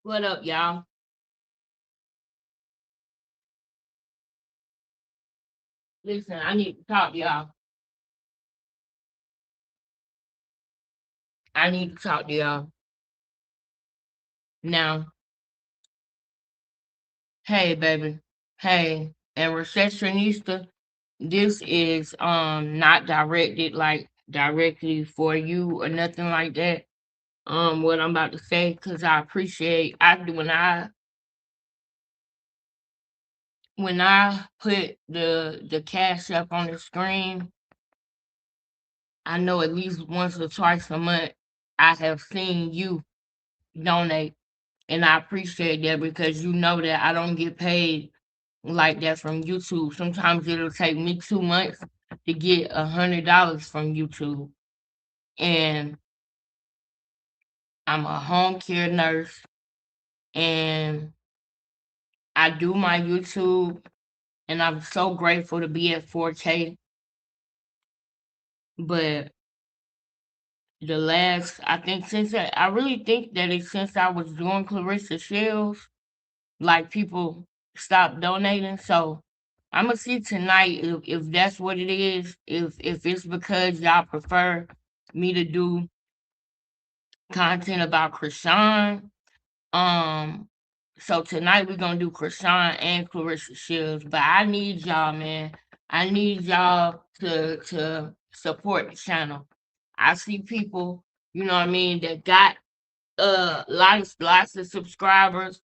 What up, y'all? Listen, I need to talk to y'all. I need to talk to y'all. Now, hey, baby. Hey, and receptionista, this is not directed like directly for you or nothing like that. What I'm about to say, because I appreciate when I put the cash up on the screen, I know at least once or twice a month I have seen you donate. And I appreciate that because you know that I don't get paid like that from YouTube. Sometimes it'll take me 2 months to get $100 from YouTube. And I'm a home care nurse and I do my YouTube and I'm so grateful to be at 4K. But the last, I think I really think that it's since I was doing Clarissa Shields, like people stop donating. So I'm gonna see tonight if that's what it is. If it's because y'all prefer me to do content about Krishan. Um, so tonight we're gonna do Krishan and Clarissa Shields. But I need y'all, man. I need y'all to support the channel. I see people, you know what I mean, that got lots of subscribers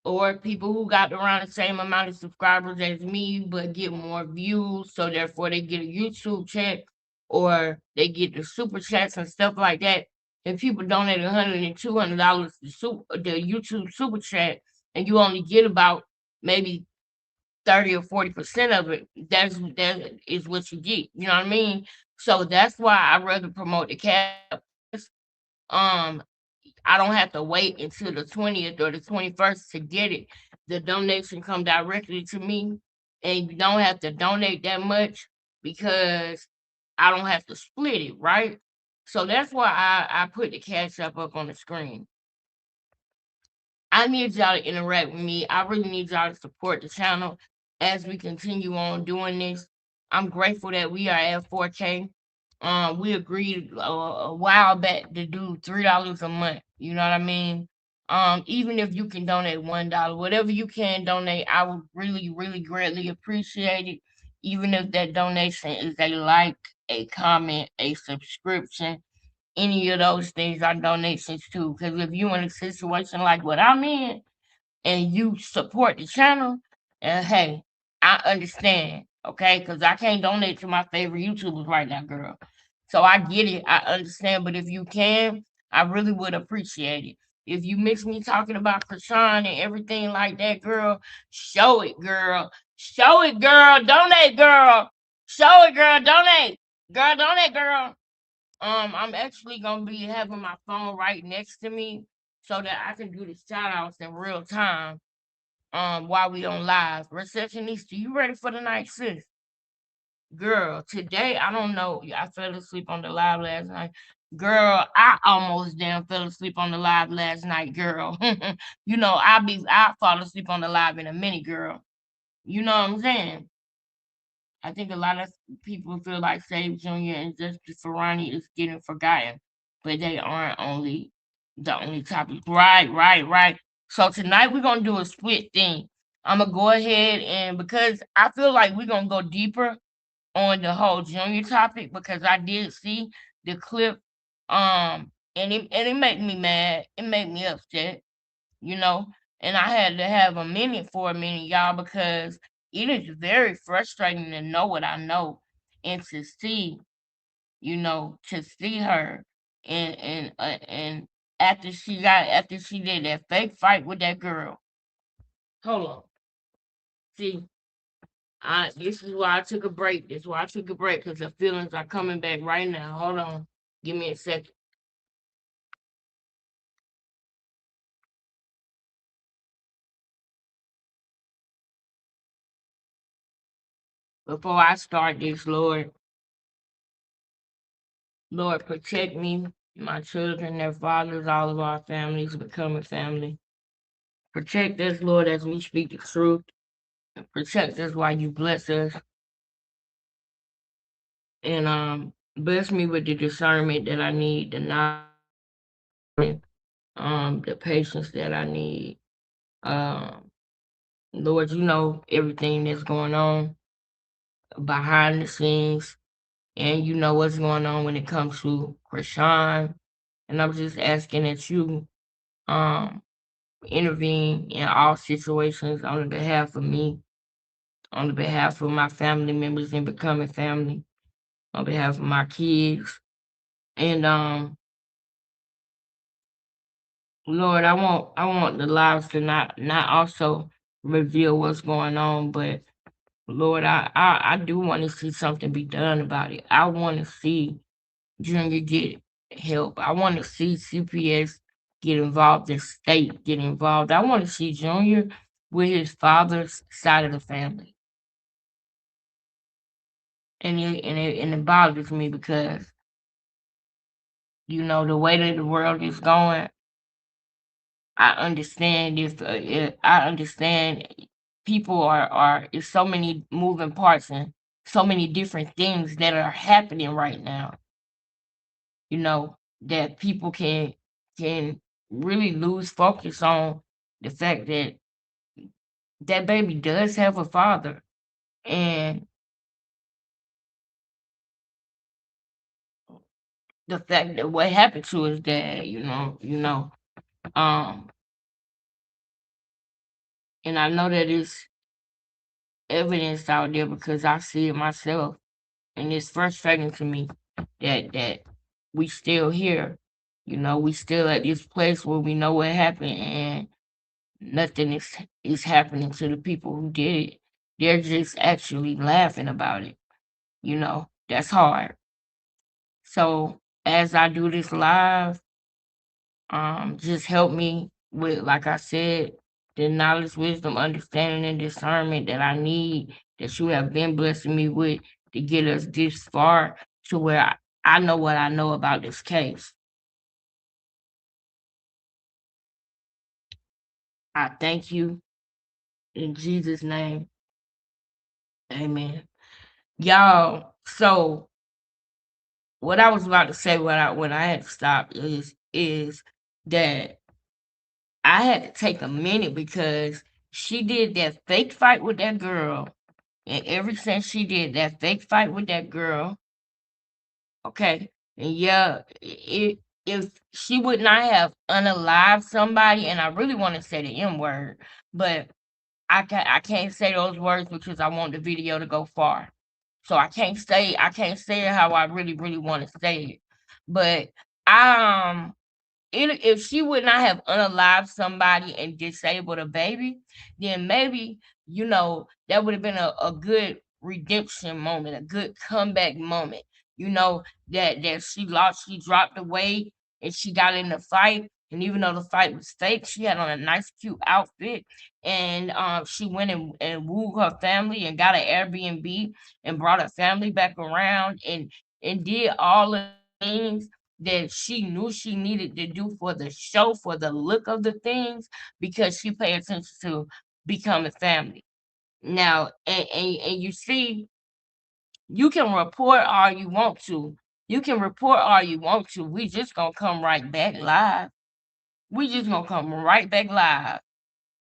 or people who got around the same amount of subscribers as me but get more views, so therefore they get a YouTube check or they get the super chats and stuff like that. If people donate $100 and $200 the YouTube super chat and you only get about maybe 30 or 40% of it, that is what you get. You know what I mean? So that's why I rather promote the cap. Um I don't have to wait until the 20th or the 21st to get it. The donation come directly to me, and you don't have to donate that much because I don't have to split it, right? So that's why I put the cash up on the screen. I need y'all to interact with me. I really need y'all to support the channel as we continue on doing this. I'm grateful that we are at 4K. We agreed a while back to do $3 a month. You know what I mean? Even if you can donate $1, whatever you can donate, I would really greatly appreciate it. Even if that donation is a like, a comment, a subscription, any of those things are donations too. Because if you in a situation like what I'm in and you support the channel, and hey, I understand, okay? Because I can't donate to my favorite YouTubers right now, girl. So I get it, I understand. But if you can, I really would appreciate it. If you miss me talking about Krishan and everything like that, girl, show it, girl. Show it, girl. Donate, girl. Show it, girl. Donate. Girl, donate, girl. I'm actually gonna be having my phone right next to me so that I can do the shout outs in real time. While we on live. Receptionist, you ready for the night, sis? Girl, today I don't know. I fell asleep on the live last night. Girl, I almost damn fell asleep on the live last night, girl. You know, I fall asleep on the live in a minute, girl. You know what I'm saying? I think a lot of people feel like Save Junior and Justice Ferrani is getting forgotten, but they aren't only the only topic. Right. So tonight we're gonna do a split thing. I'm gonna go ahead and because I feel like we're gonna go deeper on the whole Junior topic because I did see the clip, and it made me mad. It made me upset, you know. And I had to have a minute for a minute, y'all, because it is very frustrating to know what I know and to see, to see her and after she did that fake fight with that girl. Hold on. See, this is why I took a break. This is why I took a break because the feelings are coming back right now. Hold on. Give me a second. Before I start this, Lord, protect me, my children, their fathers, all of our families become a family. Protect us, Lord, as we speak the truth. Protect us while you bless us. And bless me with the discernment that I need, the knowledge, the patience that I need. Um, Lord, you know everything that's going on behind the scenes, and you know what's going on when it comes to Krishan. And I'm just asking that you um intervene in all situations on the behalf of me, on the behalf of my family members and becoming family, on behalf of my kids. And Lord, I want the lives to not also reveal what's going on, but Lord, I do want to see something be done about it. I want to see Junior get help. I want to see CPS get involved, the state get involved. I want to see Junior with his father's side of the family. And it bothers me because the way that the world is going, I understand if I understand people are it's so many moving parts and so many different things that are happening right now, that people can really lose focus on the fact that that baby does have a father, and the fact that what happened to his dad, um and I know that it's evidence out there because I see it myself, and it's frustrating to me that we still here. We still at this place where we know what happened and nothing is happening to the people who did it. They're just actually laughing about it. That's hard. So as I do this live, just help me with, like I said, the knowledge, wisdom, understanding, and discernment that I need, that you have been blessing me with to get us this far to where I know what I know about this case. I thank you in Jesus' name. Amen. Y'all, so what I was about to say when I had to stop is that I had to take a minute because she did that fake fight with that girl. And ever since she did that fake fight with that girl, okay, and yeah, if she would not have unalived somebody, and I really want to say the M word, but I can't say those words because I want the video to go far. So I can't say it how I really, really want to say it. But I if she would not have unalived somebody and disabled a baby, then maybe, that would have been a good redemption moment, a good comeback moment. That she dropped the weight and she got in the fight. And even though the fight was fake, she had on a nice, cute outfit. And she went and wooed her family and got an Airbnb and brought her family back around and did all the things that she knew she needed to do for the show, for the look of the things, because she paid attention to becoming family. Now, and you see, you can report all you want to. You can report all you want to. We just gonna come right back live. We just gonna come right back live.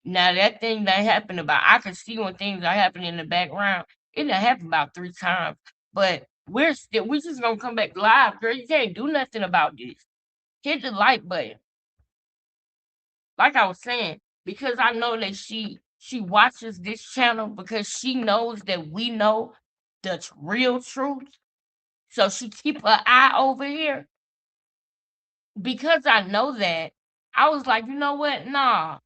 Now that thing that happened about, I can see when things are happening in the background. It done happened about 3 times, but we just gonna come back live, girl. You can't do nothing about this. Hit the like button. Like I was saying, because I know that she watches this channel because she knows that we know the real truth. So she keep her eye over here. Because I know that, I was like, you know what? Nah,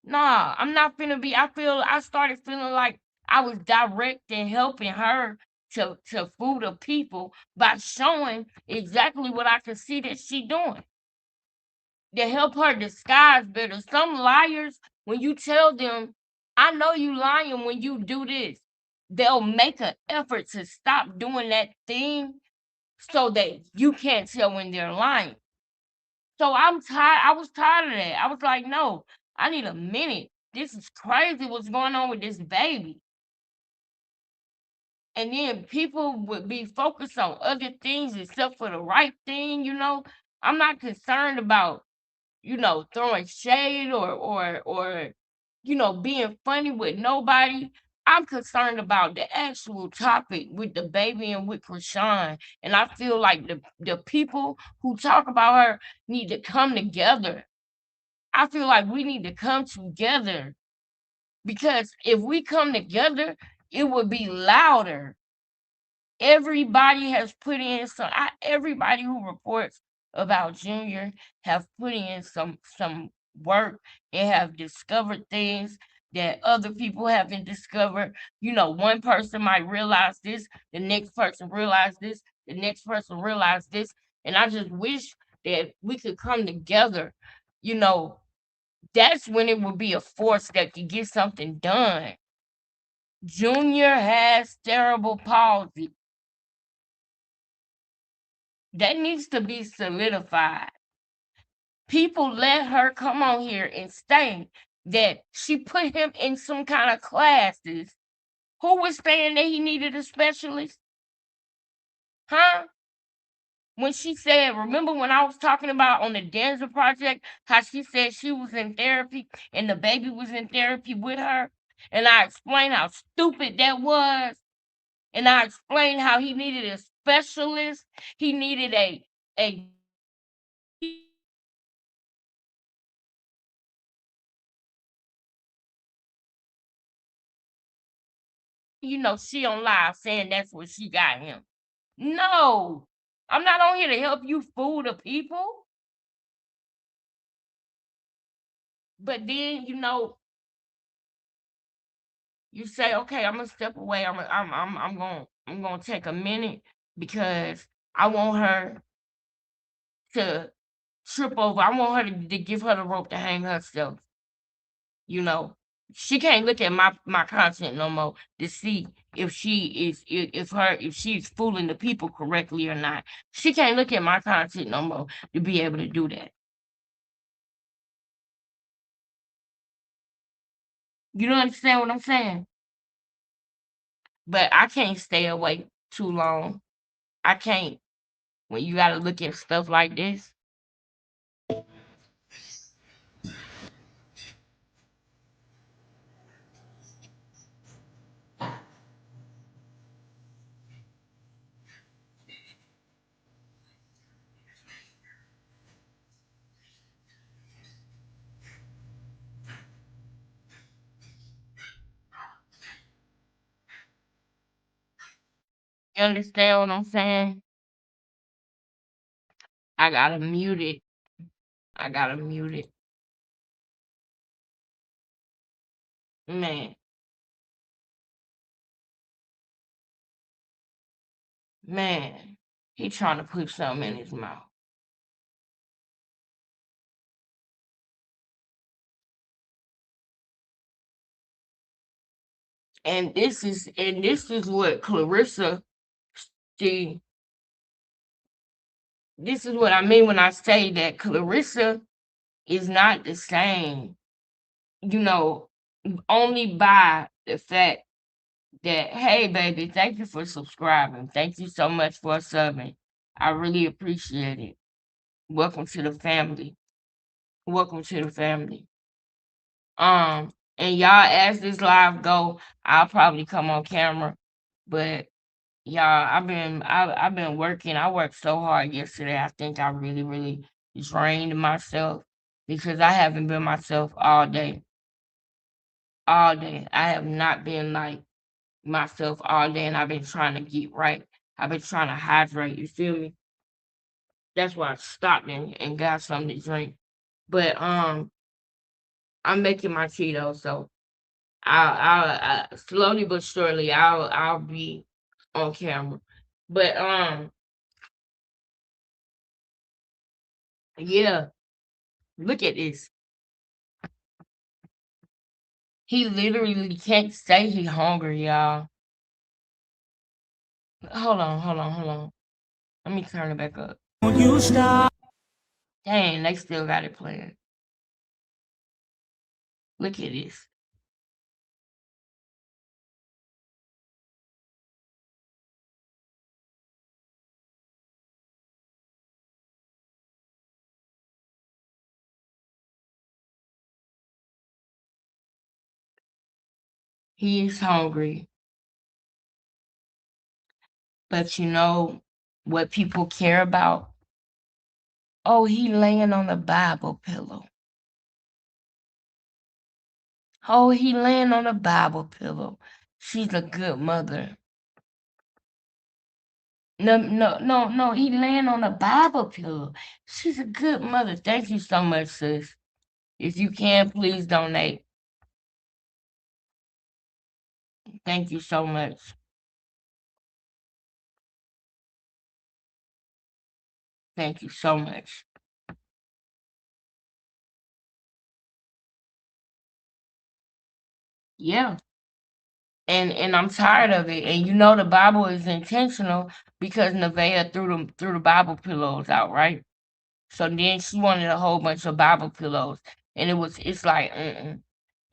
I'm not finna be. I started feeling like I was directing, helping her to fool the people by showing exactly what I could see that she doing to help her disguise better. Some liars, when you tell them, I know you lying when you do this, they'll make an effort to stop doing that thing so that you can't tell when they're lying. So I'm tired. I was tired of that. I was like, no, I need a minute. this is crazy what's going on with this baby. And then people would be focused on other things except for the right thing, you know. I'm not concerned about, you know, throwing shade or you know, being funny with nobody. I'm concerned about the actual topic with the baby and with Krishan. And I feel like the people who talk about her need to come together. I feel like we need to come together because if we come together, it would be louder. Everybody has put in everybody who reports about Junior have put in some work and have discovered things that other people haven't discovered. You know, one person might realize this, the next person realize this, the next person realize this, and I just wish that we could come together. You know, that's when it would be a force that could get something done. Junior has cerebral palsy. That needs to be solidified. People let her come on here and say that she put him in some kind of classes. Who was saying that he needed a specialist? Huh? When she said, remember when I was talking about on the Danza project, how she said she was in therapy and the baby was in therapy with her? And I explained how stupid that was. And I explained how he needed a specialist. He needed a you know, she on live saying that's what she got him. No, I'm not on here to help you fool the people. But then, you know, you say, okay, I'm gonna step away. I'm gonna take a minute because I want her to trip over. I want her to give her the rope to hang herself. You know, she can't look at my content no more to see if if she's fooling the people correctly or not. She can't look at my content no more to be able to do that. You don't understand what I'm saying? But I can't stay away too long. I can't when you gotta look at stuff like this. You understand what I'm saying? I gotta mute it. I gotta mute it. Man, man. He trying to put something in his mouth. And this is what Clarissa see. This is what I mean when I say that Clarissa is not the same, you know, only by the fact that, hey, baby, thank you for subscribing. Thank you so much for subbing. I really appreciate it. Welcome to the family. Welcome to the family. And y'all, as this live go, I'll probably come on camera, but y'all, I've been working. I worked so hard yesterday. I think I really drained myself because I haven't been myself all day. All day. I have not been like myself all day, and I've been trying to get right. I've been trying to hydrate. You feel me? That's why I stopped and got something to drink. But I'm making my Cheetos, so I slowly but surely I'll be on camera. But yeah, look at this. He literally can't say he hungry, y'all. Hold on. Let me turn it back up. You stop. Dang, they still got it playing. Look at this. He is hungry. But you know what people care about? Oh, he laying on a Bible pillow. Oh, he laying on a Bible pillow. She's a good mother. No, no, no, no. He laying on a Bible pillow. She's a good mother. Thank you so much, sis. If you can, please donate. Thank you so much. Thank you so much. Yeah. And I'm tired of it. And you know the Bible is intentional because Nevaeh threw the Bible pillows out, right? So then she wanted a whole bunch of Bible pillows. And it's like, mm-mm.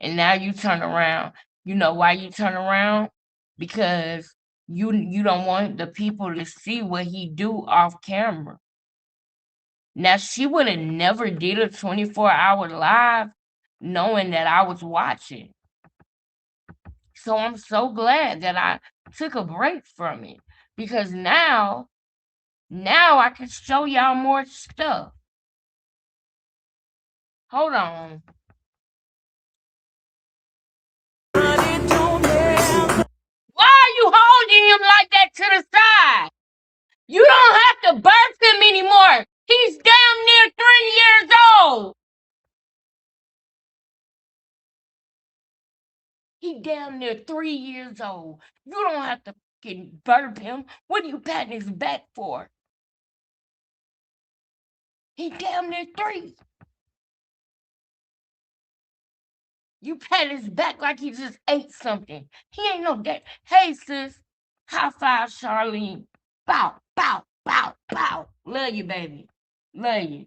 And now you turn around. You know why you turn around? Because you don't want the people to see what he do off camera. Now she would have never did a 24-hour live knowing that I was watching. So I'm so glad that I took a break from it because now I can show y'all more stuff. Hold on. Why are you holding him like that to the side? You don't have to birth him anymore. He's damn near 3 years old. He damn near 3 years old. You don't have to fucking birth him. What are you patting his back for? He damn near 3. You pat his back like he just ate something. He ain't no that. Hey, sis. High five, Charlene. Bow, bow, bow, bow. Love you, baby. Love you.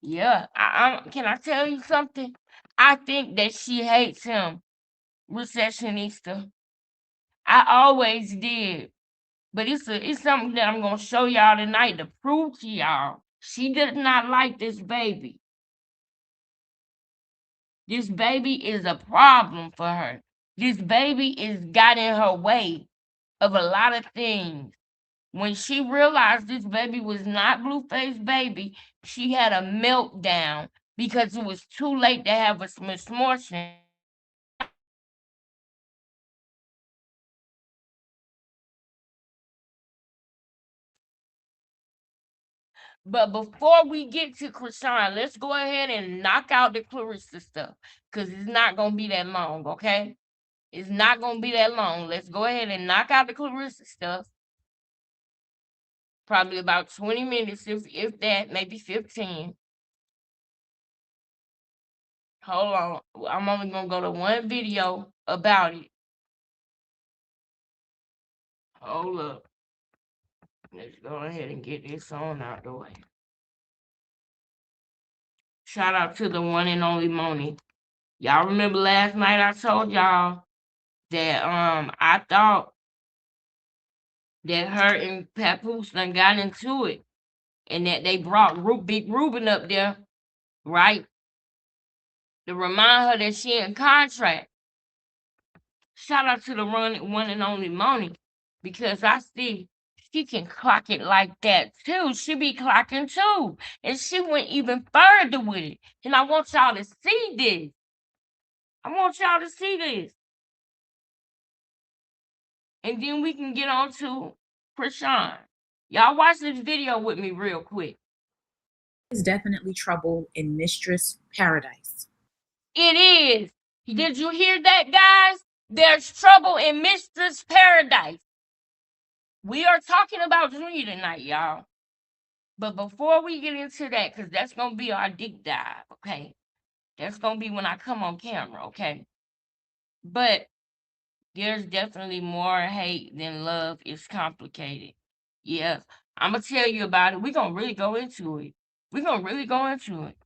Yeah. Can I tell you something? I think that she hates him. Recessionista. I always did. But it's something that I'm gonna show y'all tonight to prove to y'all. She does not like this baby. This baby is a problem for her. This baby is got in her way of a lot of things. When she realized this baby was not Blueface baby, she had a meltdown because it was too late to have a misfortune. But before we get to Krishan, let's go ahead and knock out the Clarissa stuff because it's not gonna be that long, okay? It's not gonna be that long. Let's go ahead and knock out the Clarissa stuff. Probably about 20 minutes, if that, maybe 15. Hold on. I'm only gonna go to one video about it. Hold up. Let's go ahead and get this on out the way. Shout out to the one and only Moni. Y'all remember last night I told y'all that I thought that her and Papoose done got into it and that they brought Big Ruben up there, right? To remind her that she in contract. Shout out to the one and only Moni because I see she can clock it like that too. She be clocking too. And she went even further with it. And I want y'all to see this. I want y'all to see this. And then we can get on to Krishan. Y'all watch this video with me real quick. Is definitely trouble in Mistress Paradise. It is. Did you hear that, guys? There's trouble in Mistress Paradise. We are talking about Junior tonight, y'all. But before we get into that, because that's going to be our deep dive, okay? That's going to be when I come on camera, okay? But there's definitely more hate than love. It's complicated. Yeah, I'm going to tell you about it. We're going to really go into it. We're going to really go into it.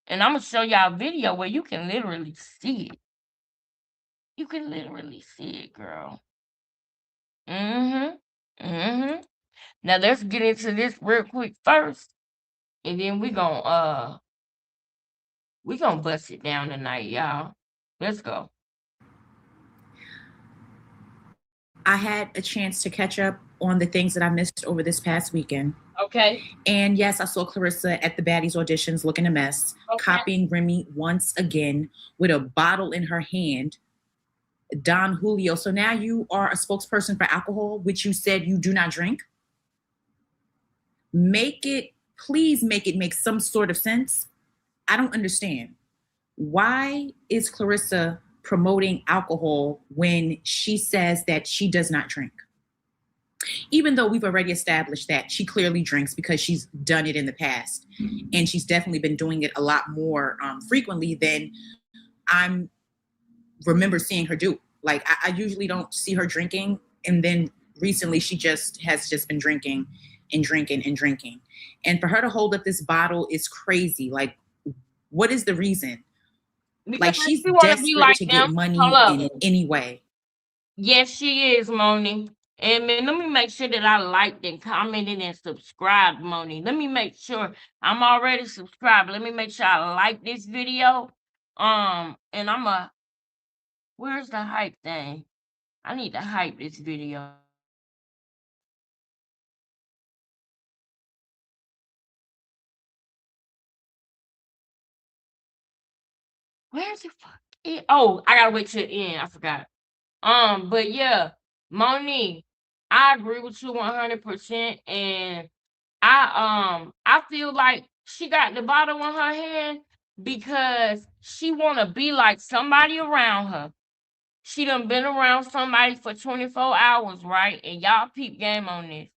And I'm gonna show y'all a video where you can literally see it. You can literally see it, girl. Mm-hmm. Mm-hmm. Now let's get into this real quick first, and then we gonna bust it down tonight, y'all. Let's go. I had a chance to catch up on the things that I missed over this past weekend. Okay. And yes, I saw Clarissa at the Baddies auditions looking a mess, Okay. copying Remy once again with a bottle in her hand. Don Julio. So now you are a spokesperson for alcohol, which you said you do not drink. Please make it make some sort of sense. I don't understand. Why is Clarissa promoting alcohol when she says that she does not drink? Even though we've already established that she clearly drinks because she's done it in the past, and she's definitely been doing it a lot more frequently than I'm remember seeing her do. Like I usually don't see her drinking, and then recently she has been drinking and drinking and drinking. And for her to hold up this bottle is crazy. Like, what is the reason? Because Like she's she want to be desperate like to get them. Hold money up. in any way. Yes, she is, Moni. And man, let me make sure that I liked and commented and subscribed, Moni. Let me make sure I'm already subscribed. Let me make sure I like this video. And where's the hype thing? I need to hype this video. Where's the fuck? Oh, I gotta wait till the end. I forgot. But yeah, Moni, I agree with you 100%, and I feel like she got the bottle in her hand because she wanna be like somebody around her. She done been around somebody for 24 hours, right? And y'all peep game on this.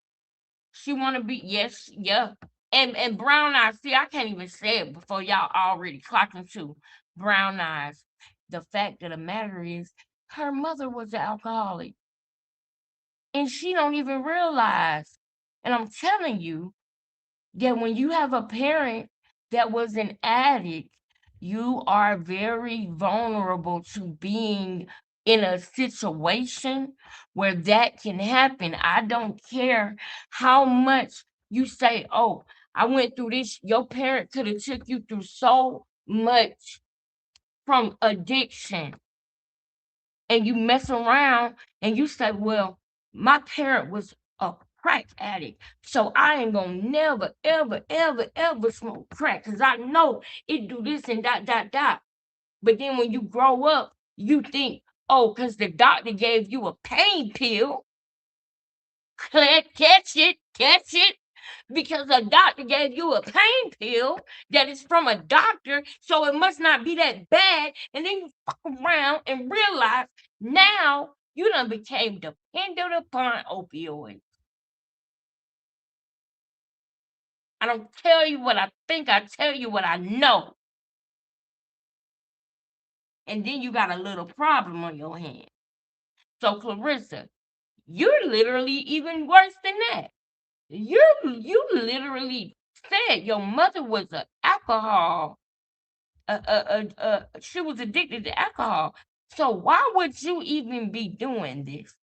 She wanna be yes, yeah. And brown eyes, see, I can't even say it before y'all already clocking to brown eyes. The fact of the matter is her mother was an alcoholic and she don't even realize. And I'm telling you that when you have a parent that was an addict, you are very vulnerable to being in a situation where that can happen. I don't care how much you say, "Oh, I went through this." Your parent could have took you through so much from addiction, and you mess around and you say, "Well, my parent was a crack addict, so I ain't gonna never, ever, ever, ever smoke crack because I know it do this and that, that, that." But then when you grow up, you think, "Oh, because the doctor gave you a pain pill, catch it, because a doctor gave you a pain pill that is from a doctor, so it must not be that bad." And then you fuck around and realize now you done became dependent upon opioids. I don't tell you what I think, I tell you what I know. And then you got a little problem on your hands. So Clarissa, you're literally even worse than that. You literally said your mother was a alcohol she was addicted to alcohol. So why would you even be doing this?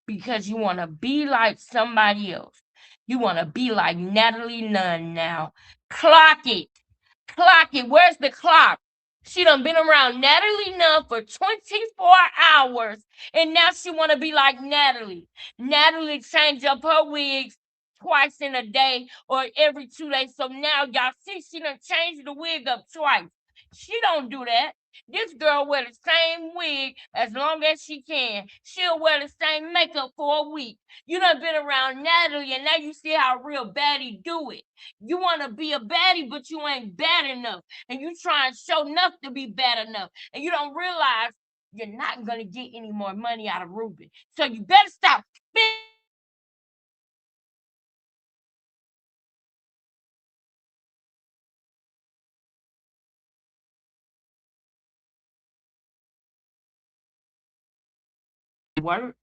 Because you want to be like somebody else. You want to be like Natalie Nunn now. Clock it. Clock it. Where's the clock? She done been around Natalie Nunn for 24 hours, and now she want to be like Natalie. Natalie change up her wigs twice in a day or every 2 days. So now y'all see she done changed the wig up twice. She don't do that. This girl wear the same wig as long as she can. She'll wear the same makeup for a week. You done been around Natalie, and now you see how a real baddie do it. You want to be a baddie, but you ain't bad enough. And you try and show enough to be bad enough. And you don't realize you're not going to get any more money out of Ruben. So you better stop spending. Work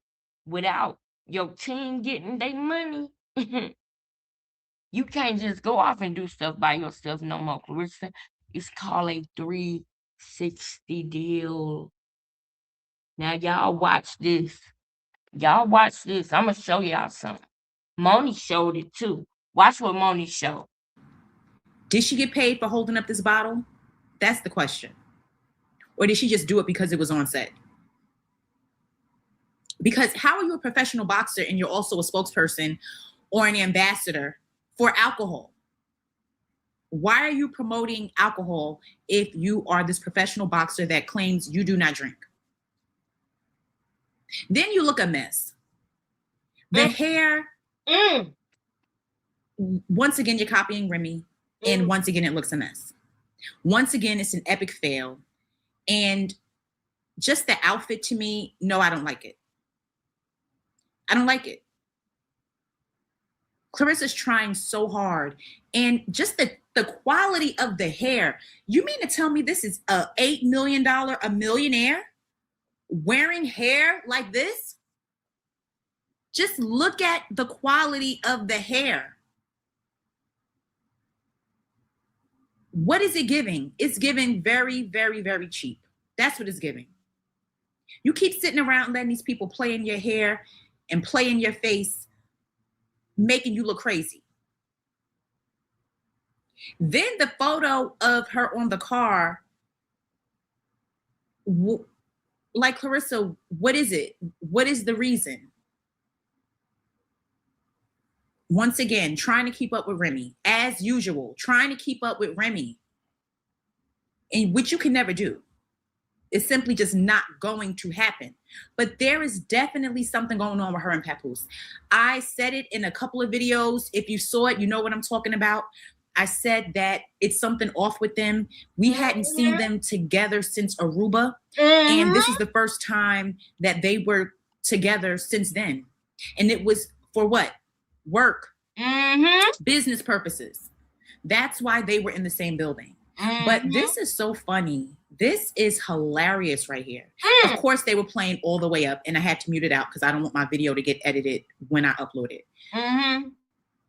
without your team getting their money. You can't just go off and do stuff by yourself no more, Clarissa. It's called a 360 deal. Now y'all watch this. Y'all watch this. I'm gonna show y'all something. Moni showed it too. Watch what Moni showed. Did she get paid for holding up this bottle? That's the question. Or did she just do it because it was on set? Because how are you a professional boxer and you're also a spokesperson or an ambassador for alcohol? Why are you promoting alcohol if you are this professional boxer that claims you do not drink? Then you look a mess. The hair, once again, you're copying Remy, and once again, it looks a mess. Once again, it's an epic fail. And just the outfit to me, no, I don't like it. I don't like it. Clarissa's trying so hard. And just the quality of the hair. You mean to tell me this is a $8 million, a millionaire wearing hair like this? Just look at the quality of the hair. What is it giving? It's giving very, very, very cheap. That's what it's giving. You keep sitting around letting these people play in your hair and play in your face, making you look crazy. Then the photo of her on the car, like, Clarissa, what is it? What is the reason? Once again, trying to keep up with Remy, as usual, trying to keep up with Remy, and which you can never do. It's simply just not going to happen. But there is definitely something going on with her and Papoose. I said it in a couple of videos. If you saw it, you know what I'm talking about. I said that it's something off with them. We hadn't seen them together since Aruba. And this is the first time that they were together since then. And it was for what? Work, business purposes. That's why they were in the same building. But this is so funny. This is hilarious right here. Of course, they were playing All the Way Up, and I had to mute it out because I don't want my video to get edited when I upload it.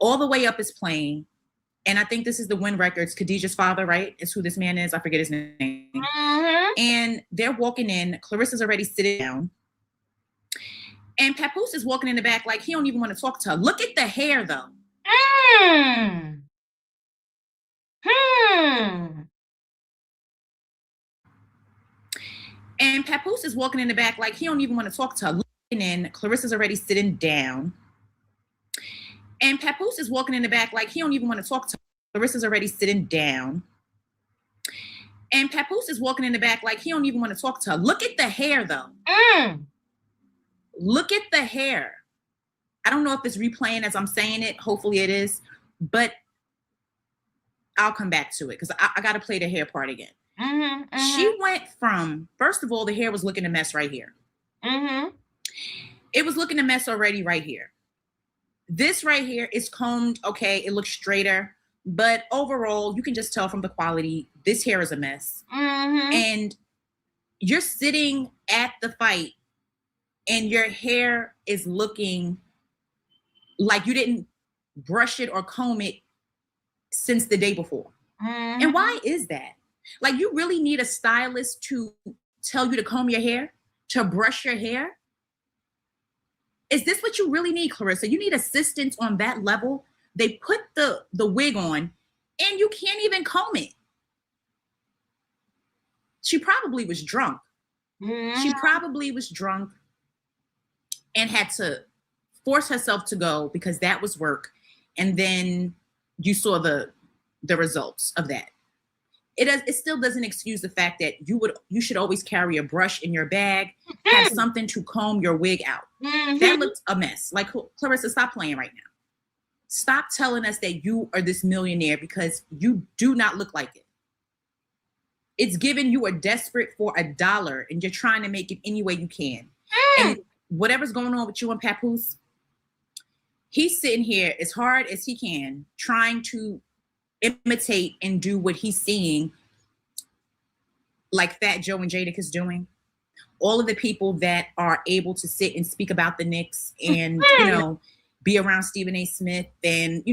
All the Way Up is playing, and I think this is the Win Records, Khadijah's father, right? Is who this man is. I forget his name. And they're walking in. Clarissa's already sitting down. And Papoose is walking in the back like he don't even want to talk to her. Look at the hair, though. And Papoose is walking in the back like he don't even want to talk to her. Looking in, Clarissa's already sitting down. And Papoose is walking in the back like he don't even want to talk to her. Clarissa's already sitting down. And Papoose is walking in the back like he don't even want to talk to her. Look at the hair, though. Look at the hair. I don't know if it's replaying as I'm saying it. Hopefully it is. But I'll come back to it because I got to play the hair part again. She went from, first of all, the hair was looking a mess right here. It was looking a mess already right here. This right here is combed. Okay, it looks straighter. But overall, you can just tell from the quality, this hair is a mess. And you're sitting at the fight and your hair is looking like you didn't brush it or comb it since the day before. And why is that? Like, you really need a stylist to tell you to comb your hair, to brush your hair? Is this what you really need, Clarissa? You need assistance on that level? They put the wig on and you can't even comb it. She probably was drunk. She probably was drunk and had to force herself to go because that was work. And then you saw the results of that. It still doesn't excuse the fact that you should always carry a brush in your bag, have something to comb your wig out. That looked a mess. Like, Clarissa, stop playing right now. Stop telling us that you are this millionaire because you do not look like it. It's given you are desperate for $1 and you're trying to make it any way you can. And whatever's going on with you and Papoose, he's sitting here as hard as he can, trying to imitate and do what he's seeing, like Fat Joe and Jadakiss doing. All of the people that are able to sit and speak about the Knicks and, be around Stephen A. Smith and,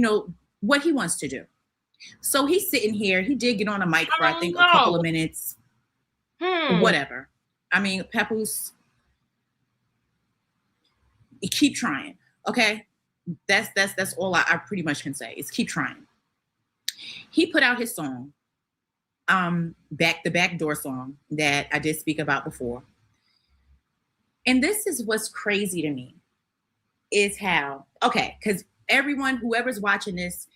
what he wants to do. So he's sitting here. He did get on a mic for, I think, a couple of minutes. Whatever. I mean, Papoose, keep trying. Okay? That's all I pretty much can say is keep trying. He put out his song, the backdoor song that I did speak about before. And this is what's crazy to me is how, okay, because everyone, whoever's watching this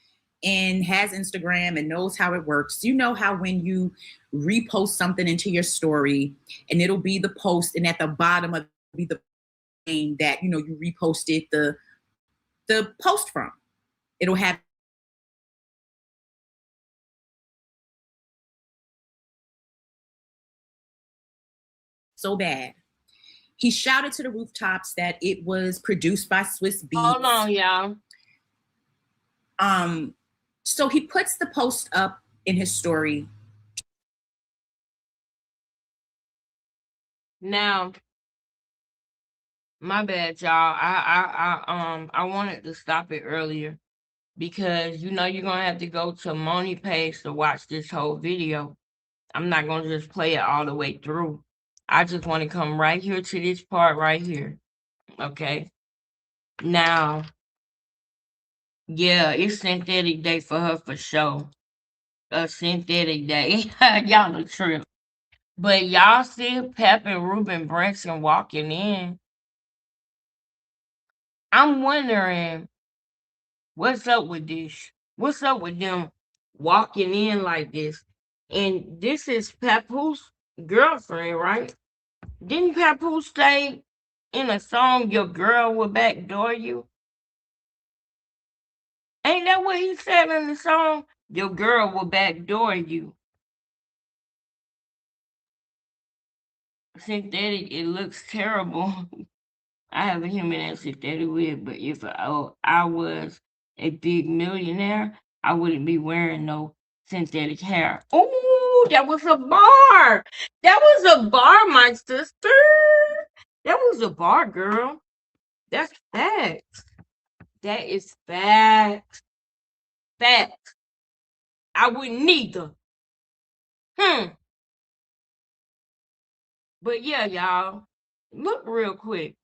and has Instagram and knows how it works, you know how when you repost something into your story and it'll be the post and at the bottom of it be the name that, you know, you reposted the post from. It'll have so bad. He shouted to the rooftops that it was produced by Swiss Beats. Hold on, y'all. So he puts the post up in his story. Now, my bad, y'all. I wanted to stop it earlier because you know you're gonna have to go to Moni page to watch this whole video. I'm not gonna just play it all the way through. I just want to come right here to this part right here. Okay. Now, yeah, it's synthetic day for her for sure. A synthetic day. Y'all a trip. But y'all see Pep and Ruben Branson walking in. I'm wondering what's up with this? What's up with them walking in like this? And this is Papoose' girlfriend, right? Didn't Papoose say in a song, your girl will backdoor you? Ain't that what he said in the song? Your girl will backdoor you. Synthetic, it looks terrible. I have a human and synthetic wig, but if I was a big millionaire, I wouldn't be wearing no synthetic hair. Oh, that was a bar. That was a bar, my sister. That was a bar, girl. That's facts. That is facts. Facts. I wouldn't neither. But yeah, y'all, look real quick.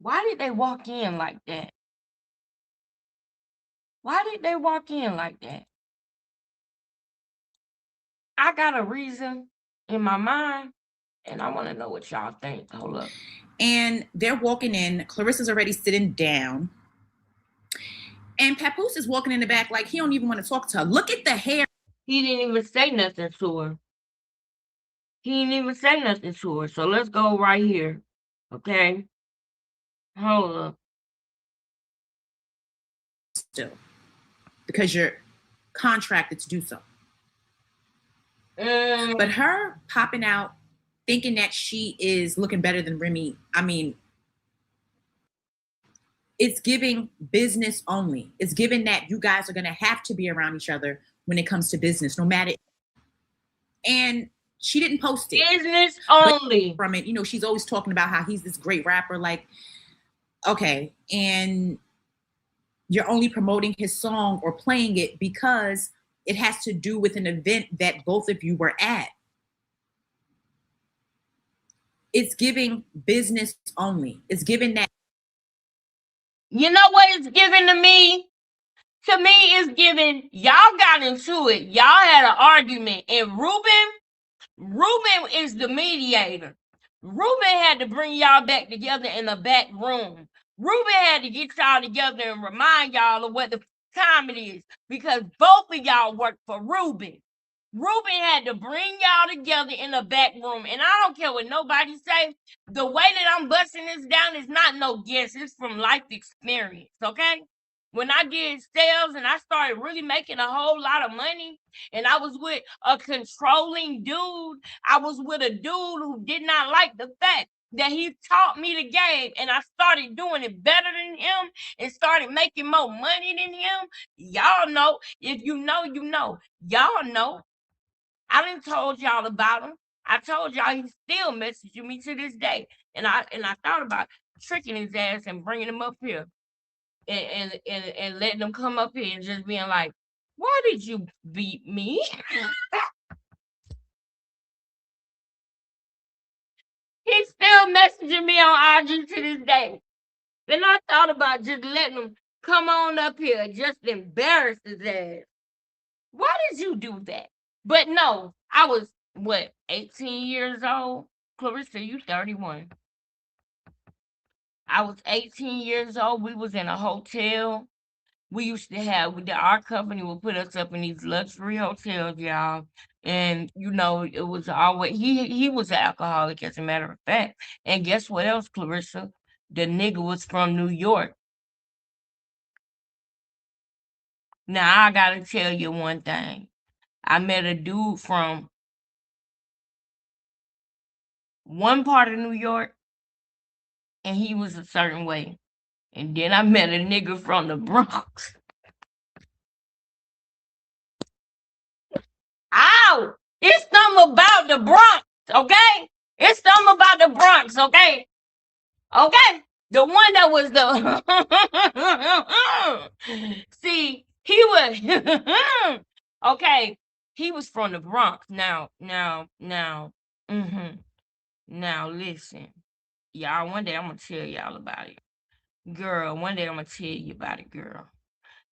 Why did they walk in like that? Why did they walk in like that? I got a reason in my mind, and I want to know what y'all think. Hold up. And they're walking in. Clarissa's already sitting down. And Papoose is walking in the back like he don't even want to talk to her. Look at the hair. He didn't even say nothing to her. He didn't even say nothing to her. So let's go right here. Okay? Hold up. Still. Because you're contracted to do so. But her popping out, thinking that she is looking better than Remy, I mean, it's giving business only. It's giving that you guys are going to have to be around each other when it comes to business, no matter. And she didn't post it. Business only. From it, you know, she's always talking about how he's this great rapper. Like, okay, and you're only promoting his song or playing it because it has to do with an event that both of you were at. It's giving business only. It's giving that. You know what it's giving to me? To me, it's giving, y'all got into it. Y'all had an argument. And Ruben is the mediator. Ruben had to bring y'all back together in the back room. Ruben had to get y'all together and remind y'all of what the time it is. Because both of y'all work for Ruben. Ruben had to bring y'all together in the back room. And I don't care what nobody say. The way that I'm busting this down is not no guess. It's from life experience, okay? When I did sales and I started really making a whole lot of money, and I was with a controlling dude, I was with a dude who did not like the fact that he taught me the game, and I started doing it better than him and started making more money than him. Y'all know. If you know, you know. Y'all know. I done told y'all about him. I told y'all he's still messaging me to this day. And I thought about it. tricking his ass and bringing him up here and letting him come up here and just being like, why did you beat me? He's still messaging me on IG to this day. And I thought about just letting him come on up here, just embarrass his ass. Why did you do that? But no, I was what, 18 years old? Clarissa, you 31. I was 18 years old. We was in a hotel. We used to have our company would put us up in these luxury hotels, y'all. And it was always he was an alcoholic, as a matter of fact. And guess what else, Clarissa? The nigga was from New York. Now I gotta tell you one thing. I met a dude from one part of New York, and he was a certain way. And then I met a nigga from the Bronx. Ow! It's something about the Bronx, okay? It's something about the Bronx, okay? Okay? The one that was the see, he was okay. He was from the Bronx. Now listen. Y'all, one day I'm gonna tell y'all about it. Girl, one day I'm gonna tell you about it, girl.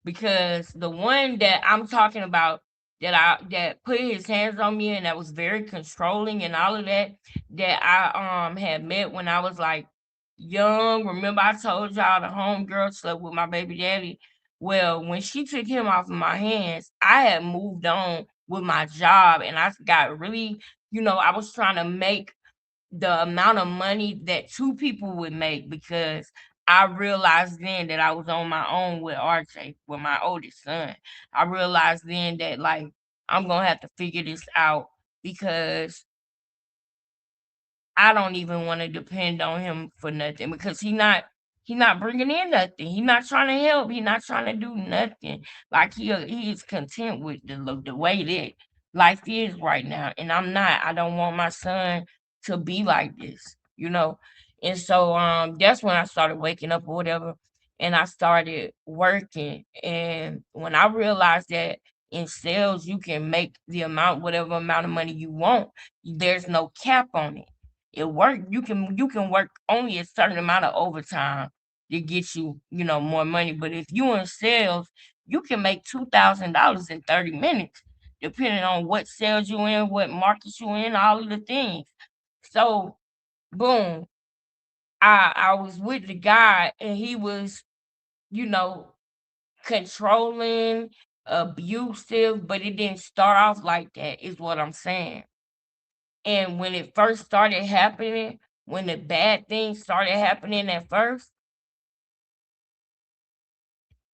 Because the one that I'm talking about that put his hands on me and that was very controlling and all of that I had met when I was like young. Remember I told y'all the homegirl slept with my baby daddy? Well, when she took him off of my hands, I had moved on with my job and I got really, I was trying to make the amount of money that two people would make because I realized then that I was on my own with RJ, with my oldest son. I realized then that like I'm gonna have to figure this out because I don't even want to depend on him for nothing because he not bringing in nothing. He not trying to help. He not trying to do nothing. Like he is content with the way that life is right now, and I'm not. I don't want my son to be like this. And so that's when I started waking up or whatever, and I started working. And when I realized that in sales you can make the amount whatever amount of money you want, there's no cap on it. You can work only a certain amount of overtime to get you more money. But if you in sales, you can make $2,000 in 30 minutes, depending on what sales you in, what markets you in, all of the things. So boom, I was with the guy and he was, you know, controlling, abusive, but it didn't start off like that, is what I'm saying. And when it first started happening, when the bad things started happening at first,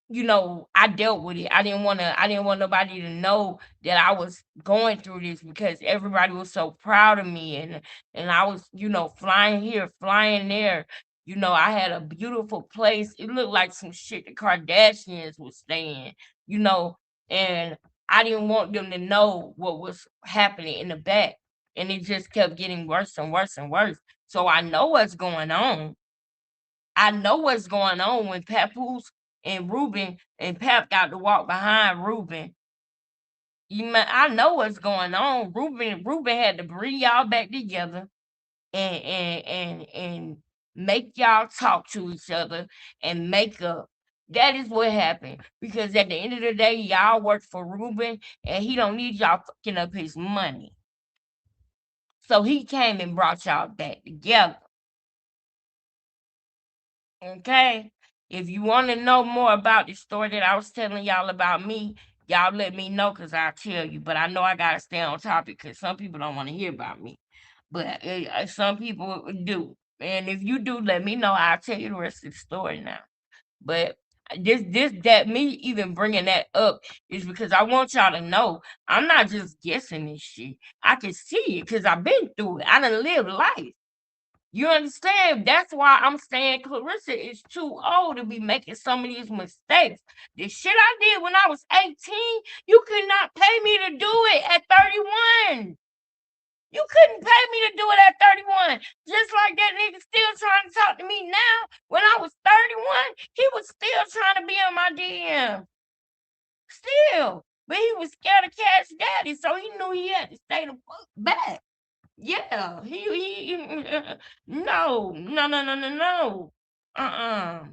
I dealt with it. I didn't want nobody to know that I was going through this because everybody was so proud of me and I was, flying here, flying there. I had a beautiful place. It looked like some shit the Kardashians was staying, you know, and I didn't want them to know what was happening in the back. And it just kept getting worse and worse and worse. So I know what's going on. I know what's going on when Papoose and Ruben and Pap got to walk behind Ruben. I know what's going on. Ruben had to bring y'all back together and make y'all talk to each other and make up. That is what happened. Because at the end of the day, y'all work for Ruben and he don't need y'all fucking up his money. So he came and brought y'all back together. Okay. If you want to know more about the story that I was telling y'all about me, y'all let me know because I'll tell you. But I know I got to stay on topic because some people don't want to hear about me. But some people do. And if you do, let me know. I'll tell you the rest of the story now. But that me even bringing that up is because I want y'all to know I'm not just guessing this shit. I can see it because I've been through it. I done lived life. You understand? That's why I'm saying Clarissa is too old to be making some of these mistakes. The shit I did when I was 18, you could not pay me to do it at 31. You couldn't pay me to do it at 31. Just like that nigga still trying to talk to me now still trying to be in my DM. Still. But he was scared of Cash Daddy, so he knew he had to stay the fuck back. Yeah, he no.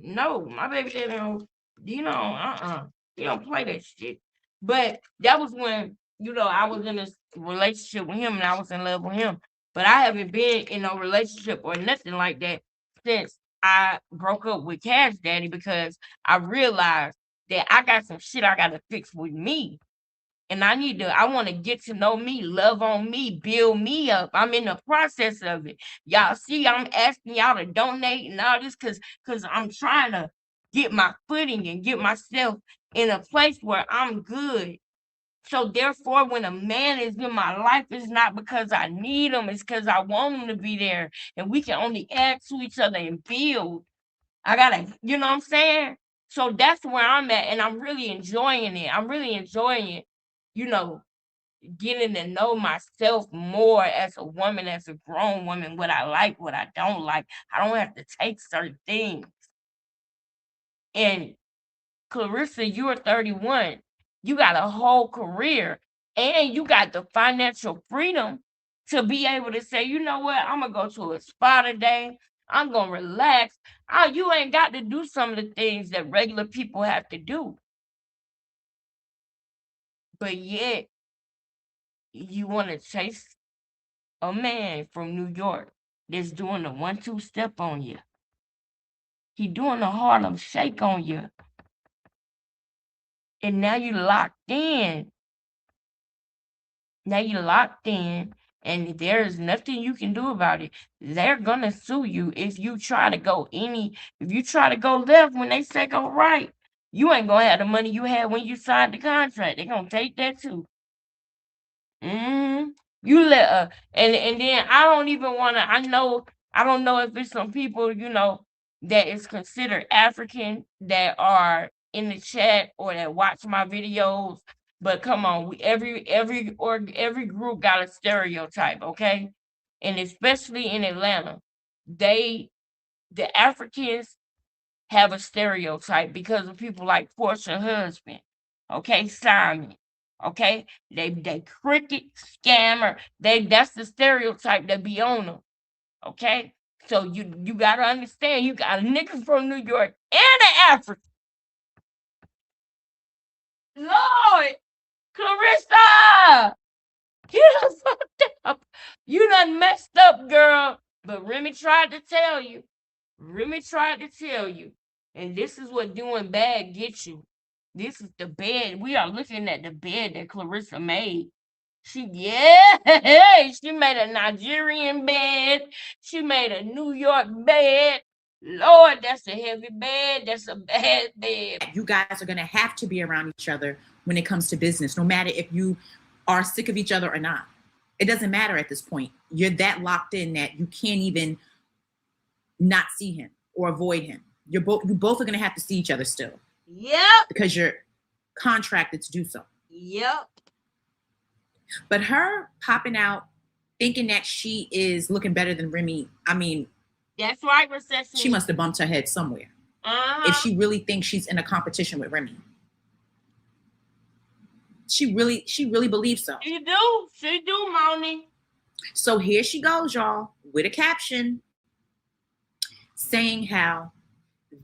No, my baby daddy don't, he don't play that shit. But that was when, I was in a relationship with him and I was in love with him. But I haven't been in no relationship or nothing like that since I broke up with Cash Daddy because I realized that I got some shit I gotta fix with me. And I want to get to know me, love on me, build me up. I'm in the process of it. Y'all see, I'm asking y'all to donate and all this because I'm trying to get my footing and get myself in a place where I'm good. So therefore, when a man is in my life, it's not because I need him, it's because I want him to be there. And we can only add to each other and build. I gotta, you know what I'm saying? So that's where I'm at, and I'm really enjoying it. I'm really enjoying it, you know, getting to know myself more as a woman, as a grown woman, what I like, what I don't like. I don't have to take certain things. And Clarissa, you're 31. You got a whole career and you got the financial freedom to be able to say, you know what, I'm gonna go to a spa today. I'm gonna relax. You ain't got to do some of the things that regular people have to do. But yet you want to chase a man from New York that's doing a 1-2 step on you. He doing a Harlem shake on you. And now you locked in. Now you're locked in, and there's nothing you can do about it. They're gonna sue you if you try to go left when they say go right. You ain't gonna have the money you had when you signed the contract. They're gonna take that too. Mhm. You let and then I don't even wanna I don't know if it's some people, that is considered African that are in the chat or that watch my videos. But come on, every group got a stereotype, okay? And especially in Atlanta, they the Africans have a stereotype because of people like Portia husband, okay, Simon, okay, they cricket scammer, that's the stereotype that be on them, okay. So you gotta understand, you got a nigga from New York and an African. Lord, Clarissa, you done fucked up. You done messed up, girl. But Remy tried to tell you. Remy tried to tell you. And this is what doing bad gets you. This is the bed. We are looking at the bed that Clarissa made. She made a Nigerian bed. She made a New York bed. Lord, that's a heavy bed. That's a bad bed. You guys are going to have to be around each other when it comes to business, no matter if you are sick of each other or not. It doesn't matter at this point. You're that locked in that you can't even not see him or avoid him. You both are going to have to see each other still. Yep. Because you're contracted to do so. Yep. But her popping out, thinking that she is looking better than Remy, I mean, that's right, Recession. She must have bumped her head somewhere. If she really thinks she's in a competition with Remy. She really believes so. She do, Moni. So here she goes, y'all, with a caption saying how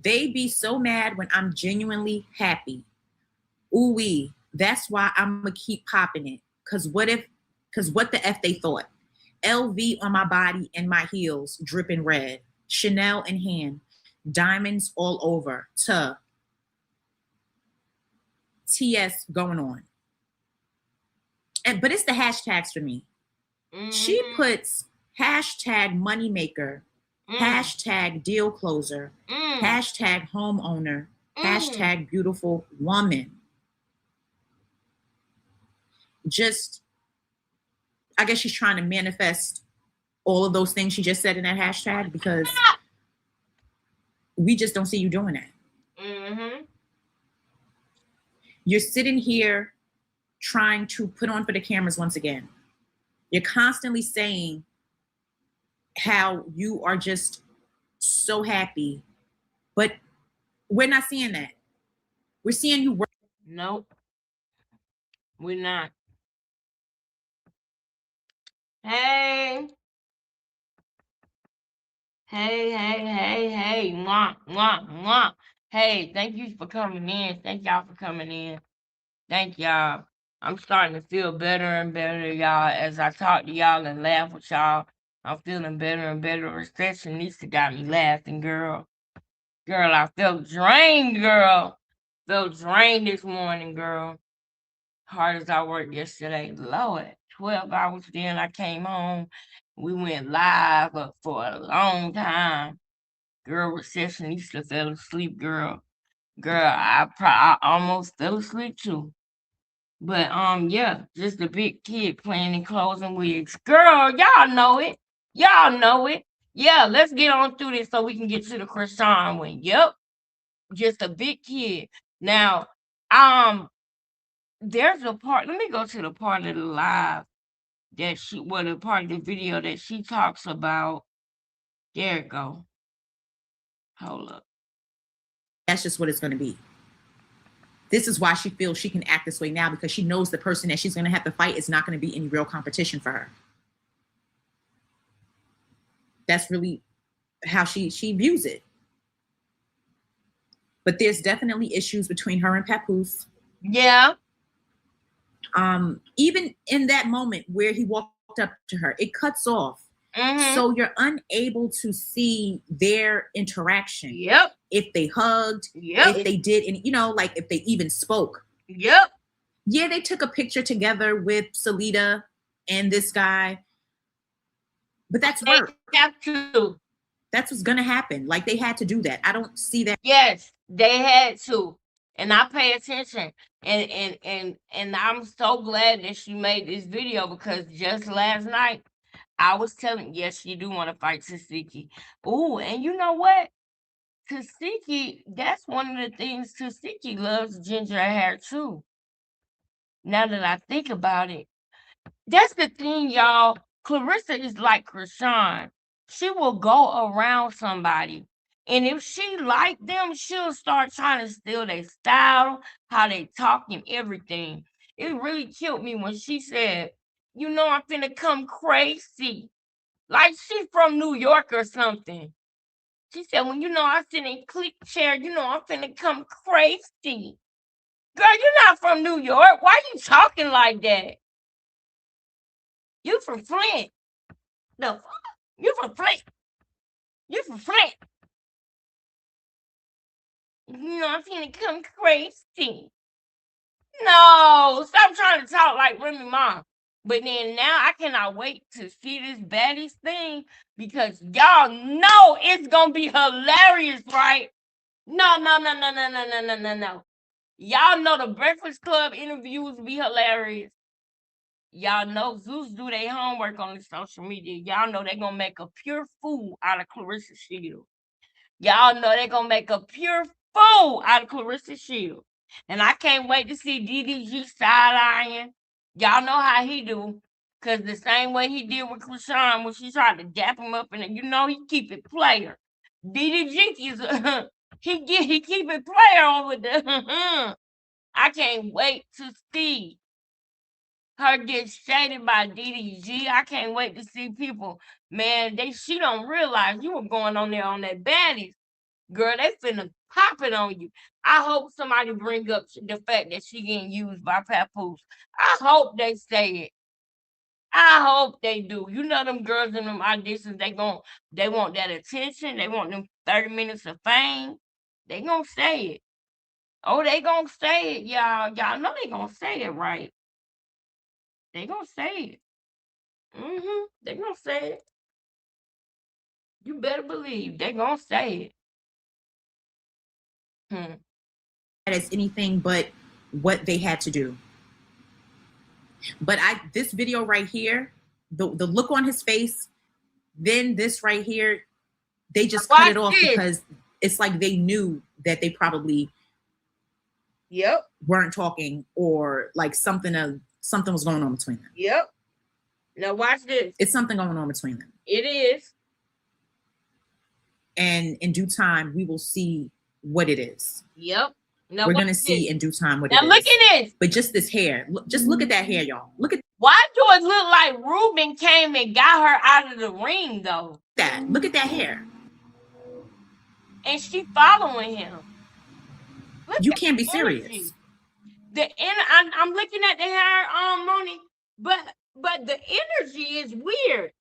they be so mad when I'm genuinely happy. Ooh-wee, that's why I'm gonna keep popping it. Cause what the F they thought? LV on my body and my heels dripping red. Chanel in hand. Diamonds all over. TS going on. But it's the hashtags for me. Mm-hmm. She puts hashtag moneymaker, hashtag deal closer, hashtag homeowner, hashtag beautiful woman. Just, I guess she's trying to manifest all of those things she just said in that hashtag because we just don't see you doing that. Mm-hmm. You're sitting here trying to put on for the cameras once again. You're constantly saying how you are just so happy, but We're not seeing that. We're seeing you work. Nope. We're not. Hey. Hey. Mwah, mwah, mwah. Hey, thank you for coming in. Thank y'all for coming in. Thank y'all. I'm starting to feel better and better, y'all, as I talk to y'all and laugh with y'all. I'm feeling better and better. Receptionista got me laughing, girl. Girl, I felt drained, girl. Felt drained this morning, girl. Hard as I worked yesterday. Lord, 12 hours then I came home. We went live for a long time. Girl, receptionista fell asleep, girl. Girl, I almost fell asleep too. But yeah, just a big kid playing in clothes and wigs. Girl, y'all know it. Y'all know it. Yeah, let's get on through this so we can get to the Krishan one. Yep. Just a big kid. Now, um, there's a part, let me go to the part of the live that the part of the video that she talks about. There it go. Hold up. That's just what it's going to be. This is why she feels she can act this way now, because she knows the person that she's going to have to fight is not going to be any real competition for her. That's really how she views it. But there's definitely issues between her and Papoose. Yeah. Even in that moment where he walked up to her, it cuts off. Mm-hmm. So you're unable to see their interaction. Yep. If they hugged, yep. If they did, and like if they even spoke. Yep. Yeah, they took a picture together with Salida and this guy. But that's work. They have to. That's what's gonna happen. Like, they had to do that. I don't see that. Yes, they had to. And I pay attention. And I'm so glad that she made this video, because just last night I was telling, yes, she do want to fight Tasiki. Ooh, and you know what? Tasiki, that's one of the things. Tasiki loves ginger hair too. Now that I think about it. That's the thing, y'all. Clarissa is like Krishan. She will go around somebody, and if she like them, she'll start trying to steal their style, how they talk, and everything. It really killed me when she said, I'm finna come crazy. Like she from New York or something. She said, when I sit in click chair, I'm finna come crazy. Girl, you're not from New York. Why you talking like that? You from Flint. No, you from Flint. You from Flint. I'm finna come crazy. No, stop trying to talk like Remy Ma. But then now I cannot wait to see this baddies thing, because y'all know it's gonna be hilarious, right? No. Y'all know the Breakfast Club interviews be hilarious. Y'all know Zeus do their homework on the social media. Y'all know they gonna make a pure fool out of Clarissa Shields. Y'all know they gonna make a pure fool out of Clarissa Shields. And I can't wait to see DDG side-eyeing. Y'all know how he do. Cause the same way he did with Krishan when she tried to dap him up, and he keep it player. DDG is he keep it player over there. I can't wait to see her get shaded by DDG. I can't wait to see people. Man, she don't realize you were going on there on that baddies. Girl, they finna pop it on you. I hope somebody bring up the fact that she getting used by Papoose. I hope they say it. I hope they do. Them girls in them auditions, they want that attention. They want them 30 minutes of fame. They gonna say it. Oh, they gonna say it, y'all. Y'all know they gonna say it, right? They gonna say it. They gonna say it. You better believe they gonna say it. As anything but what they had to do. But this video right here, the look on his face, then this right here, they just cut it off because it's like they knew that they probably weren't talking, or like something was going on between them. Yep. Now watch this. It's something going on between them. It is. And in due time, we will see what it is. Yep. Now we're gonna see in due time what now it is. Look at this. But just this hair. Just look at that hair, y'all. Look at. Why do it look like Ruben came and got her out of the ring, though? Look at that hair. And she following him. You can't be serious. I'm looking at the hair, Moni, but the energy is weird.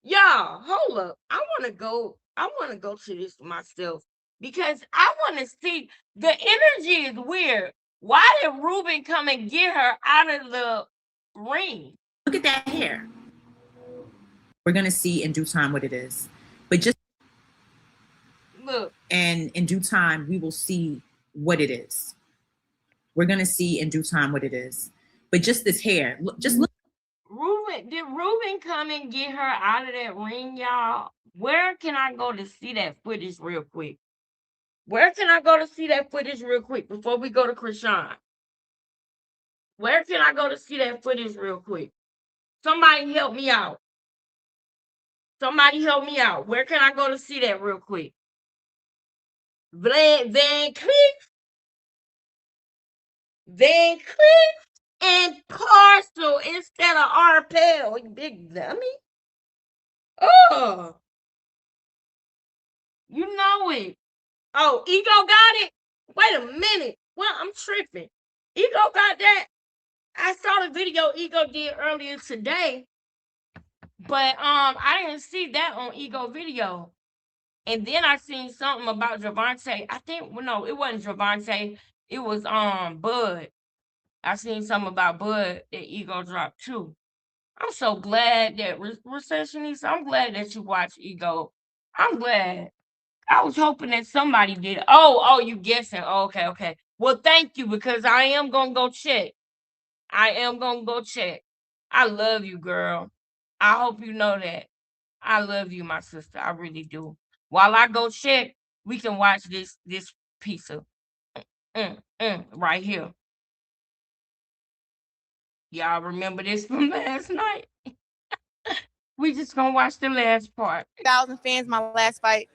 Y'all, hold up. I wanna go to this myself because I wanna see the energy is weird. Why did Ruben come and get her out of the ring? Look at that hair. We're gonna see in due time what it is. But just look. And in due time, we will see what it is. We're gonna see in due time what it is. But just this hair. Just look. Did Ruben come and get her out of that ring, y'all? Where can I go to see that footage real quick? Where can I go to see that footage real quick before we go to Krishan? Where can I go to see that footage real quick? Somebody help me out. Somebody help me out. Where can I go to see that real quick? Van Cleef and Parcel instead of Arpel, you big dummy. Oh, you know it. Oh, Ego got it. Wait a minute. Well, I'm tripping. Ego got that. I saw the video Ego did earlier today, but I didn't see that on Ego video. And then I seen something about Javante. I think no, it wasn't Javante. It was Bud. I seen something about Bud that Ego dropped too. I'm so glad that Recessionist. I'm glad that you watch Ego. I'm glad. I was hoping that somebody did. Oh, you guessing? Oh, okay. Well, thank you because I am gonna go check. I love you, girl. I hope you know that. I love you, my sister. I really do. While I go check, we can watch this piece of right here. Y'all remember this from last night? We just gonna watch the last part. 1,000 fans my last fight,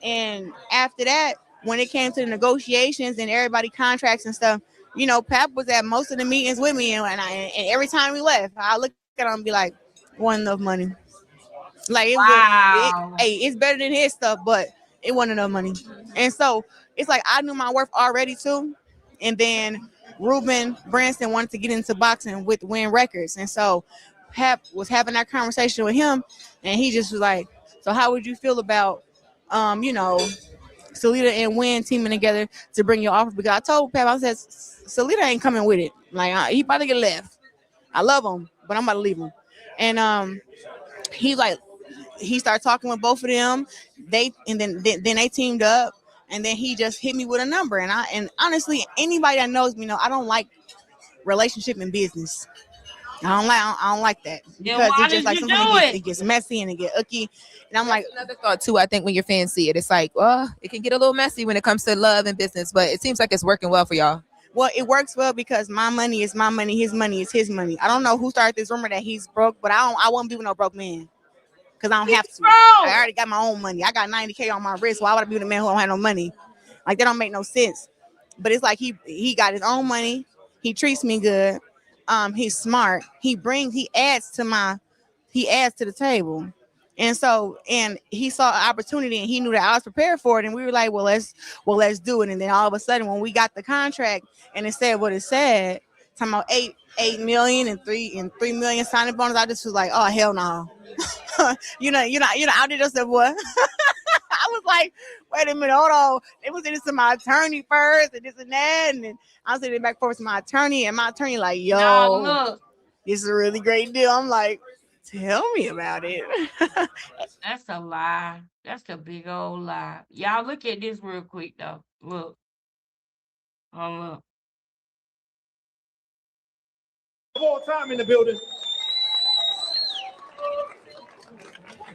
and after that, when it came to the negotiations and everybody contracts and stuff, you know, Pap was at most of the meetings with me, and every time we left, I look at him and be like, "Wasn't enough money." Like it's better than his stuff, but it wasn't enough money, and so it's like I knew my worth already too, and then Ruben Branson wanted to get into boxing with Win Records, and so Pap was having that conversation with him, and he just was like, "So how would you feel about, you know, Salita and Win teaming together to bring your offer?" Because I told Pap, I said, "Salita ain't coming with it. Like he about to get left. I love him, but I'm about to leave him." And he started talking with both of them. Then they teamed up, and then he just hit me with a number. And honestly, anybody that knows me know I don't like relationship and business. I don't like that because it's just like sometimes it gets messy and it get icky. And I'm like, another thought too. I think when your fans see it, it's like, well, it can get a little messy when it comes to love and business, but it seems like it's working well for y'all. Well, it works well because my money is my money, his money is his money. I don't know who started this rumor that he's broke, but I won't be with no broke man because I don't have to. I already got my own money. I got $90K on my wrist. Why would I be with a man who don't have no money? Like that don't make no sense. But it's like he got his own money. He treats me good. He's smart. He adds to the table. And he saw an opportunity and he knew that I was prepared for it. And we were like, well, let's do it. And then all of a sudden when we got the contract and it said what it said, talking about 8 million and 3 million signing bonus, I just was like, oh hell no. you know, I did just said what? I was like, wait a minute, hold on. They was into my attorney first and this and that. And then I was sitting back forward to my attorney, and my attorney like, yo, this is a really great deal. I'm like, tell me about it. That's a lie. That's a big old lie. Y'all look at this real quick though. Look. Look. All time in the building.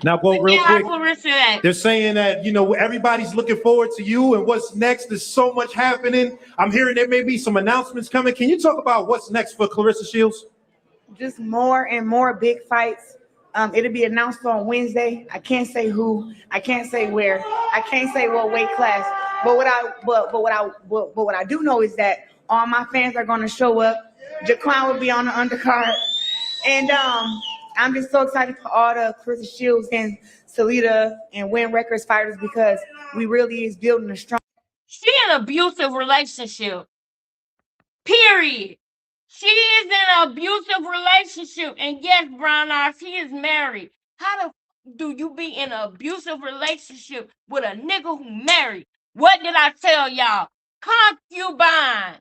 Now, go real quick. They're saying that, you know, everybody's looking forward to you and what's next. There's so much happening. I'm hearing there may be some announcements coming. Can you talk about what's next for Claressa Shields? Just more and more big fights. It'll be announced on Wednesday. I can't say who. I can't say where. I can't say what weight class. But what I do know is that all my fans are gonna show up. Jaquan will be on the undercard, and I'm just so excited for all the Clarissa Shields and Salida and Win Records fighters because we really is building a strong. She in an abusive relationship. Period. She is in an abusive relationship, and yes, Brown Eyes, he is married. How the do you be in an abusive relationship with a nigga who married? What did I tell y'all? Concubine.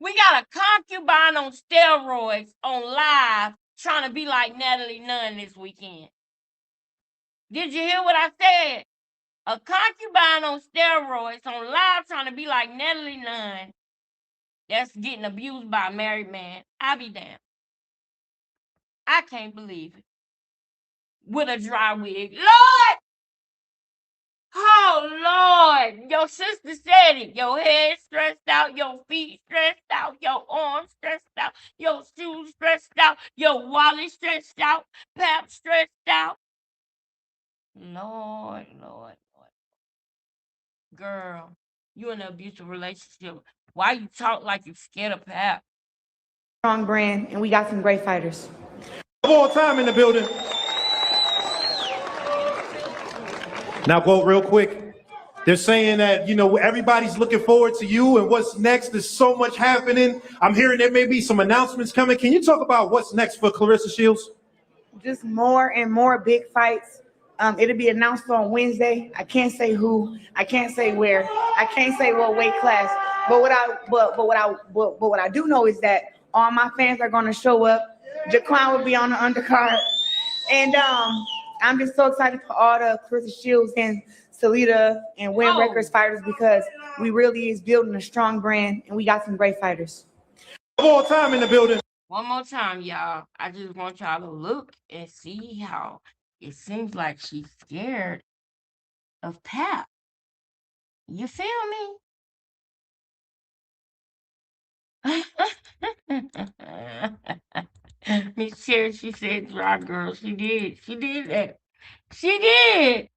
We got a concubine on steroids on live trying to be like Natalie Nunn this weekend. Did you hear what I said? A concubine on steroids on live trying to be like Natalie Nunn that's getting abused by a married man. I be damned. I can't believe it. With a dry wig. Lord! Oh, Lord. Your sister said it. Your head stressed out, your feet stressed out, your arms stressed out, your shoes stressed out, your wallet stressed out, Pap stressed out. Lord, Lord, Lord. Girl, you in an abusive relationship. Why you talk like you scared of Pap? Strong brand, and we got some great fighters. All time in the building. Now, quote real quick. They're saying that, everybody's looking forward to you and what's next. There's so much happening. I'm hearing there may be some announcements coming. Can you talk about what's next for Clarissa Shields? Just more and more big fights. It'll be announced on Wednesday. I can't say who. I can't say where. I can't say what weight class. But what I do know is that all my fans are gonna show up. Jaquan will be on the undercard, and I'm just so excited for all the Clarissa Shields and Salida and Win Records fighters because we really is building a strong brand, and we got some great fighters. All time in the building. One more time, y'all. I just want y'all to look and see how it seems like she's scared of Pap. You feel me? Miss Cherry, she said dry girl. She did. She did that. She did.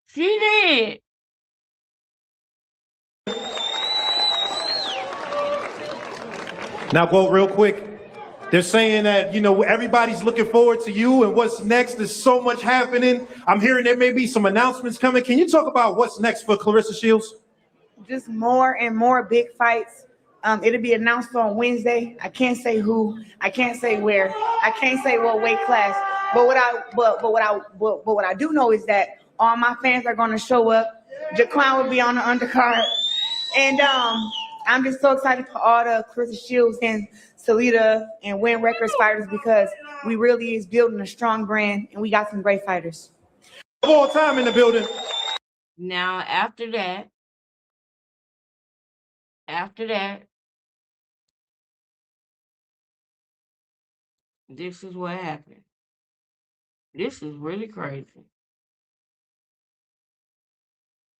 She did. Now, quote real quick. They're saying that, everybody's looking forward to you and what's next. There's so much happening. I'm hearing there may be some announcements coming. Can you talk about what's next for Clarissa Shields? Just more and more big fights. It'll be announced on Wednesday. I can't say who. I can't say where. I can't say what weight class. But what I do know is that all my fans are gonna show up. Jaquan will be on the undercard, and I'm just so excited for all the Clarissa Shields and Salida and Win Records fighters because we really is building a strong brand, and we got some great fighters. All time in the building. Now, after that, this is what happened. This is really crazy.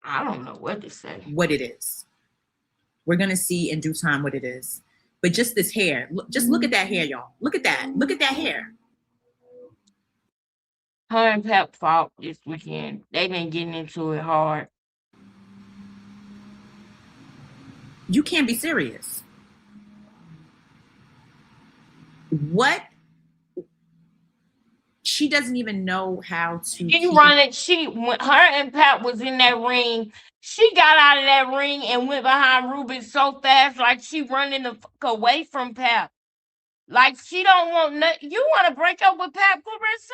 I don't know what to say. What it is. We're going to see in due time what it is. But just this hair, just look at that hair, y'all. Look at that. Look at that hair. Her and Pep fought this weekend. They've been getting into it hard. You can't be serious. What? She doesn't even know how to. She run it. When her and Pat was in that ring, she got out of that ring and went behind Ruben so fast, like she running the fuck away from Pat. Like she don't want nothing. You want to break up with Pat, Clarissa?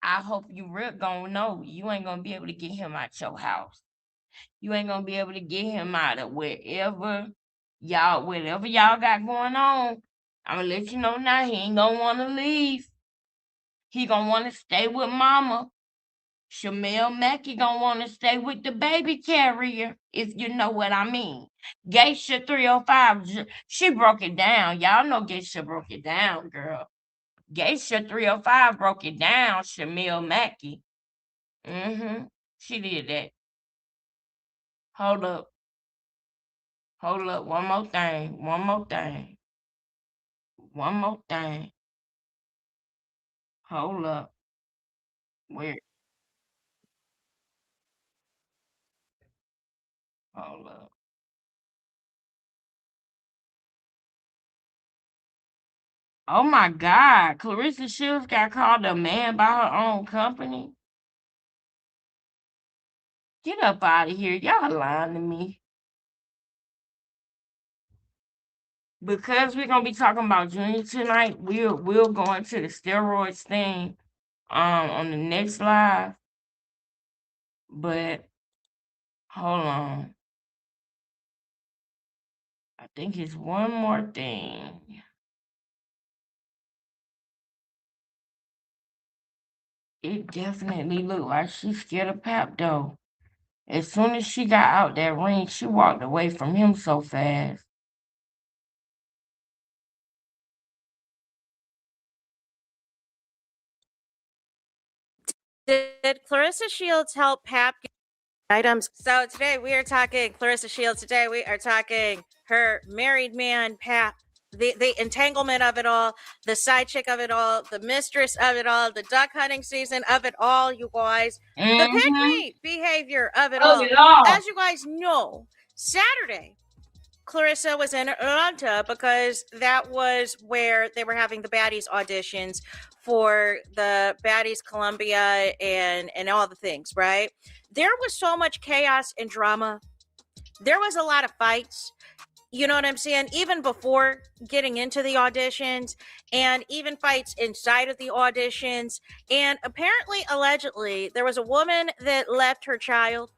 I hope you real gonna know you ain't gonna be able to get him out your house. You ain't gonna be able to get him out of whatever y'all got going on. I'm gonna let you know now. He ain't gonna want to leave. He gonna want to stay with mama. Shamel Mackey gonna want to stay with the baby carrier, if you know what I mean. Geisha 305, she broke it down. Y'all know Geisha broke it down, girl. Geisha 305 broke it down, Shamel Mackey. She did that. Hold up. One more thing. Hold up. Where? Hold up. Oh my God, Clarissa Shields got called a man by her own company. Get up out of here. Y'all lying to me. Because we're gonna be talking about Junior tonight, we'll go into the steroids thing on the next live. But hold on. I think it's one more thing. It definitely looked like she's scared of Pap though. As soon as she got out that ring, she walked away from him so fast. Did Clarissa Shields help Pap get items? So today we are talking Clarissa Shields. Today we are talking her married man, Pap. The entanglement of it all, the side chick of it all, the mistress of it all, the duck hunting season of it all, you guys. The pick me behavior of it all. As you guys know, Saturday, Clarissa was in Atlanta because that was where they were having the baddies auditions for the baddies Columbia and all the things, right? There was so much chaos and drama. There was a lot of fights. You know what I'm saying? Even before getting into the auditions, and even fights inside of the auditions. And apparently, allegedly, there was a woman that left her child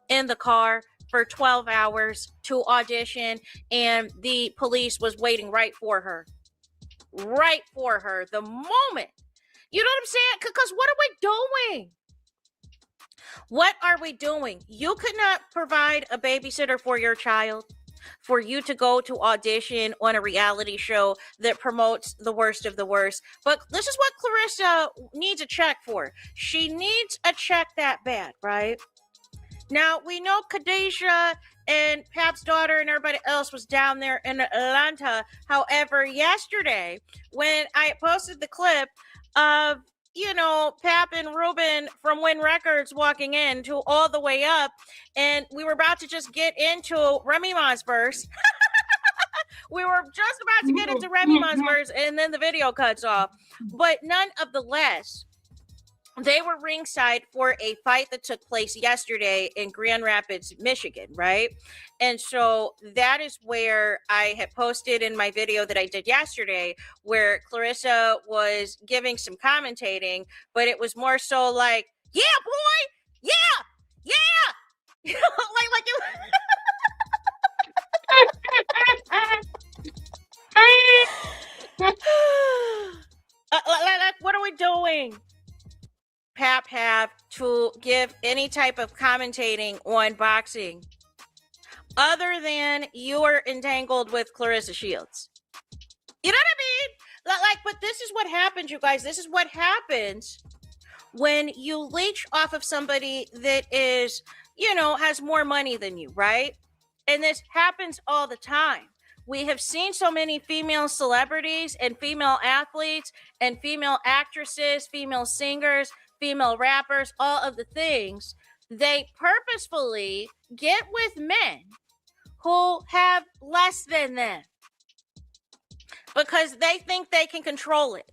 in the car for 12 hours to audition, and the police was waiting right for her the moment. You know what I'm saying? Because what are we doing? What are we doing? You could not provide a babysitter for your child for you to go to audition on a reality show that promotes the worst of the worst. But this is what Clarissa needs a check for. She needs a check that bad, right? Now, we know Khadijah and Pap's daughter and everybody else was down there in Atlanta. However, yesterday, when I posted the clip of, you know, Pap and Ruben from Win Records walking in to All the Way Up, and we were about to just get into Remy Ma's verse. We were just about to get into Remy Ma's verse, and then the video cuts off. But none of the less, they were ringside for a fight that took place yesterday in Grand Rapids, Michigan, right? And so that is where I had posted in my video that I did yesterday, where Clarissa was giving some commentating, but it was more so like, yeah, boy, yeah, like it. Like, what are we doing? Pap have to give any type of commentating on boxing other than you are entangled with Clarissa Shields. You know what I mean? Like, but this is what happens, you guys. This is what happens when you leech off of somebody that is, you know, has more money than you, right? And this happens all the time. We have seen so many female celebrities and female athletes and female actresses, female singers, female rappers, all of the things. They purposefully get with men who have less than them because they think they can control it.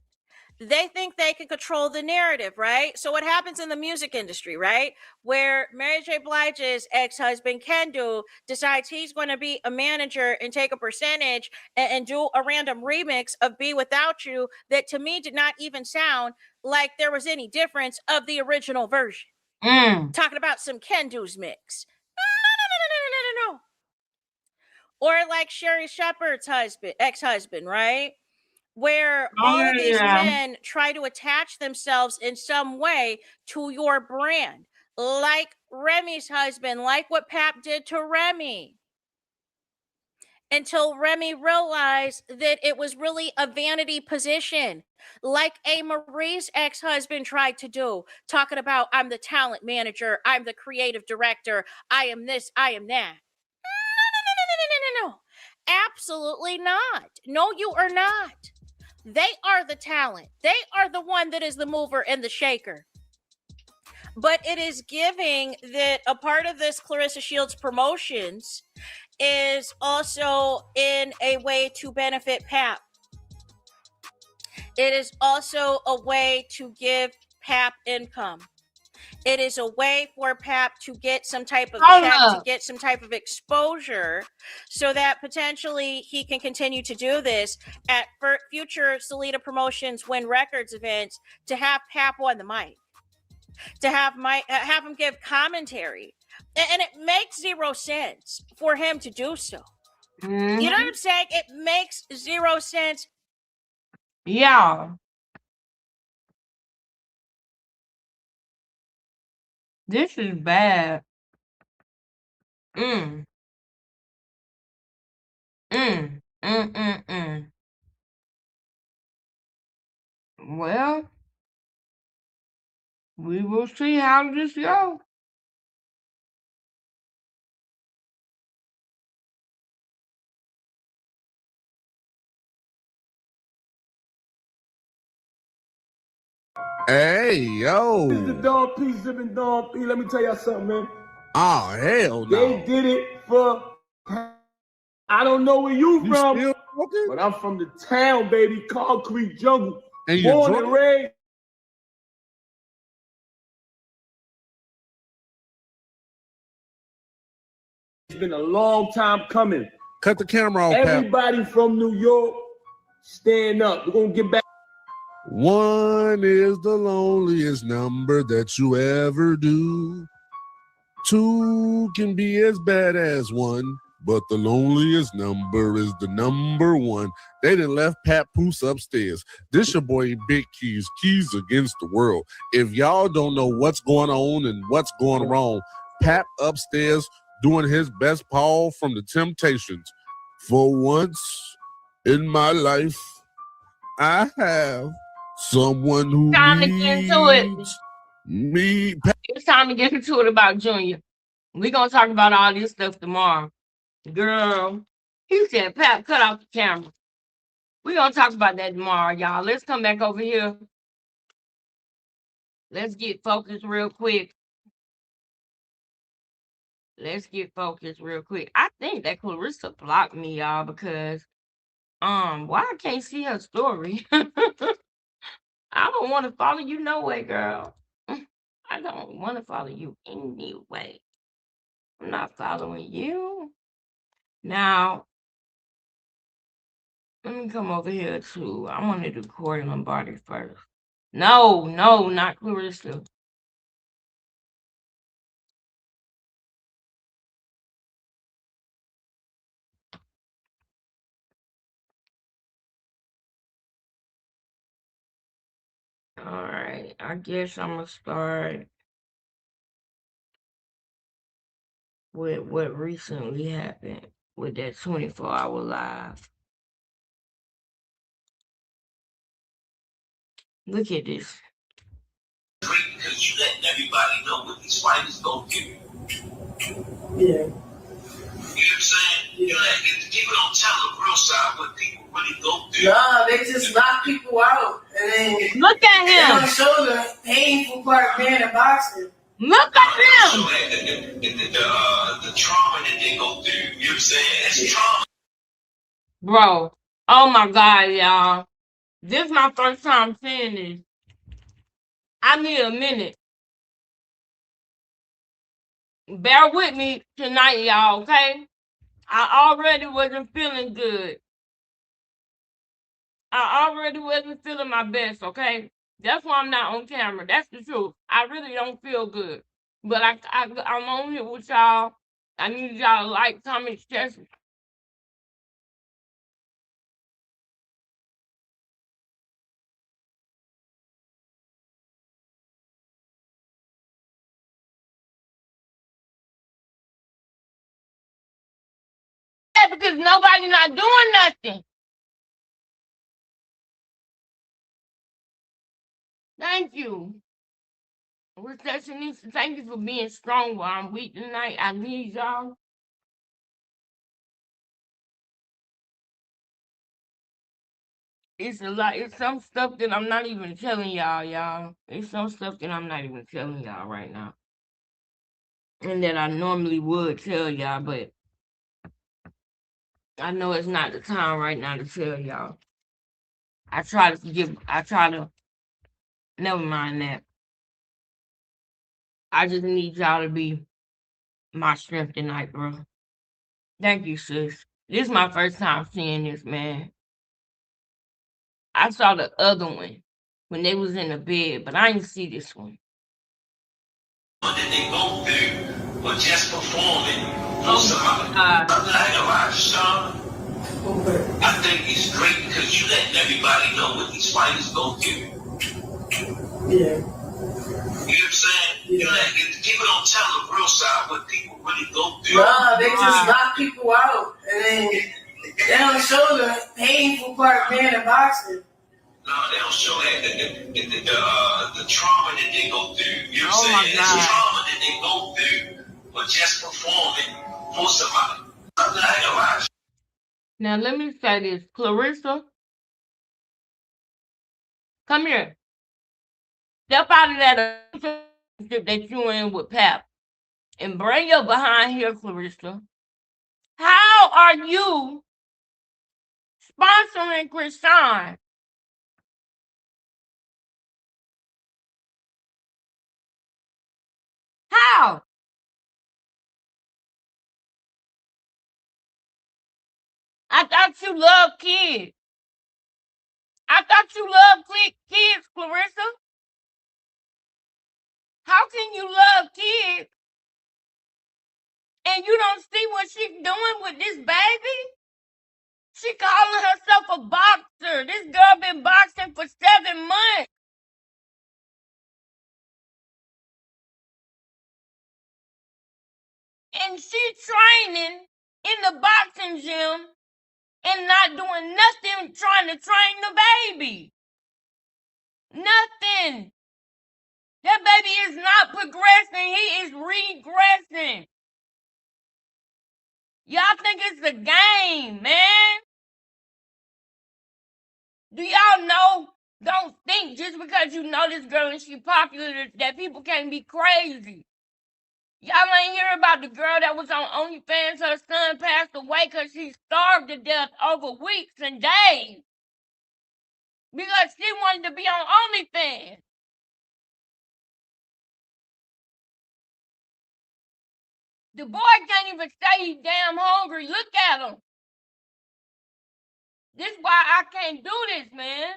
They think they can control the narrative, right? So what happens in the music industry, right? Where Mary J. Blige's ex-husband, Kendu, decides he's going to be a manager and take a percentage and do a random remix of Be Without You that to me did not even sound like there was any difference of the original version. Talking about some Kendu's mix. No. Or like Sherry Shepherd's ex-husband, right? Where all of these men try to attach themselves in some way to your brand, like Remy's husband, like what Pap did to Remy, until Remy realized that it was really a vanity position, like A. Marie's ex-husband tried to do, talking about, I'm the talent manager, I'm the creative director, I am this, I am that. No. Absolutely not. No, you are not. They are the talent. They are the one that is the mover and the shaker. but it is giving that a part of this Clarissa Shields promotions is also in a way to benefit Pap. It is also a way to give Pap income. It is a way for Pap to get some type of check, to get some type of exposure, so that potentially he can continue to do this at future Salida Promotions Win Records events, to have Pap on the mic, to have him give commentary. And it makes zero sense for him to do so. Mm-hmm. You know what I'm saying? It makes zero sense. Yeah. This is bad. Mm. Mm. Mm. Mm. Mm. Well, we will see how this goes. Hey, yo. This is the Dog P, zipping Dog P. Let me tell y'all something, man. Oh, hell no. They did it for... I don't know where you from, but I'm from the town, baby. Concrete jungle. And born and raised. It's been a long time coming. Cut the camera off, Everybody Pap. from New York, stand up. We're going to get back. One is the loneliest number that you ever do. Two can be as bad as one, but the loneliest number is the number one. They done left Pat Poose upstairs. This your boy Big Keys, Keys Against the World. If y'all don't know what's going on and what's going wrong, Pat upstairs doing his best Paul from the Temptations. For once in my life, I have someone who Time to get into it. Me. It's time to get into it about Junior. We're going to talk about all this stuff tomorrow. Girl, he said, Pap, cut off the camera. We're going to talk about that tomorrow, y'all. Let's come back over here. Let's get focused real quick. Let's get focused real quick. I think that Clarissa blocked me, y'all, because why I can't see her story? I don't want to follow you no way, girl. I don't want to follow you anyway. I'm not following you. Now, let me come over here too. I want to do Corey Lombardi first. No, not Clarissa. All right, I guess I'm going to start with what recently happened with that 24-hour live. Look at this. Because you letting everybody know what these fighters go through. Yeah. You know what I'm saying? Yeah. You know, people don't tell the real side what people really go through. Nah, they just knock people out. And then look at him. They don't show the painful part being in boxing. Look at him. So, the trauma that they go through, you know what I'm saying? It's trauma. Bro, oh my God, y'all. This is my first time seeing this. I need a minute. Bear with me tonight, y'all, okay? I already wasn't feeling good. I already wasn't feeling my best, okay? That's why I'm not on camera. That's the truth. I really don't feel good. But I'm on here with y'all. I need y'all to like, comment, share. Because nobody not doing nothing. Thank you. Receptionist, thank you for being strong while I'm weak tonight. I need y'all. It's a lot. It's some stuff that I'm not even telling y'all. It's some stuff that I'm not even telling y'all right now. And that I normally would tell y'all, but I know it's not the time right now to tell y'all. Never mind that. I just need y'all to be my strength tonight, bro. Thank you, sis. This is my first time seeing this, man. I saw the other one when they was in the bed, but I didn't see this one. That they go through or just performing for somebody. I think it's great because you letting everybody know what these fighters go through. Yeah. You know what I'm saying? Yeah. You let people don't tell the real side what people really go through. Nah, they just knock people out and then they don't show the painful part being in boxing. No, they don't show that the trauma that they go through. You know what I'm saying? It's the trauma that they go through for just performing for somebody. Now let me say this, Clarissa, come here. Step out of that relationship that you in with Pap and bring your behind here, Clarissa. How are you sponsoring Krishan? How? I thought you loved kids. I thought you loved kids, Clarissa. How can you love kids and you don't see what she's doing with this baby? She calling herself a boxer. This girl been boxing for 7 months. And she training in the boxing gym and not doing nothing trying to train the baby. Nothing. That baby is not progressing. He is regressing. Y'all think it's a game, man. Do y'all know? Don't think just because you know this girl and she popular that people can't be crazy. Y'all ain't hear about the girl that was on OnlyFans. Her son passed away because she starved to death over weeks and days. Because she wanted to be on OnlyFans. The boy can't even say he's damn hungry. Look at him. This is why I can't do this, man.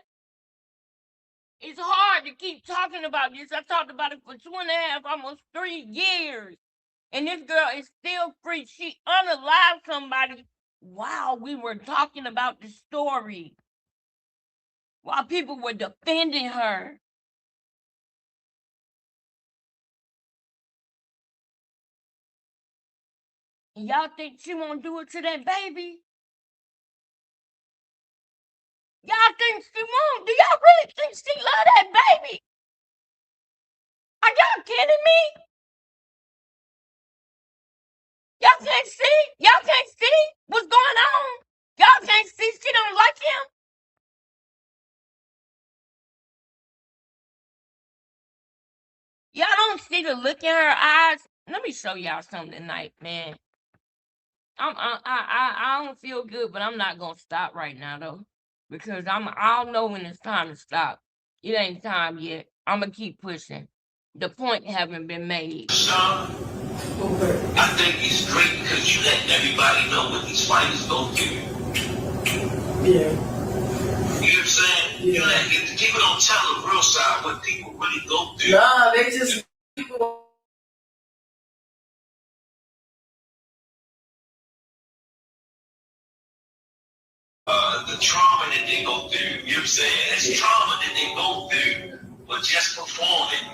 It's hard to keep talking about this. I talked about it for 2.5, almost 3 years. And this girl is still free. She unalived somebody while we were talking about the story. While people were defending her. And y'all think she won't do it to that baby? Y'all think she won't? Do y'all really think she love that baby? Are y'all kidding me? Y'all can't see? Y'all can't see what's going on? Y'all can't see she don't like him? Y'all don't see the look in her eyes? Let me show y'all something tonight, man. I don't feel good, but I'm not gonna stop right now though. Because I don't know when it's time to stop. It ain't time yet. I'm gonna keep pushing. The point haven't been made. I think it's great because you letting everybody know what these fighters go through. Yeah. You know what I'm saying? Yeah. You let people don't tell the real side what people really go through. Nah, they just people. The trauma that they go through, you know what I'm saying? It's trauma that they go through for just performing.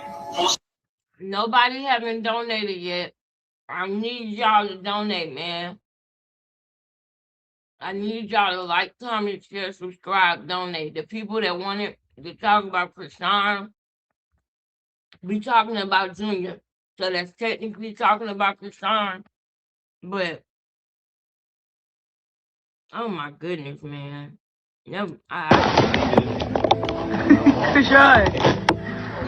Nobody haven't donated yet. I need y'all to donate, man. I need y'all to like, comment, share, subscribe, donate. The people that want it to talk about Krishan, we talking about Junior. So that's technically talking about Krishan. But, oh my goodness, man. Never. Krishan.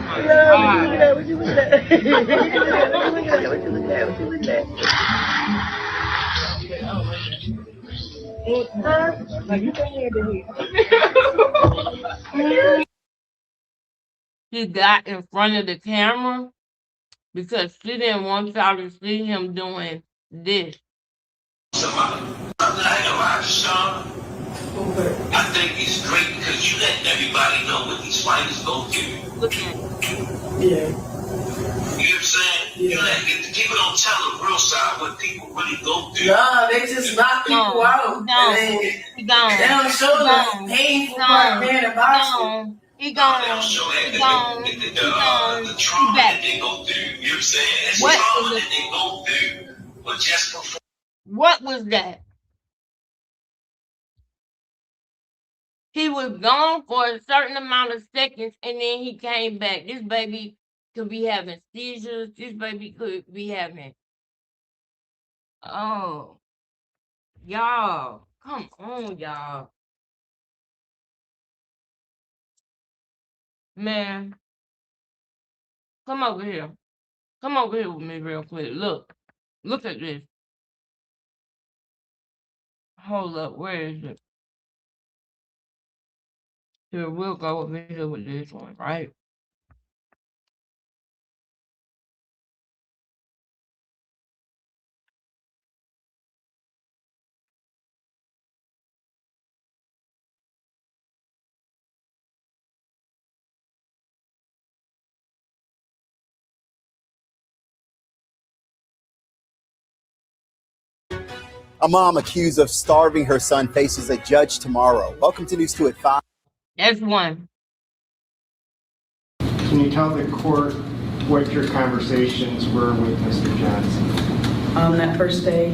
Oh What you looking at? What you looking at? What you looking at? What you looking at? He got in front of the camera because she didn't want y'all to see him doing this. I think it's great because you letting everybody know what these fighters go through. Look at it. Yeah. You know what I'm saying? Yeah. You let people don't tell the real side what people really go through. Nah, they just knock people out. They don't show the painful part, man, of boxing. He gone. They don't show that He gone. the trauma that they go through. You know what I'm saying? It's What trauma was that they go through. But just before. What was that? He was gone for a certain amount of seconds and then he came back. This baby could be having seizures. This baby could be having. Oh, y'all. Come on, y'all. Man. Come over here. Come over here with me real quick. Look. Look at this. Hold up. Where is it? Here, we'll go over here with this one, right? A mom accused of starving her son faces a judge tomorrow. Welcome to News 2 at 5. That's one. Can you tell the court what your conversations were with Mr. Johnson? That first day,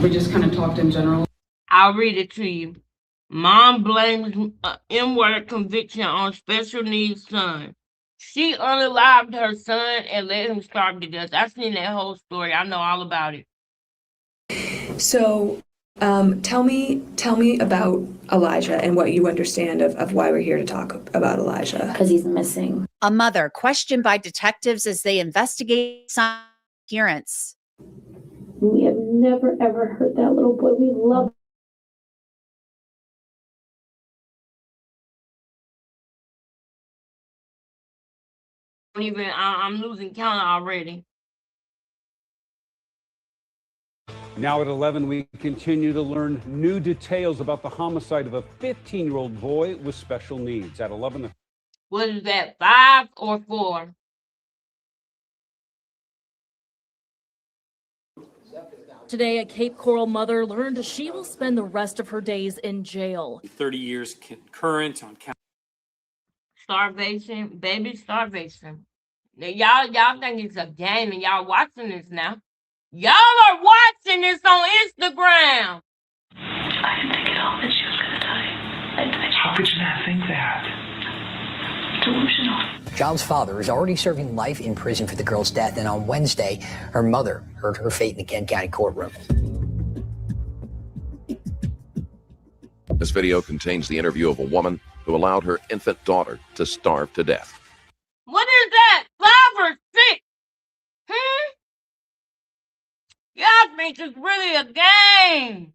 we just kind of talked in general. I'll read it to you. Mom blames N-word conviction on special needs son. She unalived her son and let him starve to death. I've seen that whole story. I know all about it. So tell me about Elijah and what you understand of why we're here to talk about Elijah. Because he's missing. A mother questioned by detectives as they investigate some appearance. We have never ever hurt that little boy. We love Even I'm losing count already. Now at 11, we continue to learn new details about the homicide of a 15-year-old boy with special needs. At 11. What is that, 5 or 4? Today, a Cape Coral mother learned she will spend the rest of her days in jail. 30 years concurrent on count. Starvation, baby starvation. Now, y'all think it's a game and y'all watching this now. Y'all are watching this on Instagram. I didn't think at all that she was gonna die. How could you not think that? Delusional. Yall's father is already serving life in prison for the girl's death, and on Wednesday, her mother heard her fate in the Kent County courtroom. This video contains the interview of a woman who allowed her infant daughter to starve to death. What is that? 5 or 6? Y'all think it's really a game.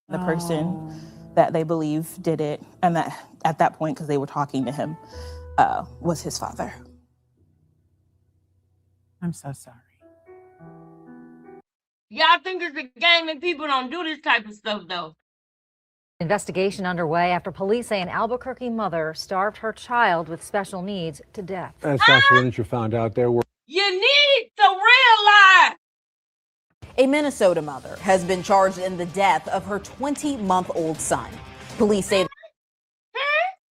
The person that they believe did it, and that at that point, because they were talking to him, was his father. I'm so sorry. Y'all think it's a game and people don't do this type of stuff, though. Investigation underway after police say an Albuquerque mother starved her child with special needs to death. As Dr. Winter found out, there were... You need to realize. A Minnesota mother has been charged in the death of her 20-month-old son. Police say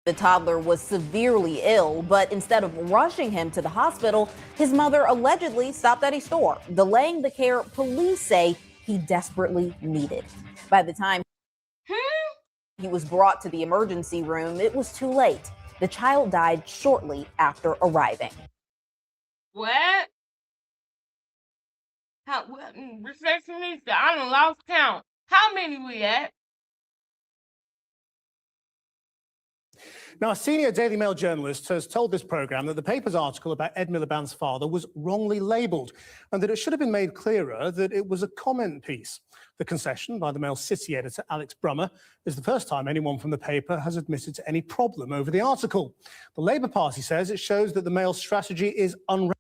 the toddler was severely ill, but instead of rushing him to the hospital, his mother allegedly stopped at a store, delaying the care police say he desperately needed. By the time he was brought to the emergency room, it was too late. The child died shortly after arriving. What? Receptionist, I done lost count. How many we at? Now, a senior Daily Mail journalist has told this programme that the paper's article about Ed Miliband's father was wrongly labelled and that it should have been made clearer that it was a comment piece. The concession by the Mail City editor Alex Brummer is the first time anyone from the paper has admitted to any problem over the article. The Labour Party says it shows that the Mail's strategy is unravelling.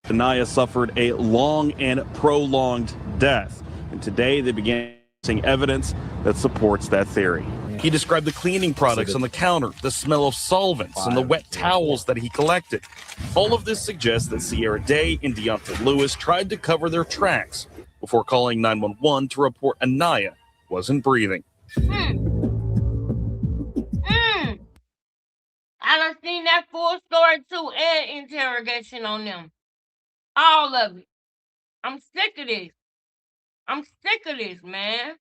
Anaya suffered a long and prolonged death, and today they began seeing evidence that supports that theory. He described the cleaning products on the counter, the smell of solvents, and the wet towels that he collected. All of this suggests that Sierra Day and Deontay Lewis tried to cover their tracks before calling 911 to report Anaya wasn't breathing. I done seen that full story too and interrogation on them. All of it. I'm sick of this. I'm sick of this, man.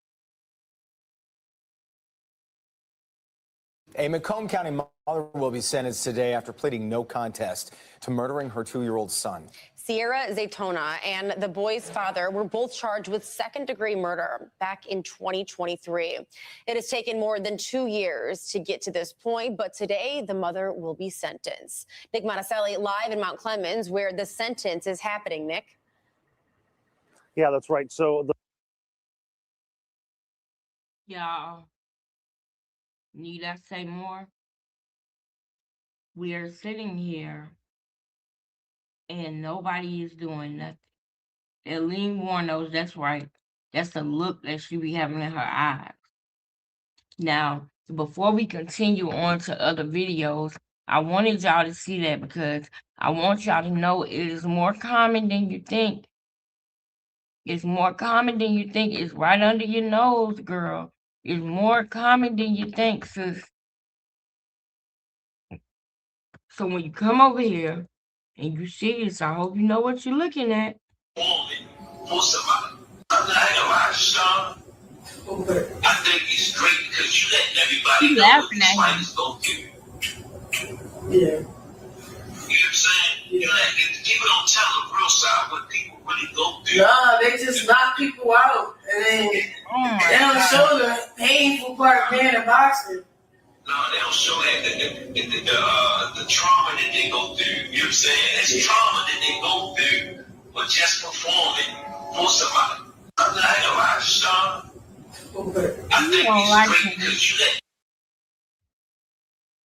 A Macomb County mother will be sentenced today after pleading no contest to murdering her 2-year-old son. Sierra Zaytona and the boy's father were both charged with second-degree murder back in 2023. It has taken more than 2 years to get to this point, but today the mother will be sentenced. Nick Monticelli live in Mount Clemens, where the sentence is happening. Nick? Yeah, that's right. So Y'all, need I say more? We are sitting here and nobody is doing nothing. Eileen Warren knows that's right. That's the look that she be having in her eyes. Now, before we continue on to other videos, I wanted y'all to see that because I want y'all to know it is more common than you think. It's more common than you think. It's right under your nose, girl. It's more common than you think, sis. So when you come over here and you see this, I hope you know what you're looking at. For somebody. I'm not gonna lie, Sean. I think it's great because you letting everybody know what these fighters go through. Yeah. You know what I'm saying? You know, people don't tell the real side what people really go through. Nah, they just knock people out and then they don't show the painful part of being a boxer. No, they don't show that the trauma that they go through. You know what I'm saying? It's trauma that they go through for just performing for somebody. I'm not gonna lie, Sean. I think it's great because you let.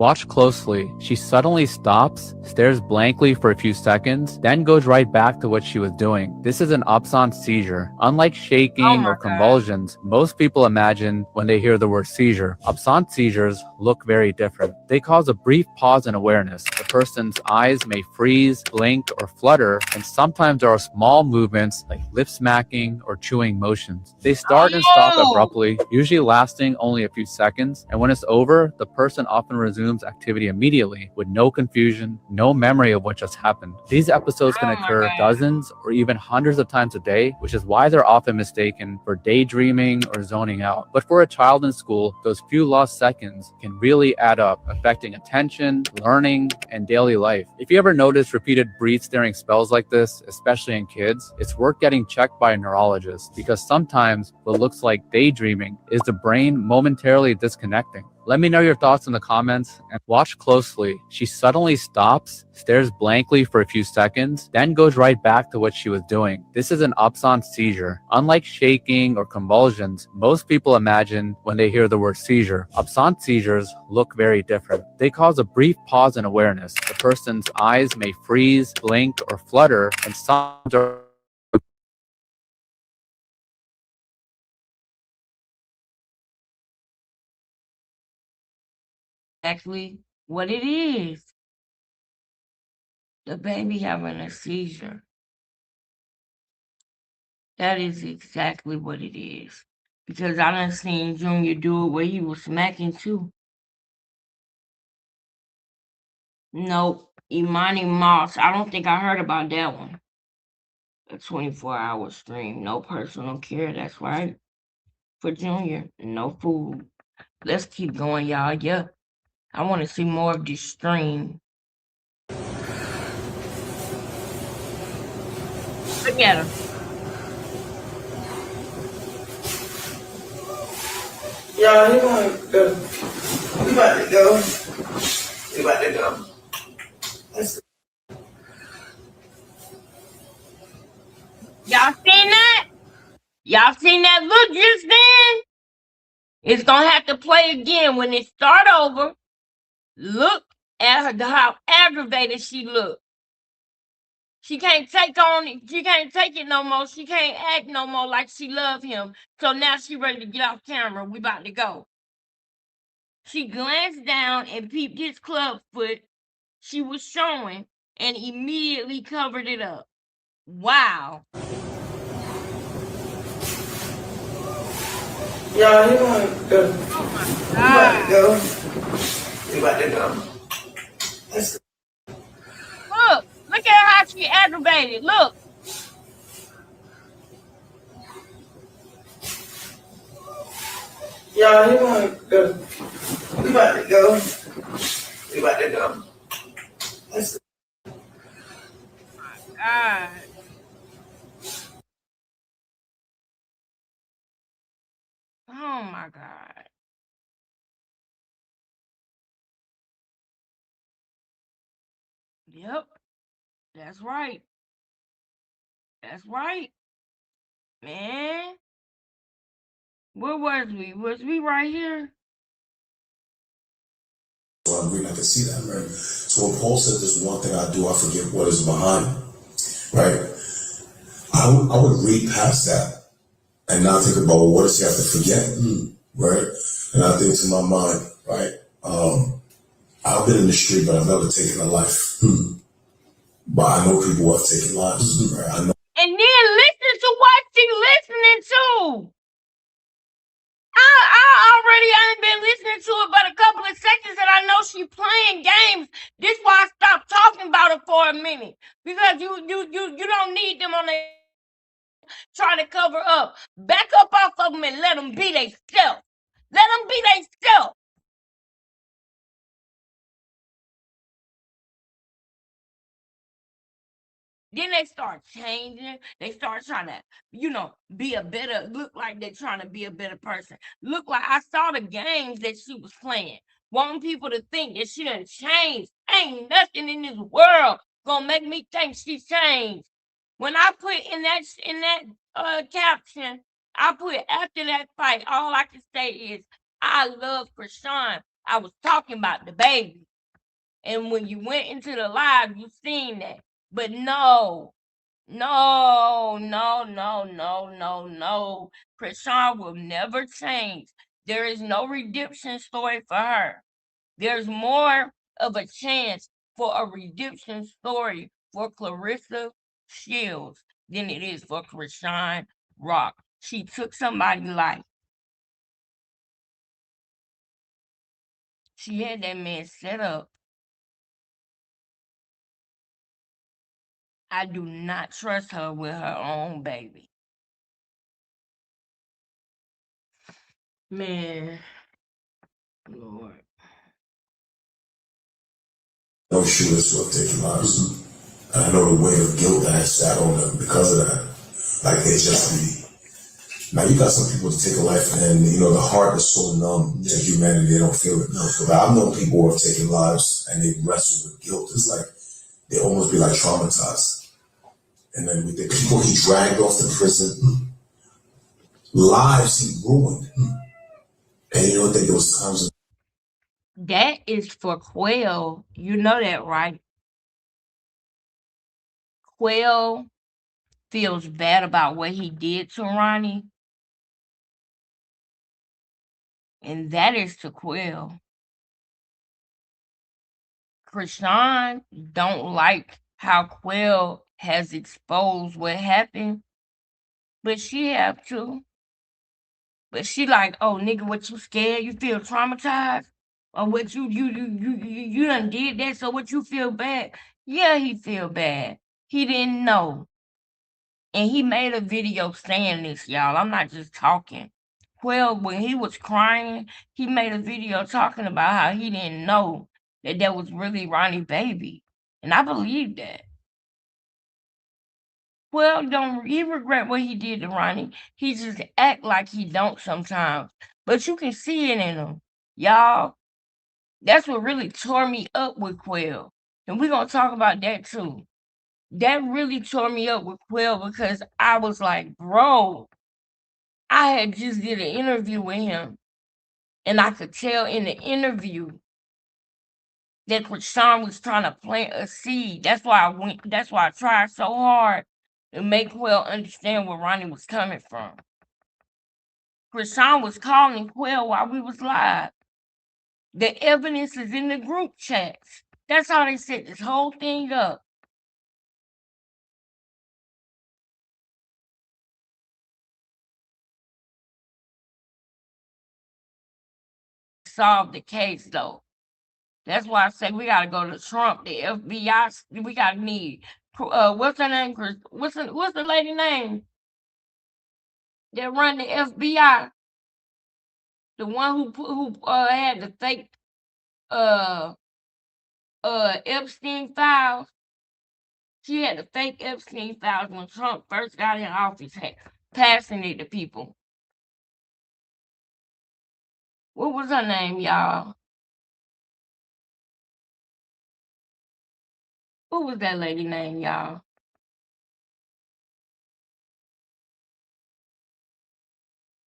Watch closely. She suddenly stops, stares blankly for a few seconds, then goes right back to what she was doing. This is an absence seizure. Unlike shaking or convulsions, most people imagine when they hear the word seizure. Absence seizures look very different. They cause a brief pause in awareness. The person's eyes may freeze, blink, or flutter, and sometimes there are small movements like lip smacking or chewing motions. They start and stop abruptly, usually lasting only a few seconds, and when it's over, the person often resumes activity immediately with no confusion, no memory of what just happened. These episodes can occur dozens or even hundreds of times a day, which is why they're often mistaken for daydreaming or zoning out. But for a child in school, those few lost seconds can really add up, affecting attention, learning, and daily life. If you ever notice repeated brief staring spells like this, especially in kids, it's worth getting checked by a neurologist because sometimes what looks like daydreaming is the brain momentarily disconnecting. Let me know your thoughts in the comments and watch closely. She suddenly stops, stares blankly for a few seconds, then goes right back to what she was doing. This is an absence seizure. Unlike shaking or convulsions, most people imagine when they hear the word seizure. Absence seizures look very different. They cause a brief pause in awareness. The person's eyes may freeze, blink, or flutter, and sometimes are Exactly what it is. The baby having a seizure. That is exactly what it is. Because I done seen Junior do it where he was smacking too. Nope. Imani Moss. I don't think I heard about that one. A 24-hour stream. No personal care. That's right. For Junior. No food. Let's keep going, y'all. Yeah. I want to see more of this stream. Look at her. Y'all, he want to go. We about to go. We about to go. Y'all seen that? Y'all seen that look just then? It's gonna have to play again when it start over. Look at her, how aggravated she look. She can't take it no more. She can't act no more like she love him. So now she ready to get off camera. We about to go. She glanced down and peeped his club foot she was showing and immediately covered it up. Wow. Y'all, he want to go. We about to go. We about to go. Look at how she aggravated. Look. Y'all, he want to go. We about to go. We about to go. God. Oh my God. Yep. That's right. That's right. Man. Where was we? Was we right here? So I really like to see that, right? So when Paul said there's one thing I do, I forget what is behind it, right? I would read past that and not think about, well, what does he have to forget, right? And I think to my mind, right, I've been in the street, but I've never taken a life. But I know people who have taken lives, right? I know. And then listen to what she listening to. I already ain't been listening to it but a couple of seconds, and I know she playing games. This why I stopped talking about it for a minute, because you don't need them on the trying to cover up. Back up off of them and let them be they self. Let them be they self. Then they start changing. They start trying to, be a better, look like they're trying to be a better person. Look like I saw the games that she was playing. Wanting people to think that she done changed. Ain't nothing in this world gonna make me think she changed. When I put in that caption, I put after that fight, all I can say is I love Krishan. I was talking about the baby. And when you went into the live, you seen that. But no. Krishan will never change. There is no redemption story for her. There's more of a chance for a redemption story for Clarissa Shields than it is for Krishan Rock. She took somebody's life. She had that man set up. I do not trust her with her own baby. Man, Lord. No shooters who have taken lives. And I know the weight of guilt that has sat on them because of that. Like they just be. Now you got some people to take a life and the heart is so numb to humanity they don't feel it. But I've known people who have taken lives and they wrestle with guilt. It's like they almost be like traumatized. And then with the people he dragged off to prison, lives he ruined. And you don't think there was times. That is for Quail. You know that, right? Quail feels bad about what he did to Ronnie. And that is to Quail. Krishan don't like how Quail has exposed what happened. But she have to. But she like, oh nigga, what you scared? You feel traumatized? Or what you done did that, so what you feel bad? Yeah, he feel bad. He didn't know. And he made a video saying this, y'all. I'm not just talking. Well, when he was crying, he made a video talking about how he didn't know that was really Ronnie's baby. And I believe that. Well, don't he regret what he did to Ronnie? He just act like he don't sometimes. But you can see it in him. Y'all, that's what really tore me up with Quell. And we're gonna talk about that too. That really tore me up with Quell because I was like, bro, I had just did an interview with him. And I could tell in the interview that Krishan was trying to plant a seed. That's why I tried so hard to make Quell understand where Ronnie was coming from. Krishan was calling Quell while we was live. The evidence is in the group chats. That's how they set this whole thing up. Solve the case though. That's why I say we gotta go to Trump, the FBI. We gotta need what's her name? What's the lady name that run the FBI? The one who had the fake Epstein files. She had the fake Epstein files when Trump first got in office, passing it to people. What was her name, y'all? What was that lady name, y'all?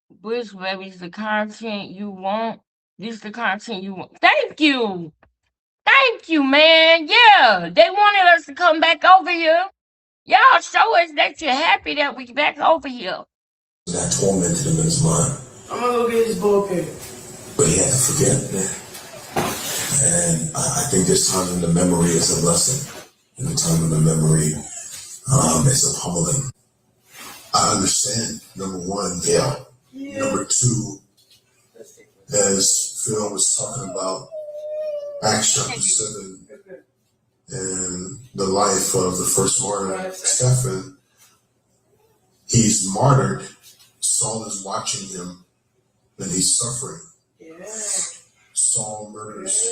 Bush, baby's the content you want. This the content you want. Thank you. Thank you, man. Yeah, they wanted us to come back over here. Y'all show us that you're happy that we back over here. That tormented him in his mind. I'm gonna go get his bullpen. But he had to forget that. And I think this time in the memory is a blessing. And the time in the memory is a humbling. I understand, number one, yeah. Number two, as Phil was talking about Acts chapter 7 and the life of the first martyr, Stephen, he's martyred. Saul is watching him and he's suffering. Saul murders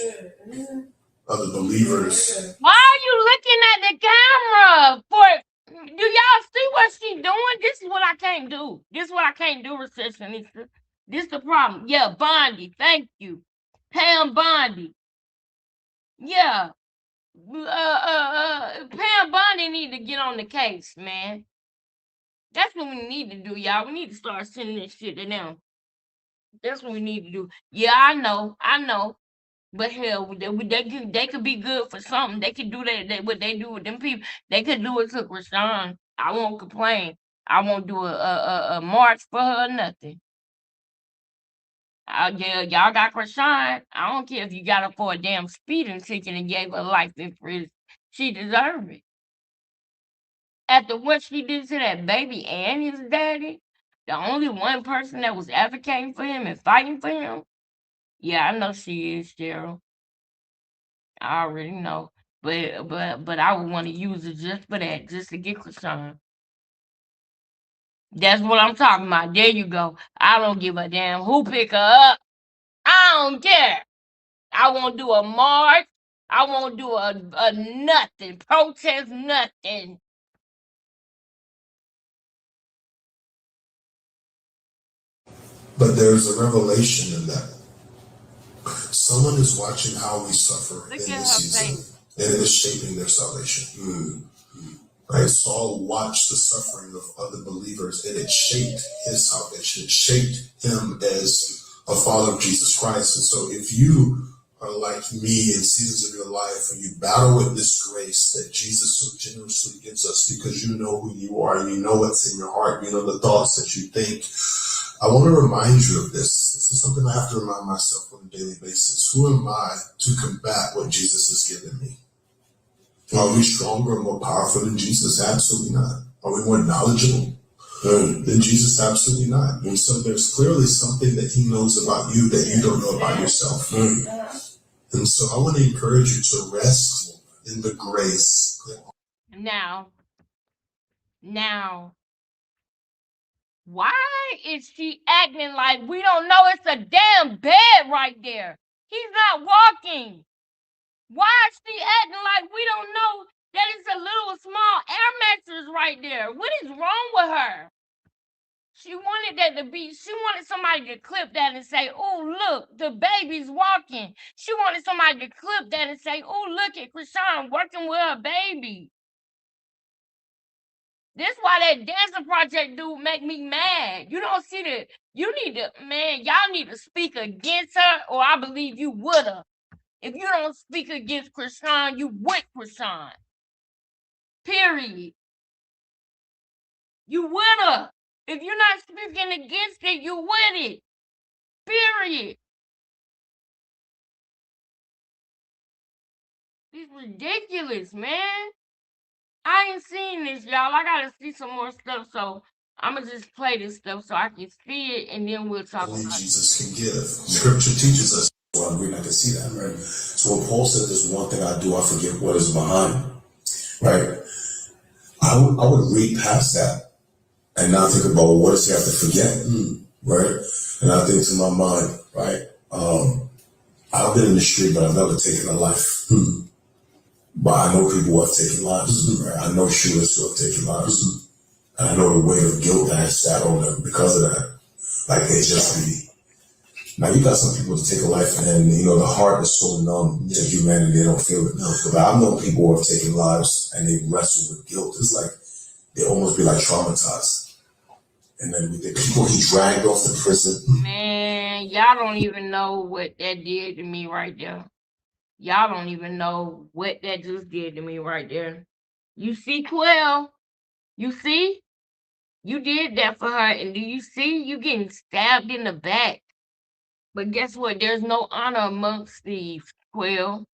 other believers. Why are you looking at the camera? Do y'all see what she's doing? This is what I can't do. This is what I can't do, receptionist. This is the problem. Yeah, Bondi. Thank you. Pam Bondi. Yeah. Pam Bondi need to get on the case, man. That's what we need to do, y'all. We need to start sending this shit to them. That's what we need to do. Yeah, I know. But hell, they could be good for something. They could do that what they do with them people. They could do it to Krishan. I won't complain. I won't do a march for her or nothing. Yeah, y'all got Krishan. I don't care if you got her for a damn speeding ticket and gave her life in prison. She deserved it. After what she did to that baby and his daddy, the only one person that was advocating for him and fighting for him. Yeah, I know she is, Cheryl. I already know. But I would want to use it just for that, just to get Krishan. That's what I'm talking about. There you go. I don't give a damn who pick her up. I don't care. I won't do a march. I won't do a nothing. Protest nothing. But there's a revelation in that. Someone is watching how we suffer in this season, and it is shaping their salvation. Right? Saul watched the suffering of other believers, and it shaped his salvation. It shaped him as a follower of Jesus Christ. And so if you are like me in seasons of your life and you battle with this grace that Jesus so generously gives us because you know who you are, you know what's in your heart, you know the thoughts that you think, I want to remind you of this. This is something I have to remind myself on a daily basis. Who am I to combat what Jesus has given me? Are we stronger and more powerful than Jesus? Absolutely not. Are we more knowledgeable than Jesus? Absolutely not. And so there's clearly something that he knows about you that you don't know about yourself. And so I want to encourage you to rest in the grace. Now, why is she acting like we don't know it's a damn bed right there? He's not walking. Why is she acting like we don't know That is a little small air mattress right there. What is wrong with her? She wanted that to be, she wanted somebody to clip that and say, oh, look, the baby's walking. She wanted somebody to clip that and say, oh, look at Krishan working with her baby. This why that dancing project dude make me mad. You don't see the, you need to, man, y'all need to speak against her, or I believe you woulda. If you don't speak against Krishan, you with Krishan. Period. You with her. If you're not speaking against it, you with it. Period. It's ridiculous, man. I ain't seen this, y'all. I gotta see some more stuff, so I'ma just play this stuff so I can see it, and then we'll talk Only about it. Jesus can give. Scripture teaches us. Well, I mean, I can see that, right? So when Paul said, "There's one thing I do, I forget what is behind," right? I would read past that and not think about, well, what does he have to forget, right? And I think to my mind, right? I've been in the street, but I've never taken a life. But I know people who have taken lives, right? I know shooters who have taken lives. And I know the weight of guilt that has sat on them because of that. Like they just be. Now you got some people to take a life and, you know, the heart is so numb to humanity, they don't feel it. But I've known people who have taken lives and they wrestle with guilt. It's like, they almost be like traumatized. And then the people he dragged off the prison. Man, y'all don't even know what that did to me right there. Y'all don't even know what that just did to me right there. You see, 12? You see? You did that for her, and do you see you getting stabbed in the back? But guess what? There's no honor amongst thieves, Quill.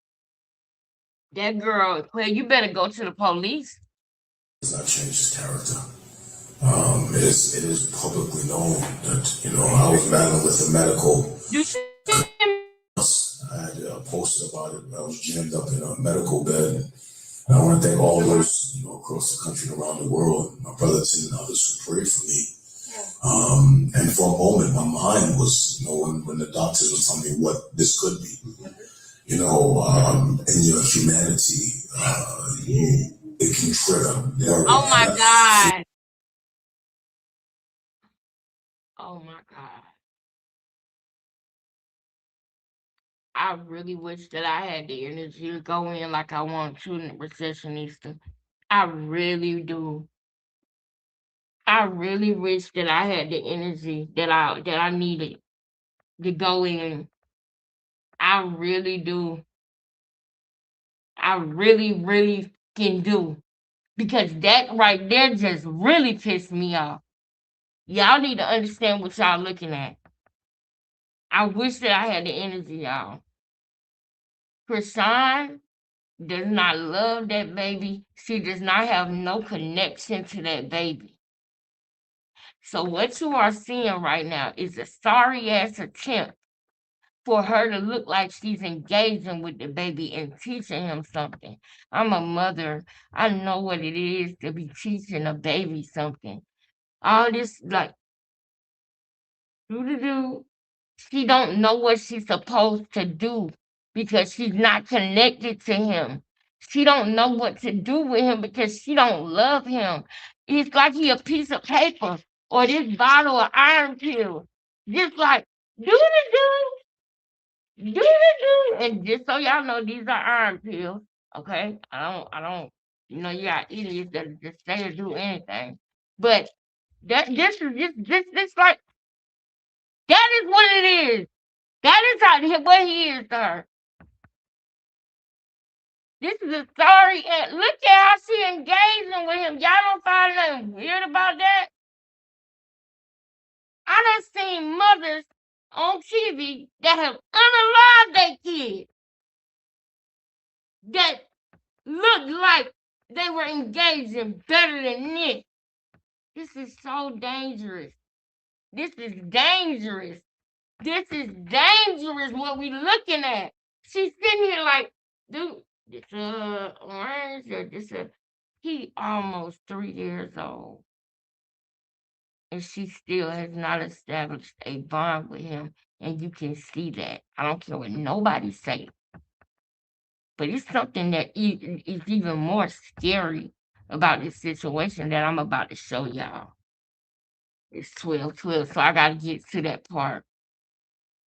That girl, Quill, you better go to the police. Does not change his character. It is publicly known that, you know, I was battling with a medical. I had posted about it. I was jammed up in a medical bed. And I want to thank all those, you know, across the country and around the world, my brothers and others who prayed for me. And for a moment, my mind was, you know, when the doctors were telling me what this could be, you know, in your humanity, it can trigger. Oh my God. Oh my God. I really wish that I had the energy to go in like I want to in the recessionista. I really do. I really wish that I had the energy that I needed to go in. I really do. I really can do. Because that right there just really pissed me off. Y'all need to understand what y'all looking at. I wish that I had the energy, y'all. Krishan does not love that baby. She does not have no connection to that baby. So what you are seeing right now is a sorry ass attempt for her to look like she's engaging with the baby and teaching him something. I'm a mother. I know what it is to be teaching a baby something. All this like do. She don't know what she's supposed to do because she's not connected to him. She don't know what to do with him because she don't love him. It's like he a piece of paper or this bottle of iron pills. Just like do, and just so y'all know, these are iron pills. Okay, I don't. You know, you got idiots that just say or do anything, but this is this like that is what it is. That is what he is to her. This is a sorry and look at how she engaging with him. Y'all don't find nothing weird about that? I done seen mothers on TV that have unalived their kids that looked like they were engaging better than this. This is so dangerous. This is dangerous. This is dangerous what we looking at. She's sitting here like, dude, this orange or this he almost 3 years old. And she still has not established a bond with him. And you can see that. I don't care what nobody say. But it's something that is even more scary about this situation that I'm about to show y'all. It's 12:12, so I gotta get to that part.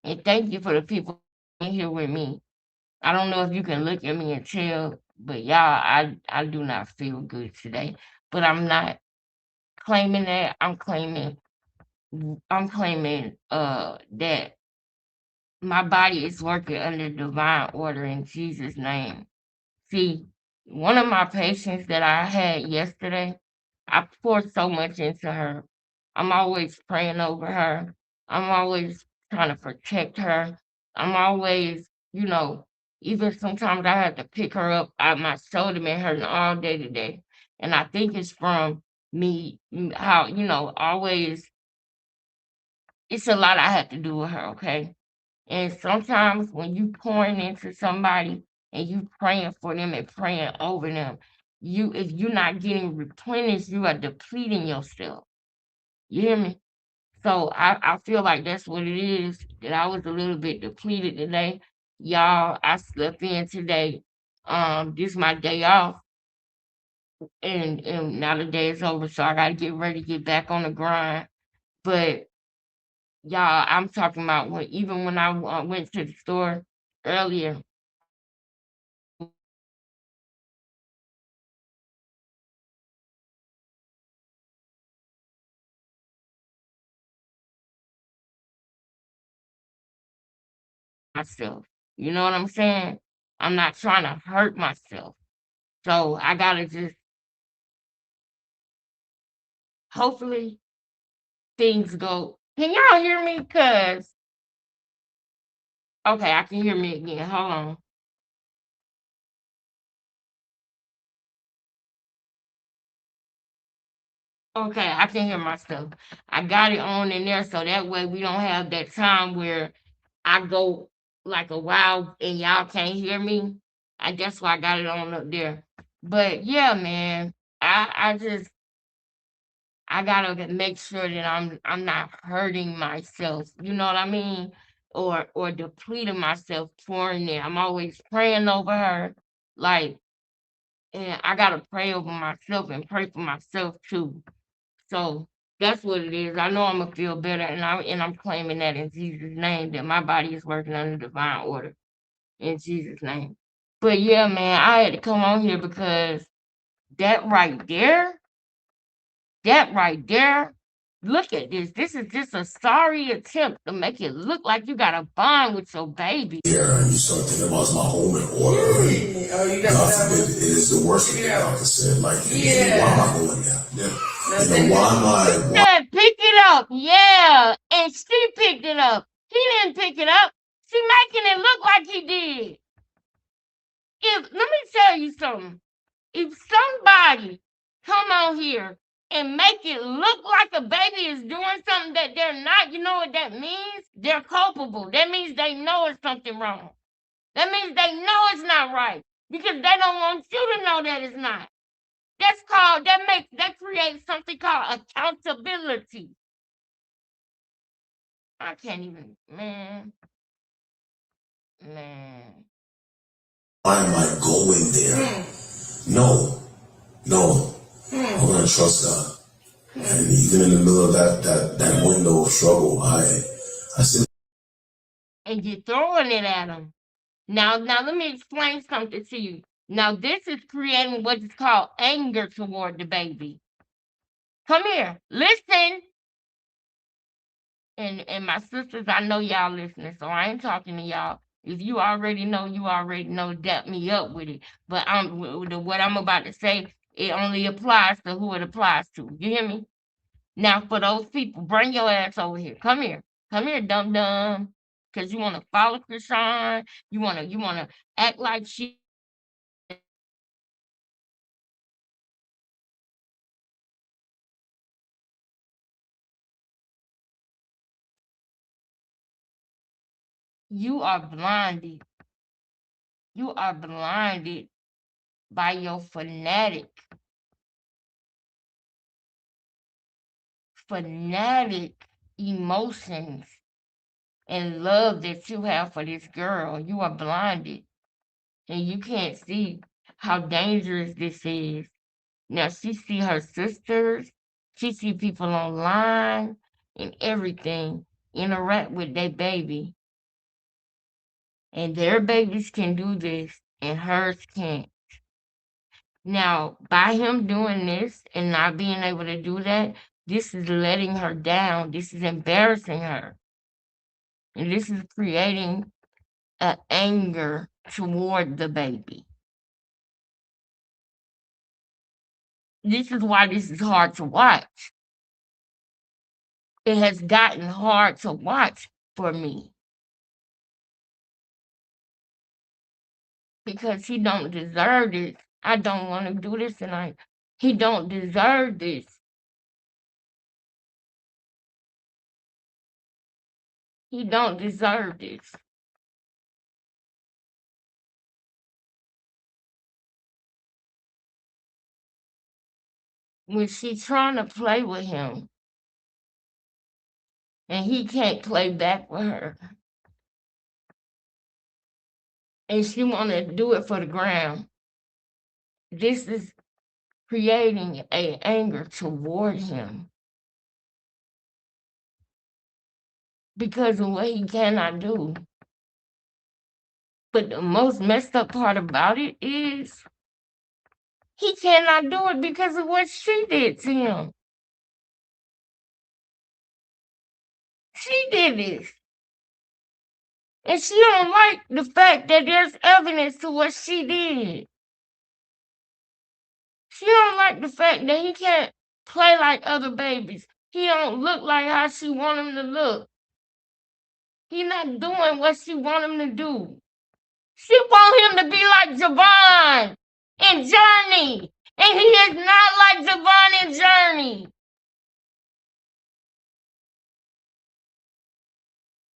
And thank you for the people in here with me. I don't know if you can look at me and tell, but y'all, I do not feel good today. But I'm not claiming that. I'm claiming that my body is working under divine order in Jesus' name. See, one of my patients that I had yesterday, I poured so much into her. I'm always praying over her. I'm always trying to protect her. I'm always, even sometimes I had to pick her up. My shoulder been hurting all day today. And I think it's from me, how, always, it's a lot I had to do with her, okay? And sometimes when you pouring into somebody and you praying for them and praying over them, if you're not getting replenished, you are depleting yourself. You hear me? So I feel like that's what it is, that I was a little bit depleted today. Y'all, I slept in today. This is my day off. And now the day is over, so I gotta get ready to get back on the grind. But y'all, I'm talking about even when I went to the store earlier, myself. You know what I'm saying? I'm not trying to hurt myself. So I gotta just hopefully things go. Can y'all hear me? Cause okay, I can hear me again. Hold on. Okay, I can hear myself. I got it on in there so that way we don't have that time where I go like a while and y'all can't hear me. That's why I got it on up there. But yeah, man, I gotta make sure that I'm not hurting myself. You know what I mean? Or depleting myself pouring it. I'm always praying over her. Like, and I gotta pray over myself and pray for myself too. So that's what it is. I know I'm gonna feel better, and I'm claiming that in Jesus' name that my body is working under divine order in Jesus' name. But yeah, man, I had to come on here because that right there, that right there, look at this. This is just a sorry attempt to make it look like you got a bond with your baby. Yeah, and you start thinking about my home in order. God forbid, it is the worst thing the doctor said. Like, why am I going there? Why am I? Said, pick it up, yeah, and she picked it up. He didn't pick it up. She making it look like he did. Let me tell you something. If somebody come on here and make it look like a baby is doing something that they're not, you know what that means? They're culpable. That means they know it's something wrong. That means they know it's not right because they don't want you to know that it's not. That creates something called accountability. I can't even, man. Why am I going there? No. I'm gonna trust God. And even in the middle of that window of struggle, I said. And you're throwing it at them. Now let me explain something to you. Now this is creating what is called anger toward the baby. Come here, listen. And my sisters, I know y'all listening, so I ain't talking to y'all. If you already know, you already know. Dap me up with it. But what I'm about to say, it only applies to who it applies to. You hear me? Now, for those people, bring your ass over here. Come here, dum dum. Cause you want to follow Krishan. You wanna act like she. You are blinded. You are blinded by your fanatic emotions and love that you have for this girl. You are blinded. And you can't see how dangerous this is. Now she see her sisters, she see people online and everything interact with their baby. And their babies can do this and hers can't. Now, by him doing this and not being able to do that, this is letting her down. This is embarrassing her. And this is creating an anger toward the baby. This is why this is hard to watch. It has gotten hard to watch for me. Because he don't deserve this. I don't want to do this tonight. He don't deserve this. He don't deserve this. When she's trying to play with him and he can't play back with her. And she want to do it for the gram. This is creating a anger toward him because of what he cannot do. But the most messed up part about it is he cannot do it because of what she did to him. She did this. And she don't like the fact that there's evidence to what she did. She don't like the fact that he can't play like other babies. He don't look like how she want him to look. He not doing what she want him to do. She want him to be like Javon and Journey. And he is not like Javon and Journey.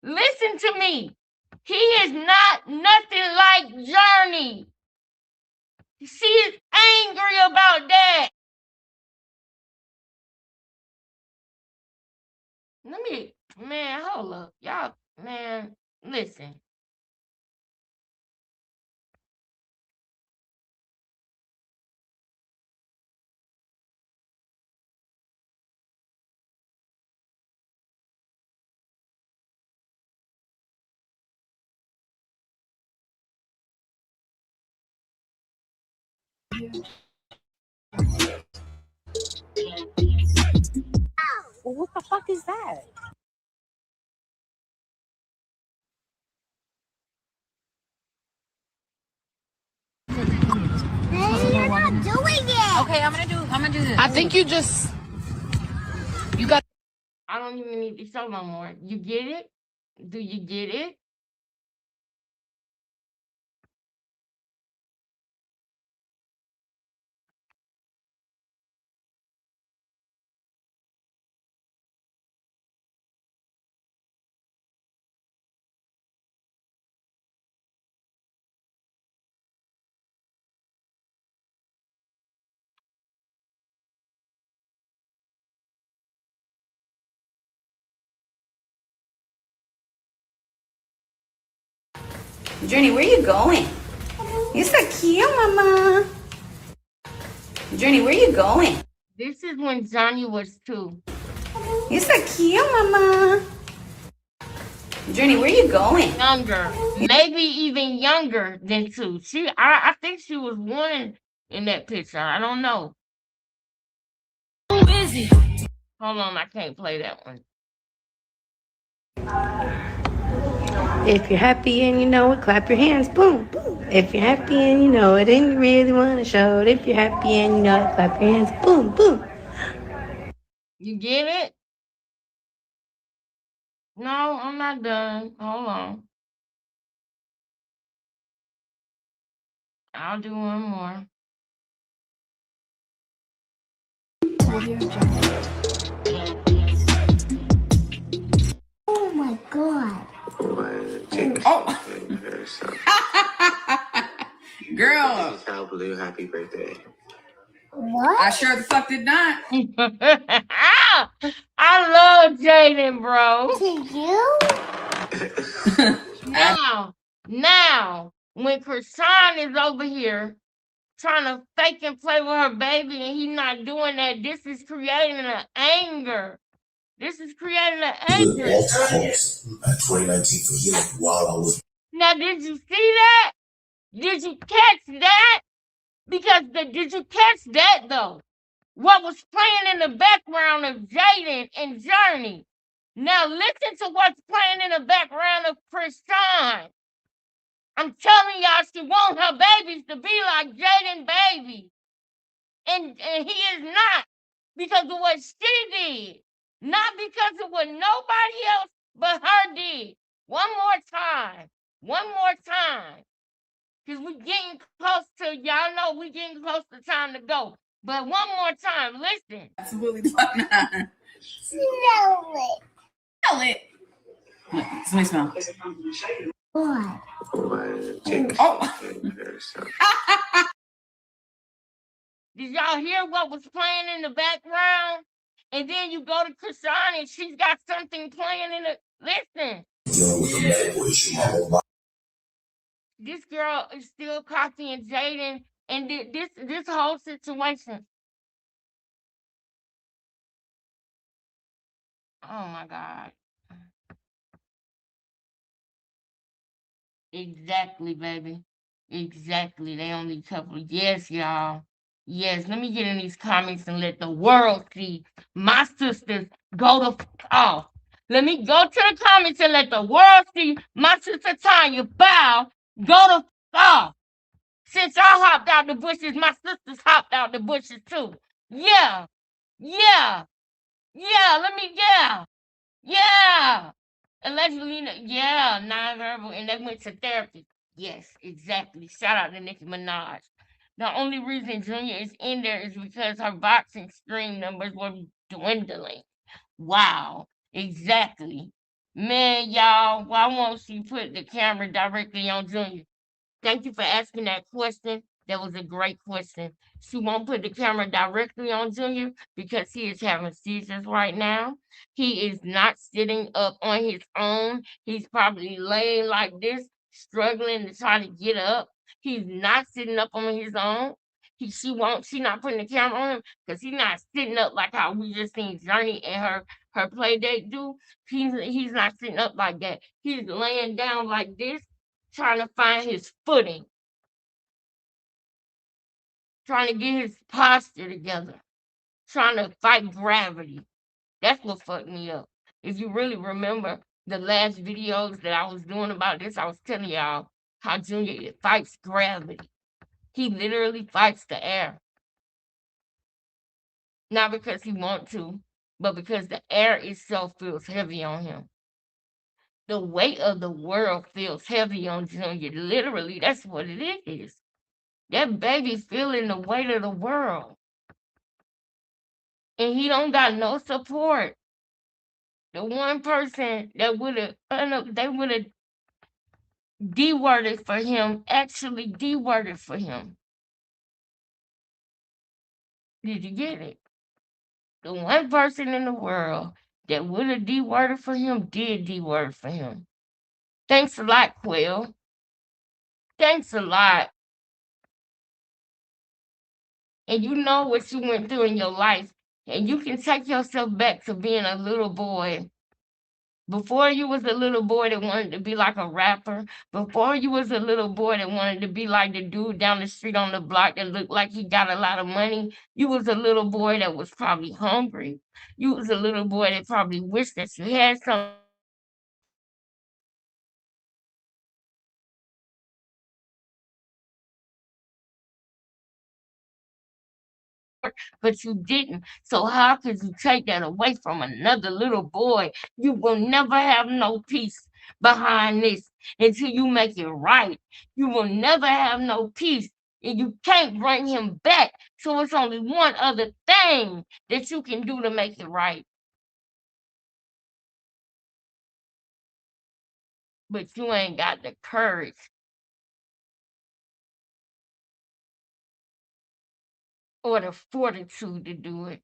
Listen to me. He is not nothing like Journey. She is angry about that. Man, hold up. Y'all, man, listen. Well, what the fuck is that? Hey, you're not doing it. Okay, I'm gonna do this. I think you got. I don't even need to show no more. You get it? Do you get it? Journey, where you going? You're so cute, mama. Journey, where you going? This is when Johnny was 2. You're so cute, mama. Journey, where you going? Younger. Maybe even younger than 2. I think she was 1 in that picture. I don't know. Busy. Hold on, I can't play that one. If you're happy and you know it, clap your hands, boom, boom. If you're happy and you know it and you really want to show it, if you're happy and you know it, clap your hands, boom, boom. You get it? No, I'm not done. Hold on. I'll do one more. Oh my god. Girl. Happy birthday. What? I sure the fuck did not. I love Jaden, bro. To you? Now, when Krishan is over here trying to fake and play with her baby and he not doing that, this is creating an anger. This is creating an anger. At 2019 for healing while I was. Now, did you see that? Did you catch that? Because did you catch that though? What was playing in the background of Jaden and Journey? Now listen to what's playing in the background of Krishan. I'm telling y'all, she wants her babies to be like Jaden baby. And he is not, because of what she did. Not because of what nobody else but her did. One more time. One more time. Because we're getting close to, y'all know we're getting close to time to go. But one more time, listen. Absolutely not. Smell it. Smell it. Somebody smell. What? Did y'all hear what was playing in the background? And then you go to Krishan and she's got something playing in the. Listen. This girl is still copying Jaden and this whole situation. Oh my God. Exactly, baby. Exactly. They only couple. Yes, y'all. Yes, let me get in these comments and let the world see my sisters go the off. Let me go to the comments and let the world see my sister Tanya bow go the off. Since I hopped out the bushes, my sisters hopped out the bushes too. Yeah. Yeah. Yeah. Yeah. Allegedly, yeah, nonverbal, and they went to therapy. Yes, exactly. Shout out to Nicki Minaj. The only reason Junior is in there is because her boxing stream numbers were dwindling. Wow, exactly. Man, y'all, why won't she put the camera directly on Junior? Thank you for asking that question. That was a great question. She won't put the camera directly on Junior because he is having seizures right now. He is not sitting up on his own. He's probably laying like this, struggling to try to get up. He's not sitting up on his own. She not putting the camera on him because he's not sitting up like how we just seen Journey and her play date do. He's not sitting up like that. He's laying down like this, trying to find his footing, trying to get his posture together, trying to fight gravity. That's what fucked me up. If you really remember the last videos that I was doing about this, I was telling y'all how Junior fights gravity. He literally fights the air. Not because he wants to, but because the air itself feels heavy on him. The weight of the world feels heavy on Junior. Literally, that's what it is. That baby feeling the weight of the world. And he don't got no support. The one person that would have, they would have de-worded for him, actually de-worded for him. Did you get it? The one person in the world that would have de-worded for him did de-word for him. Thanks a lot, Quill. Thanks a lot. And you know what you went through in your life. And you can take yourself back to being a little boy. Before you was a little boy that wanted to be like a rapper, before you was a little boy that wanted to be like the dude down the street on the block that looked like he got a lot of money, you was a little boy that was probably hungry. You was a little boy that probably wished that you had something. But you didn't. So how could you take that away from another little boy? You will never have no peace behind this until you make it right. You will never have no peace. And you can't bring him back. So it's only one other thing that you can do to make it right. But you ain't got the courage or the fortitude to do it.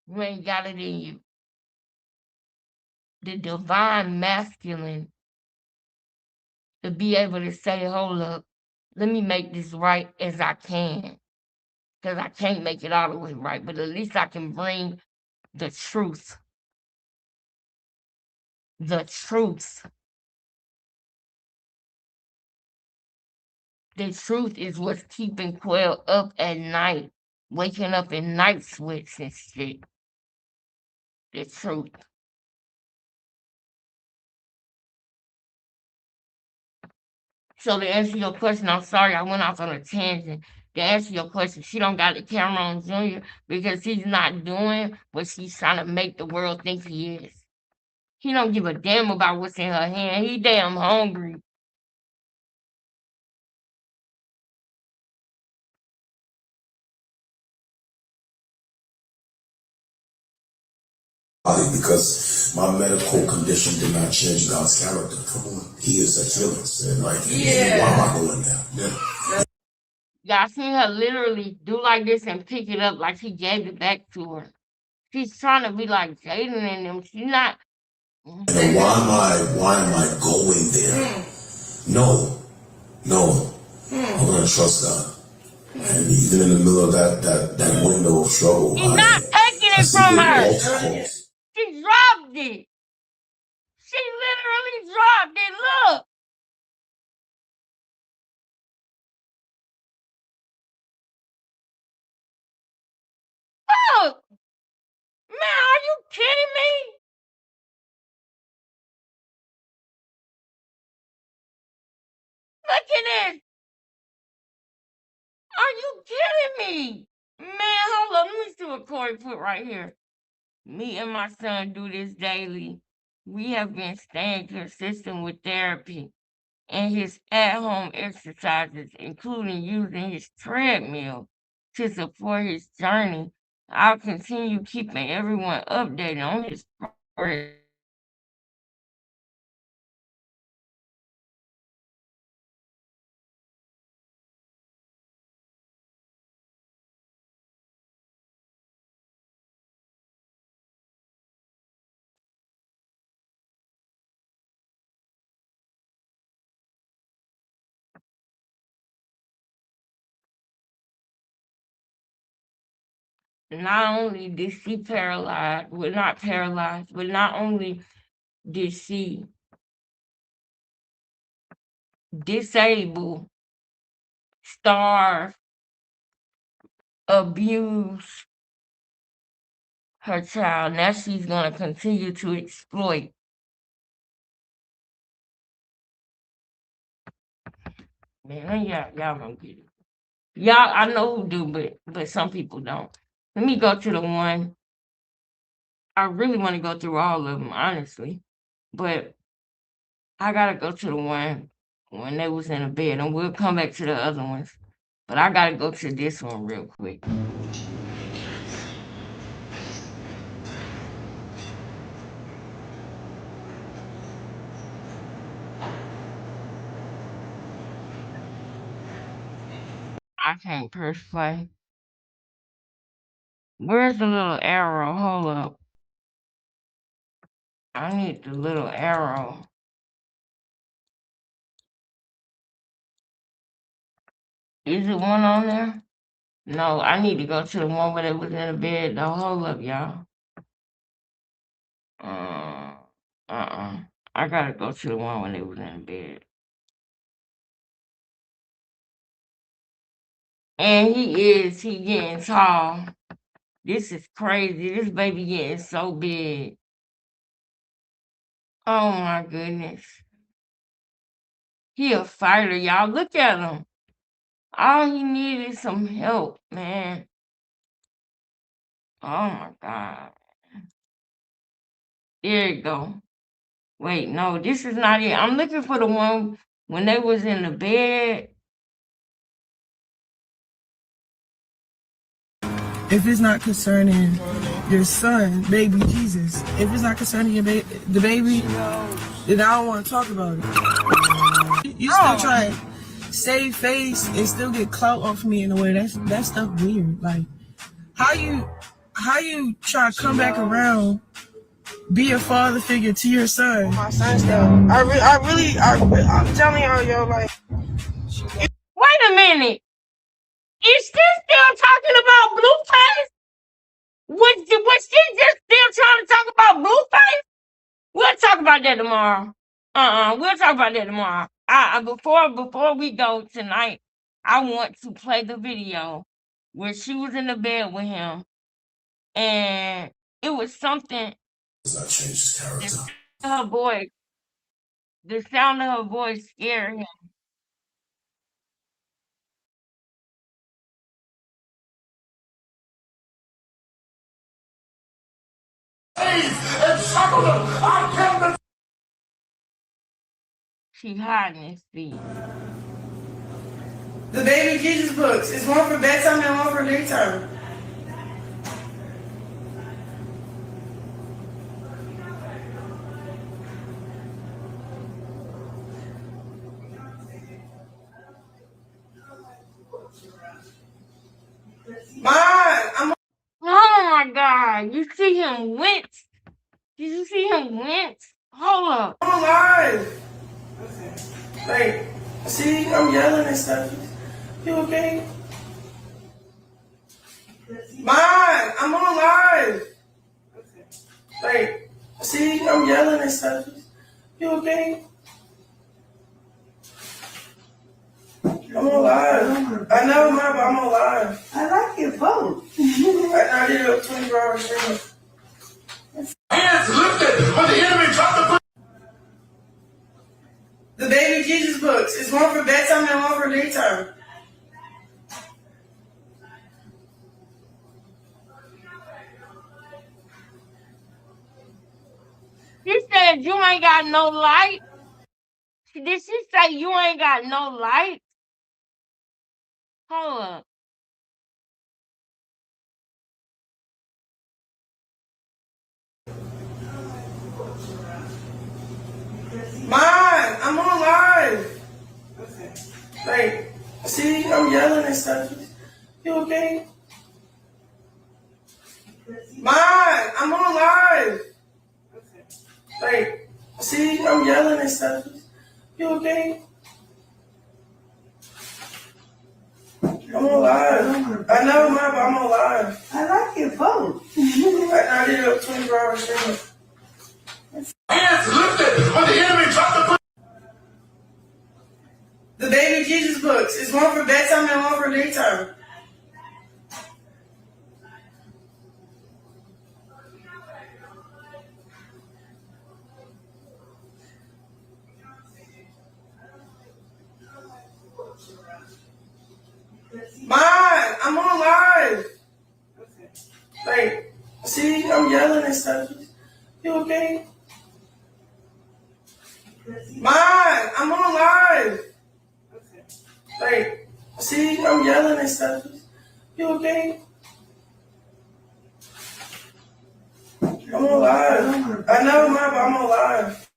You ain't got it in you. The divine masculine to be able to say, hold up, let me make this right as I can. Because I can't make it all the way right, but at least I can bring the truth. The truth. The truth is what's keeping Quail up at night, waking up in night sweats and shit. The truth. So to answer your question, I'm sorry I went off on a tangent. To answer your question, she don't got the camera on Junior because he's not doing what she's trying to make the world think he is. He don't give a damn about what's in her hand. He damn hungry. Because my medical condition did not change God's character. He is a killer. And like, why am I going there? Yeah. Y'all seen her literally do like this and pick it up like he gave it back to her. She's trying to be like Jaden and them. She's not. And why am I going there? No. I'm gonna trust God. And even in the middle of that window of struggle, he's not taking it from her. She dropped it. She literally dropped it. Look. Look. Man, are you kidding me? Look at this. Are you kidding me? Man, hold on. Let me see what Corey put right here. Me and my son do this daily. We have been staying consistent with therapy and his at-home exercises, including using his treadmill to support his journey. I'll continue keeping everyone updated on his progress. Not only did she paralyzed, well, not paralyzed, but not only did she disable, starve, abuse her child, now she's going to continue to exploit. Man, y'all don't get it. Y'all, I know who do, but some people don't. Let me go to the one. I really want to go through all of them, honestly. But I got to go to the one when they was in the bed, and we'll come back to the other ones. But I got to go to this one real quick. I can't press play. Where's the little arrow? Hold up. I need the little arrow. Is it one on there? No, I need to go to the one where they was in the bed. Though. Hold up, y'all. I gotta go to the one when they was in the bed. And he getting tall. This is crazy. This baby getting so big. Oh my goodness. He a fighter, y'all. Look at him. All he needed is some help, man. Oh my God. There you go. Wait, no, this is not it. I'm looking for the one when they was in the bed. If it's not concerning your son, baby Jesus, if it's not concerning your the baby, then I don't want to talk about it. You still try to save face and still get clout off me in a way. That stuff weird. Like how you try to come back around be a father figure to your son. My son still. I'm telling y'all, yo, like. Wait a minute. Is she still talking about Blueface? Was she just still trying to talk about Blueface? We'll talk about that tomorrow. We'll talk about that tomorrow. Before we go tonight, I want to play the video where she was in the bed with him, and it was something. Does not change his character. Her voice, the sound of her voice scared him. She hiding his feet. The Baby Jesus books. It's one for bedtime and one for daytime. Oh my God! You see him wince? Did you see him wince? Hold up. I'm alive. Like, see, I'm yelling and stuff. You okay? Mom, I'm on live. Like, see, I'm yelling and stuff. You okay? I'm alive. I know, Mom, but I'm alive. I like your phone. I did a 24-hour stream. Hands lifted, but the enemy dropped the. The Baby Jesus books. It's one for bedtime and one for daytime. She said you ain't got no light. Did she say you ain't got no light? Hold up. Mom, I'm on live. Like, see, I'm yelling and stuff. You okay? Mom, I'm on live. Like, see, I'm yelling and stuff. You okay? I'm alive. I know, Mom, but I'm alive. I like your phone. I did a 24-hour stream. Hands lifted, but the enemy dropped the. The Baby Jesus books. It's one for bedtime and one for daytime. Mom, I'm on live. Like, see, I'm yelling and stuff. You okay? Mom, I'm on live. Like, see, I'm yelling and stuff. You okay? I'm alive. I know, Mom, but I'm alive.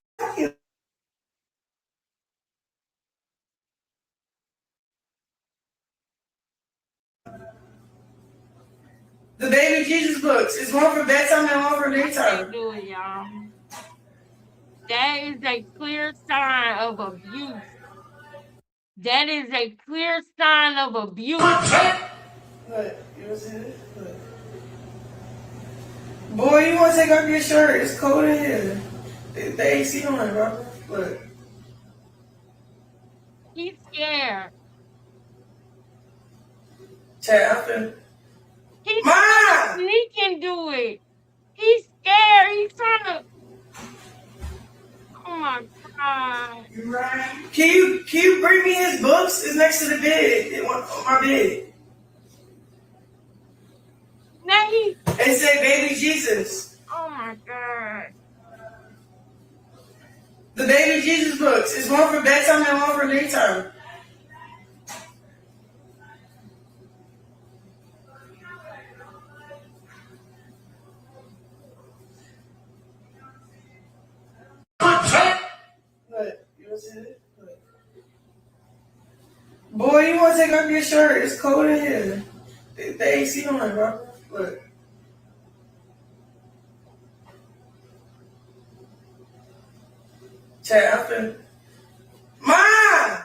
The Baby Jesus books. It's one for bedtime and one for daytime. Do it, y'all. That is a clear sign of abuse. That is a clear sign of abuse. Look, you see this? Look. Boy, you want to take off your shirt? It's cold in here. The AC on, bro. Look. He's scared. Chad, I feel. He's trying to sneak and do it. He's scared. He's trying to. Oh my God. Can you bring me his books? It's next to the bed. On my bed. Now he. It said Baby Jesus. Oh my God. The Baby Jesus books. It's one for bedtime and one for daytime. Look, you see it? Look. Boy, you want to take off your shirt? It's cold in here. The AC on, bro. Look. Tell Ma!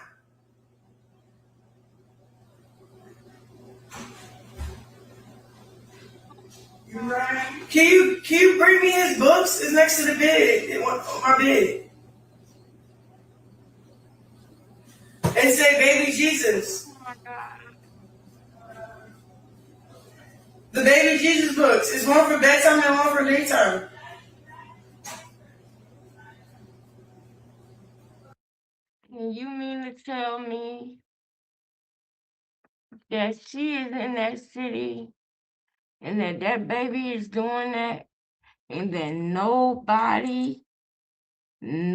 Can you bring me his books? It's next to the bed. On my bed. And say baby Jesus. Oh my God. The baby Jesus books. It's one for bedtime and one for daytime. And you mean to tell me that she is in that city and that baby is doing that and that nobody is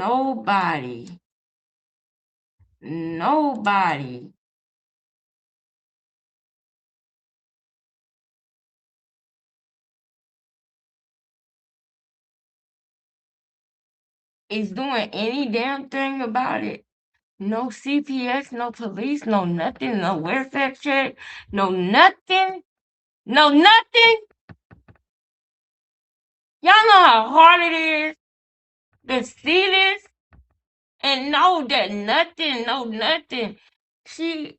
doing any damn thing about it? No CPS, no police, no nothing, no welfare check, no nothing, no nothing. Y'all know how hard it is to see this and know that nothing, no nothing. She,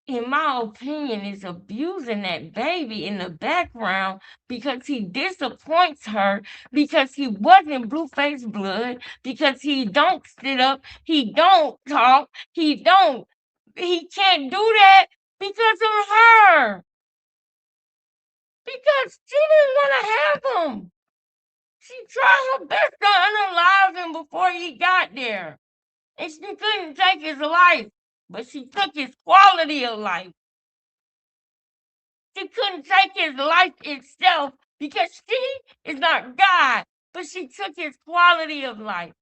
in my opinion, is abusing that baby in the background because he disappoints her, because he wasn't Blueface Blood, because he don't sit up, he don't talk, he can't do that because of her. Because she didn't want to have him. She tried her best to unalive him before he got there. And she couldn't take his life, but she took his quality of life. She couldn't take his life itself because she is not God, but she took his quality of life.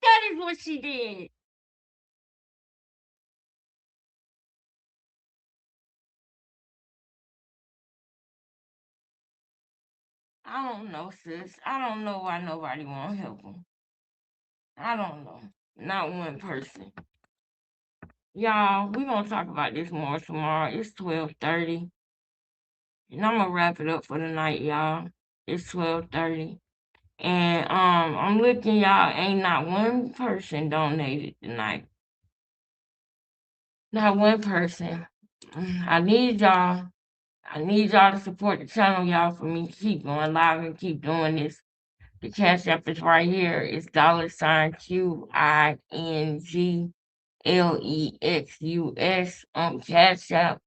That is what she did. I don't know, sis. I don't know why nobody won't help him. I don't know. Not one person. Y'all, we're going to talk about this more tomorrow. It's 12:30. And I'm going to wrap it up for the night, y'all. It's 12:30. And I'm looking, y'all, ain't not one person donated tonight. Not one person. I need y'all. I need y'all to support the channel, y'all, for me to keep going live and keep doing this. The Cash App is right here. It's $QINGLEXUS on Cash App.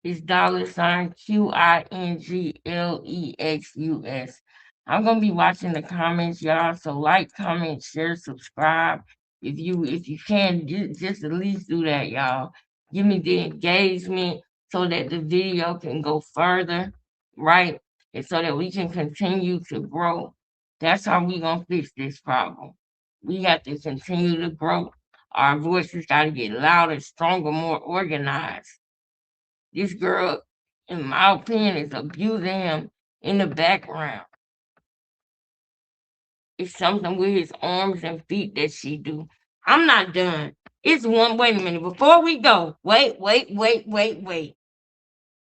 It's $QINGLEXUS. I'm gonna be watching the comments, y'all. So like, comment, share, subscribe. If you can, just at least do that, y'all. Give me the engagement so that the video can go further, right? And so that we can continue to grow. That's how we gonna fix this problem. We have to continue to grow. Our voices gotta get louder, stronger, more organized. This girl, in my opinion, is abusing him in the background. It's something with his arms and feet that she do. I'm not done. It's one, wait a minute, before we go, wait.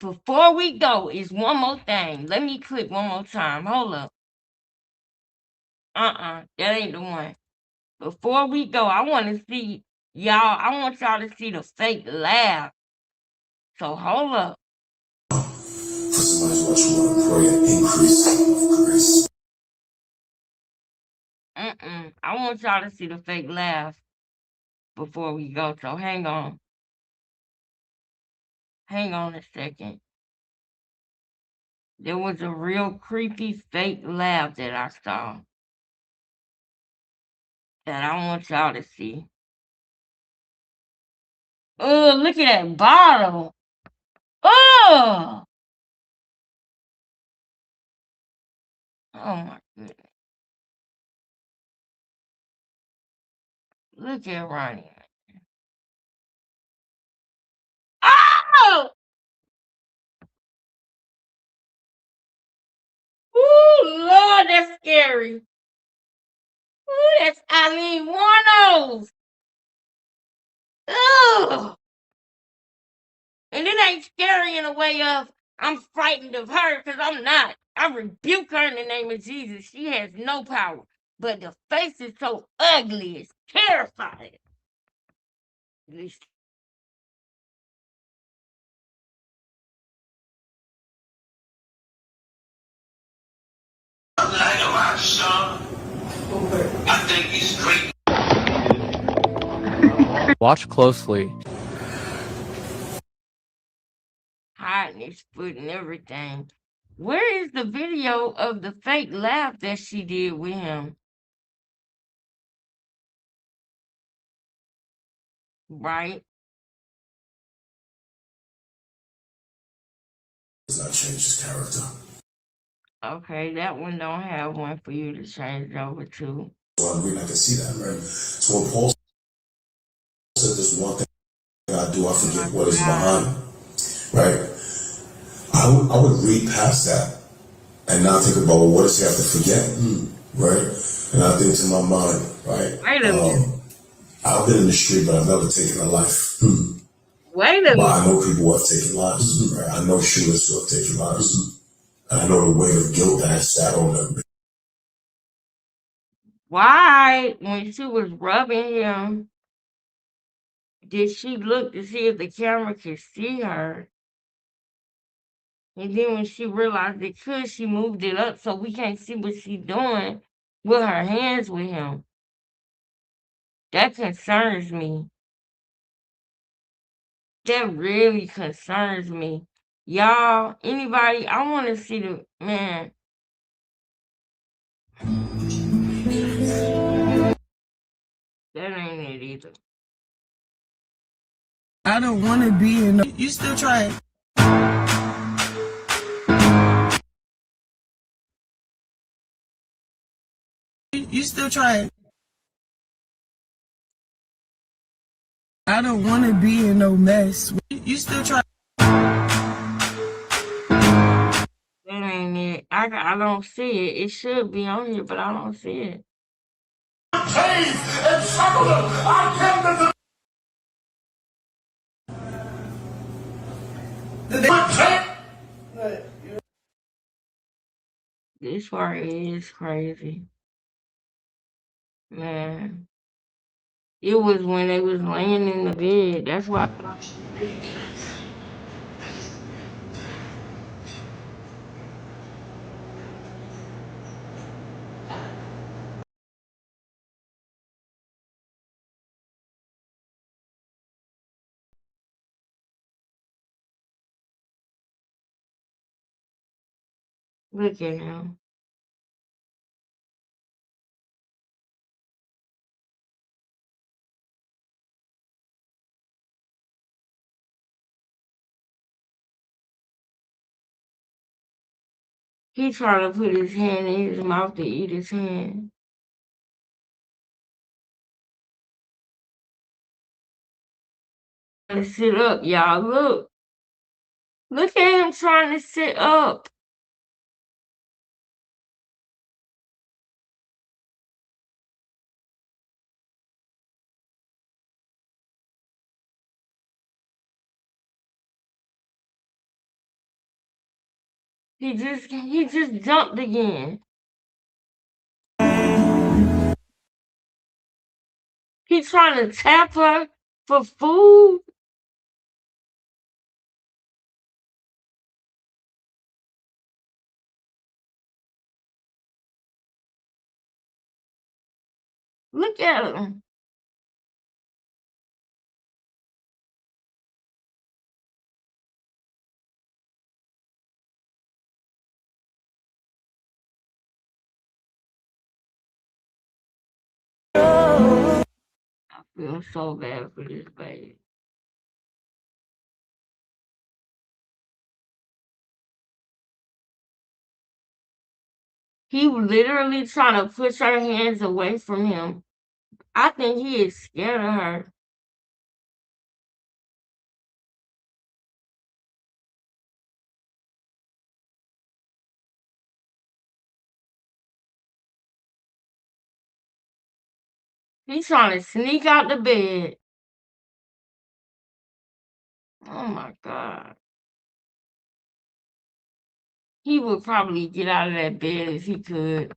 Before we go, it's one more thing. Let me click one more time. Hold up. That ain't the one. Before we go, I want to see y'all. I want y'all to see the fake laugh. So hold up. For somebody else, you want to pray an increase of grace. I want y'all to see the fake laugh before we go. So hang on. Hang on a second. There was a real creepy fake laugh that I saw that I want y'all to see. Oh, look at that bottle. Oh! Oh my goodness. Look at Ronnie. Oh! Ooh, Lord, that's scary. Ooh, that's Eileen Warnos. Ugh. And it ain't scary in a way of I'm frightened of her because I'm not. I rebuke her in the name of Jesus. She has no power. but the face is so ugly. It's terrifying. I think it's great. Watch closely. Hiding his foot and everything. Where is the video of the fake laugh that she did with him? Right? Does not change his character. Okay, that one don't have one for you to change over to. So I can see that, right? So when Paul said this one thing I do, I forget what is behind it, right? I would read past that and not think about, well, what does he have to forget, right? And I think to my mind, right? Wait a minute. I've been in the street, but I've never taken a life. Wait a minute. But I know people who have taken lives, right? I know shooters who have taken lives. And I know the weight of guilt that has sat on them. Why, when she was rubbing him, did she look to see if the camera could see her? And then when she realized it could, she moved it up so we can't see what she's doing with her hands with him. That concerns me. That really concerns me. Y'all, anybody, I want to see the, man. That ain't it either. I don't want to be in. You still trying? You still trying? I don't want to be in no mess. You still trying? That ain't it. I don't see it. It should be on here, but I don't see it. This part is crazy. Man. It was when they was laying in the bed. That's why. Look at him. He trying to put his hand in his mouth to eat his hand. To sit up, y'all. Look. Look at him trying to sit up. He just jumped again. He trying to tap her for food. Look at him. I feel so bad for this baby. He literally trying to push her hands away from him. I think he is scared of her. He's trying to sneak out the bed. Oh my God. He would probably get out of that bed if he could.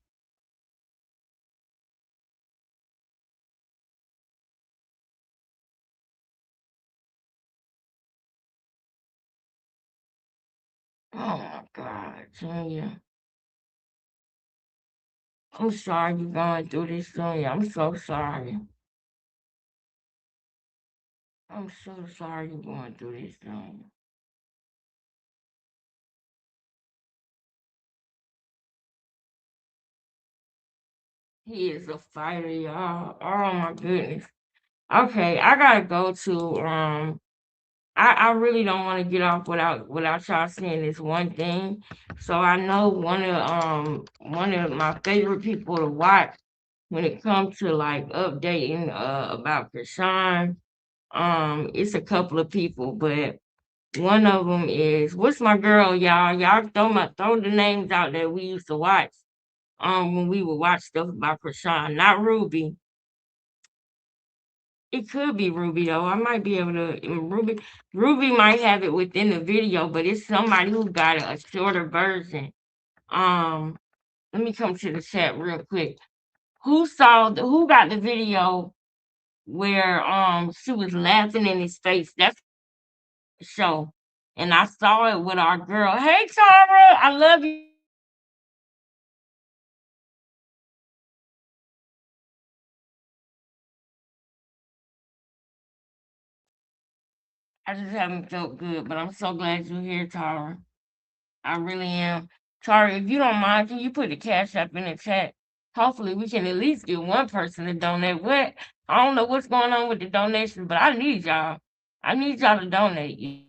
Oh my God, Junior. I'm sorry you're going through this, Junior. I'm so sorry. I'm so sorry you're going through this, Junior. He is a fighter, y'all. Oh my goodness. Okay, I gotta go to I really don't want to get off without y'all saying this one thing. So I know one of my favorite people to watch when it comes to like updating about Krishan. It's a couple of people, but one of them is what's my girl, y'all. Y'all throw the names out that we used to watch when we would watch stuff about Krishan, not Ruby. It could be Ruby though. I might be able to Ruby might have it within the video, but it's somebody who got a shorter version. Um, Let me come to the chat real quick. Who got the video where she was laughing in his face? That's the show. And I saw it with our girl. Hey Tara, I love you. I just haven't felt good, but I'm so glad you're here, Tara. I really am. Tara, if you don't mind, can you put the cash app in the chat? Hopefully, we can at least get one person to donate. What? I don't know what's going on with the donations, but I need y'all. I need y'all to donate. You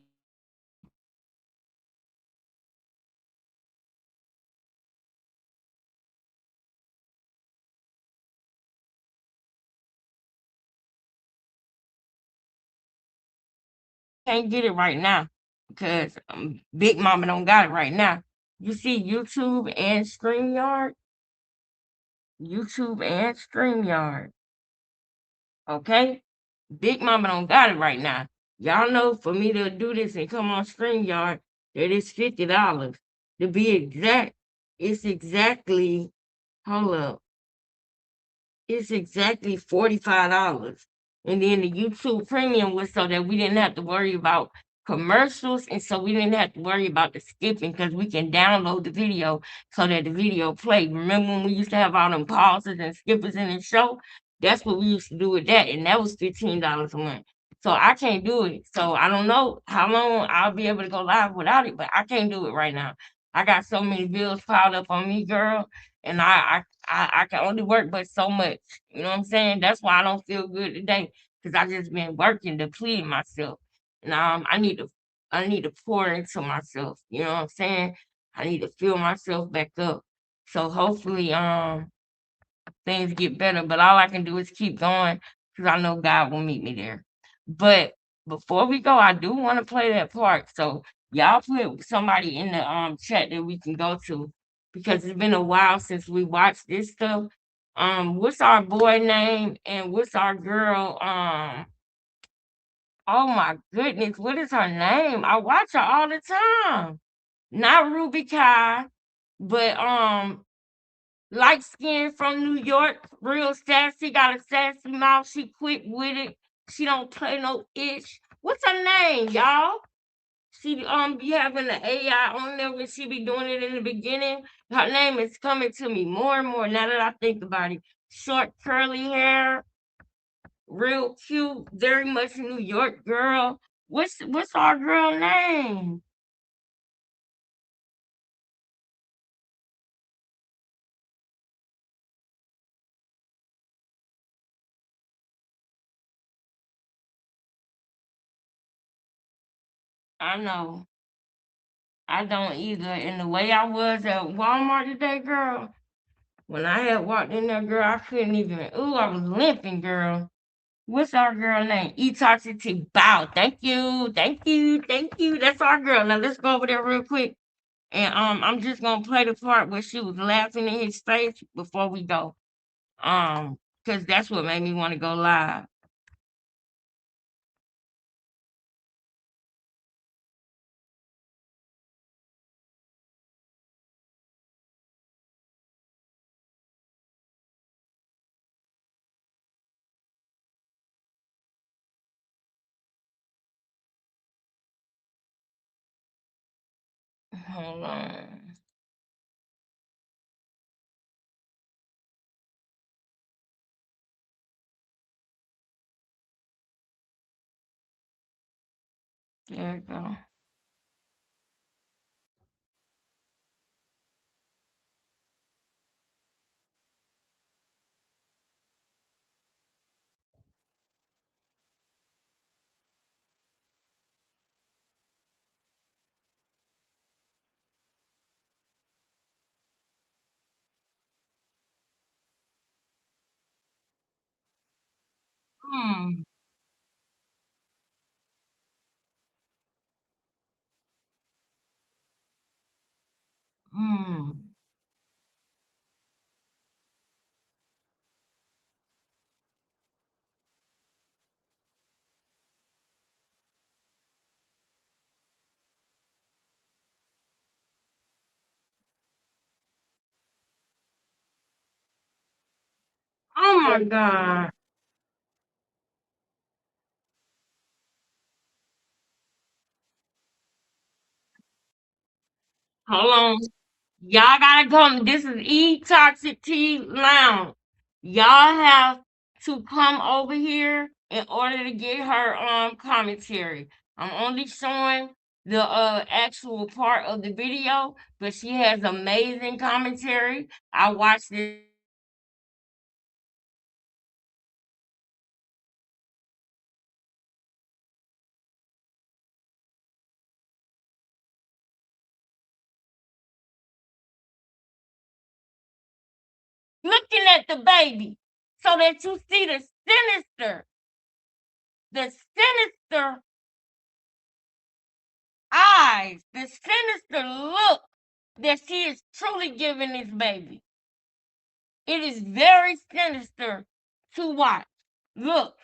can't get it right now because Big Mama don't got it right now. You see YouTube and StreamYard? YouTube and StreamYard. Okay? Big Mama don't got it right now. Y'all know for me to do this and come on StreamYard, that is $50. To be exact, it's exactly, hold up, it's exactly $45. And then the YouTube premium was so that we didn't have to worry about commercials and so we didn't have to worry about the skipping because we can download the video so that the video played. Remember when we used to have all them pauses and skippers in the show? That's what we used to do with that, and that was $15 a month. So I can't do it. So I don't know how long I'll be able to go live without it, but I can't do it right now. I got so many bills piled up on me, girl, and I can only work but so much. You know what I'm saying? That's why I don't feel good today because I just been working, depleting myself. And I need to pour into myself. You know what I'm saying? I need to fill myself back up. So hopefully things get better. But all I can do is keep going because I know God will meet me there. But before we go, I do want to play that part. So y'all put somebody in the chat that we can go to because it's been a while since we watched this stuff. What's our boy name and what's our girl? Oh my goodness, what is her name? I watch her all the time. Not Ruby Kai, but light skin from New York, real sassy, got a sassy mouth. She quick with it. She don't play no itch. What's her name, y'all? She be having the AI on there when she be doing it in the beginning. Her name is coming to me more and more now that I think about it. Short curly hair, real cute, very much New York girl. What's our girl name? I know. I don't either. And the way I was at Walmart today, girl, when I had walked in there, girl, I couldn't even. Ooh, I was limping, girl. What's our girl name? Etoxity Bow. Thank you, thank you, thank you. That's our girl. Now let's go over there real quick. And I'm just gonna play the part where she was laughing in his face before we go. Because that's what made me want to go live. Hold on. There we go. Hmm. Hmm. Oh my God. Hold on. Y'all gotta come. This is E Toxic Tea Lounge. Y'all have to come over here in order to get her commentary. I'm only showing the actual part of the video, but she has amazing commentary. I watched it. Looking at the baby so that you see the sinister eyes, the sinister look that she is truly giving this baby. It is very sinister to watch. Look.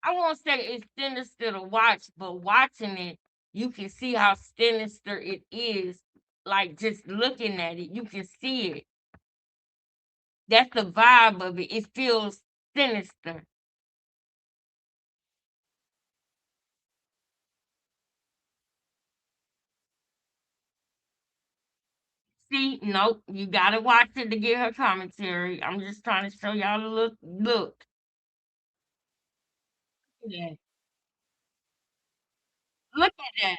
I won't say it's sinister to watch, but watching it, you can see how sinister it is. Like just looking at it, you can see it. That's the vibe of it. It feels sinister. See, nope, you gotta watch it to get her commentary. I'm just trying to show y'all the look. Look. Yeah. Look at that.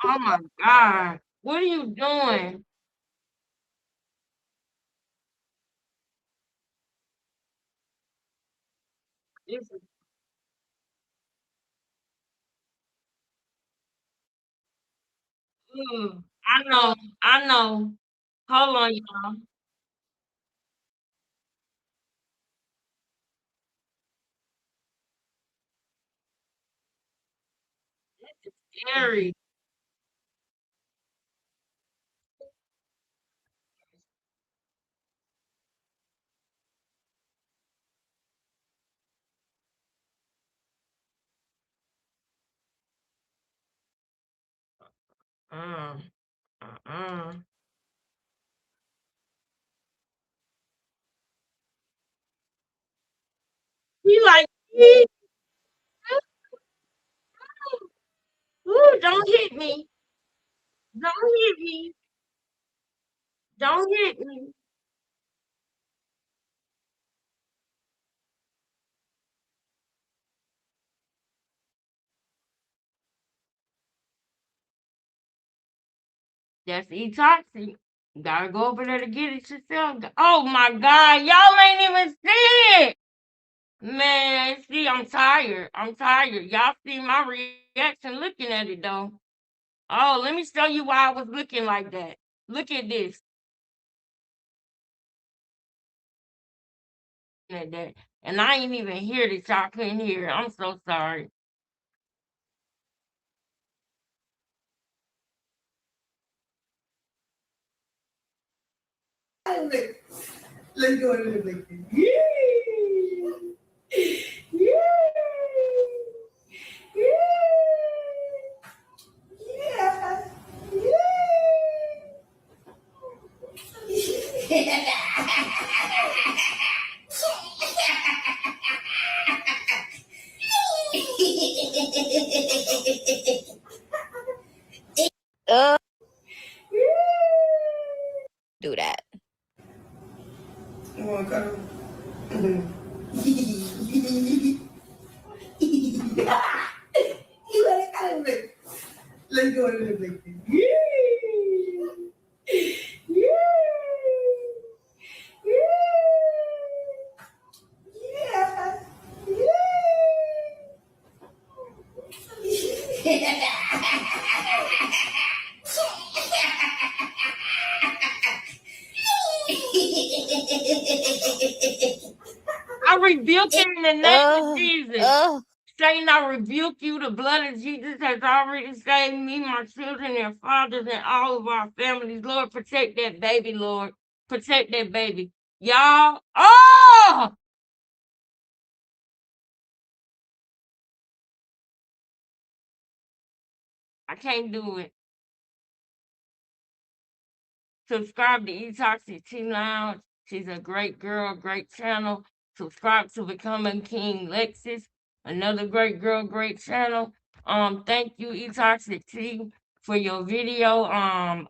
Oh my God. What are you doing? This is, I know, I know. Hold on, y'all. It's scary. Uh, uh-uh. He like, "Ee, ooh, don't hit me. Don't hit me. Don't hit me." That's e-toxic. Gotta go over there to get it yourself. Oh my God, y'all ain't even see it. Man, see, I'm tired. I'm tired. Y'all see my reaction looking at it though. Oh, let me show you why I was looking like that. Look at this. At that. And I ain't even hear that y'all couldn't hear it. I'm so sorry. Let's go a little bit. Yeah. Yeah. Yeah. Yeah. Do that. You want to cuddle? You want to cuddle me? Let's go and live like this. I rebuke it in the name of Jesus. Satan, I rebuke you. The blood of Jesus has already saved me, my children, their fathers, and all of our families. Lord, protect that baby, Lord. Protect that baby. Y'all. Oh! I can't do it. Subscribe to eToxic Tea Lounge. She's a great girl, great channel. Subscribe to Becoming King Lexus, another great girl, great channel. Thank you, eToxic Tea, for your video.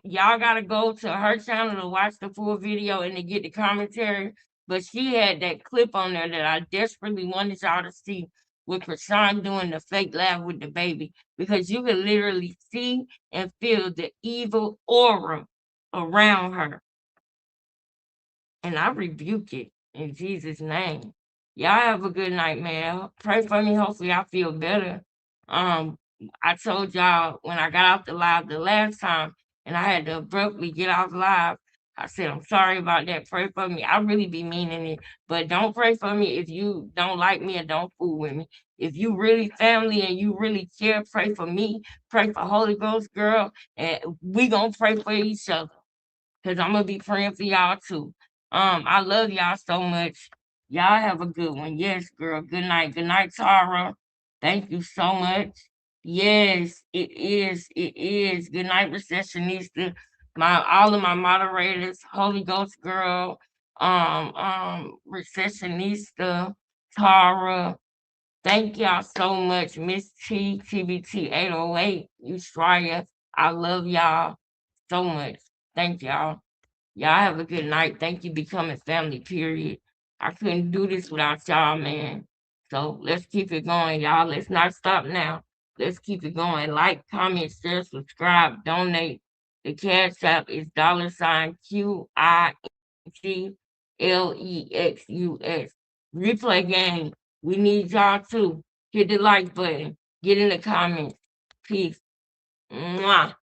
Y'all gotta go to her channel to watch the full video and to get the commentary. But she had that clip on there that I desperately wanted y'all to see with Krishan doing the fake laugh with the baby, because you can literally see and feel the evil aura around her. And I rebuke it in Jesus' name. Y'all have a good night, man. Pray for me. Hopefully I feel better. I told y'all when I got off the live the last time and I had to abruptly get off live, I said, I'm sorry about that. Pray for me. I really be meaning it. But don't pray for me if you don't like me and don't fool with me. If you really family and you really care, pray for me. Pray for Holy Ghost girl. And we gonna pray for each other. Cause I'm gonna be praying for y'all too. I love y'all so much. Y'all have a good one. Yes, girl. Good night. Good night, Tara. Thank you so much. Yes, it is. It is. Good night, receptionista. All of my moderators, Holy Ghost girl, receptionista, Tara. Thank y'all so much, Miss T, TBT 808, Australia. I love y'all so much. Thank y'all. Y'all have a good night. Thank you, Becoming Family, period. I couldn't do this without y'all, man. So let's keep it going, y'all. Let's not stop now. Let's keep it going. Like, comment, share, subscribe, donate. The Cash App is $QINGLEXUS. Replay game. We need y'all too. Hit the like button. Get in the comments. Peace. Mwah.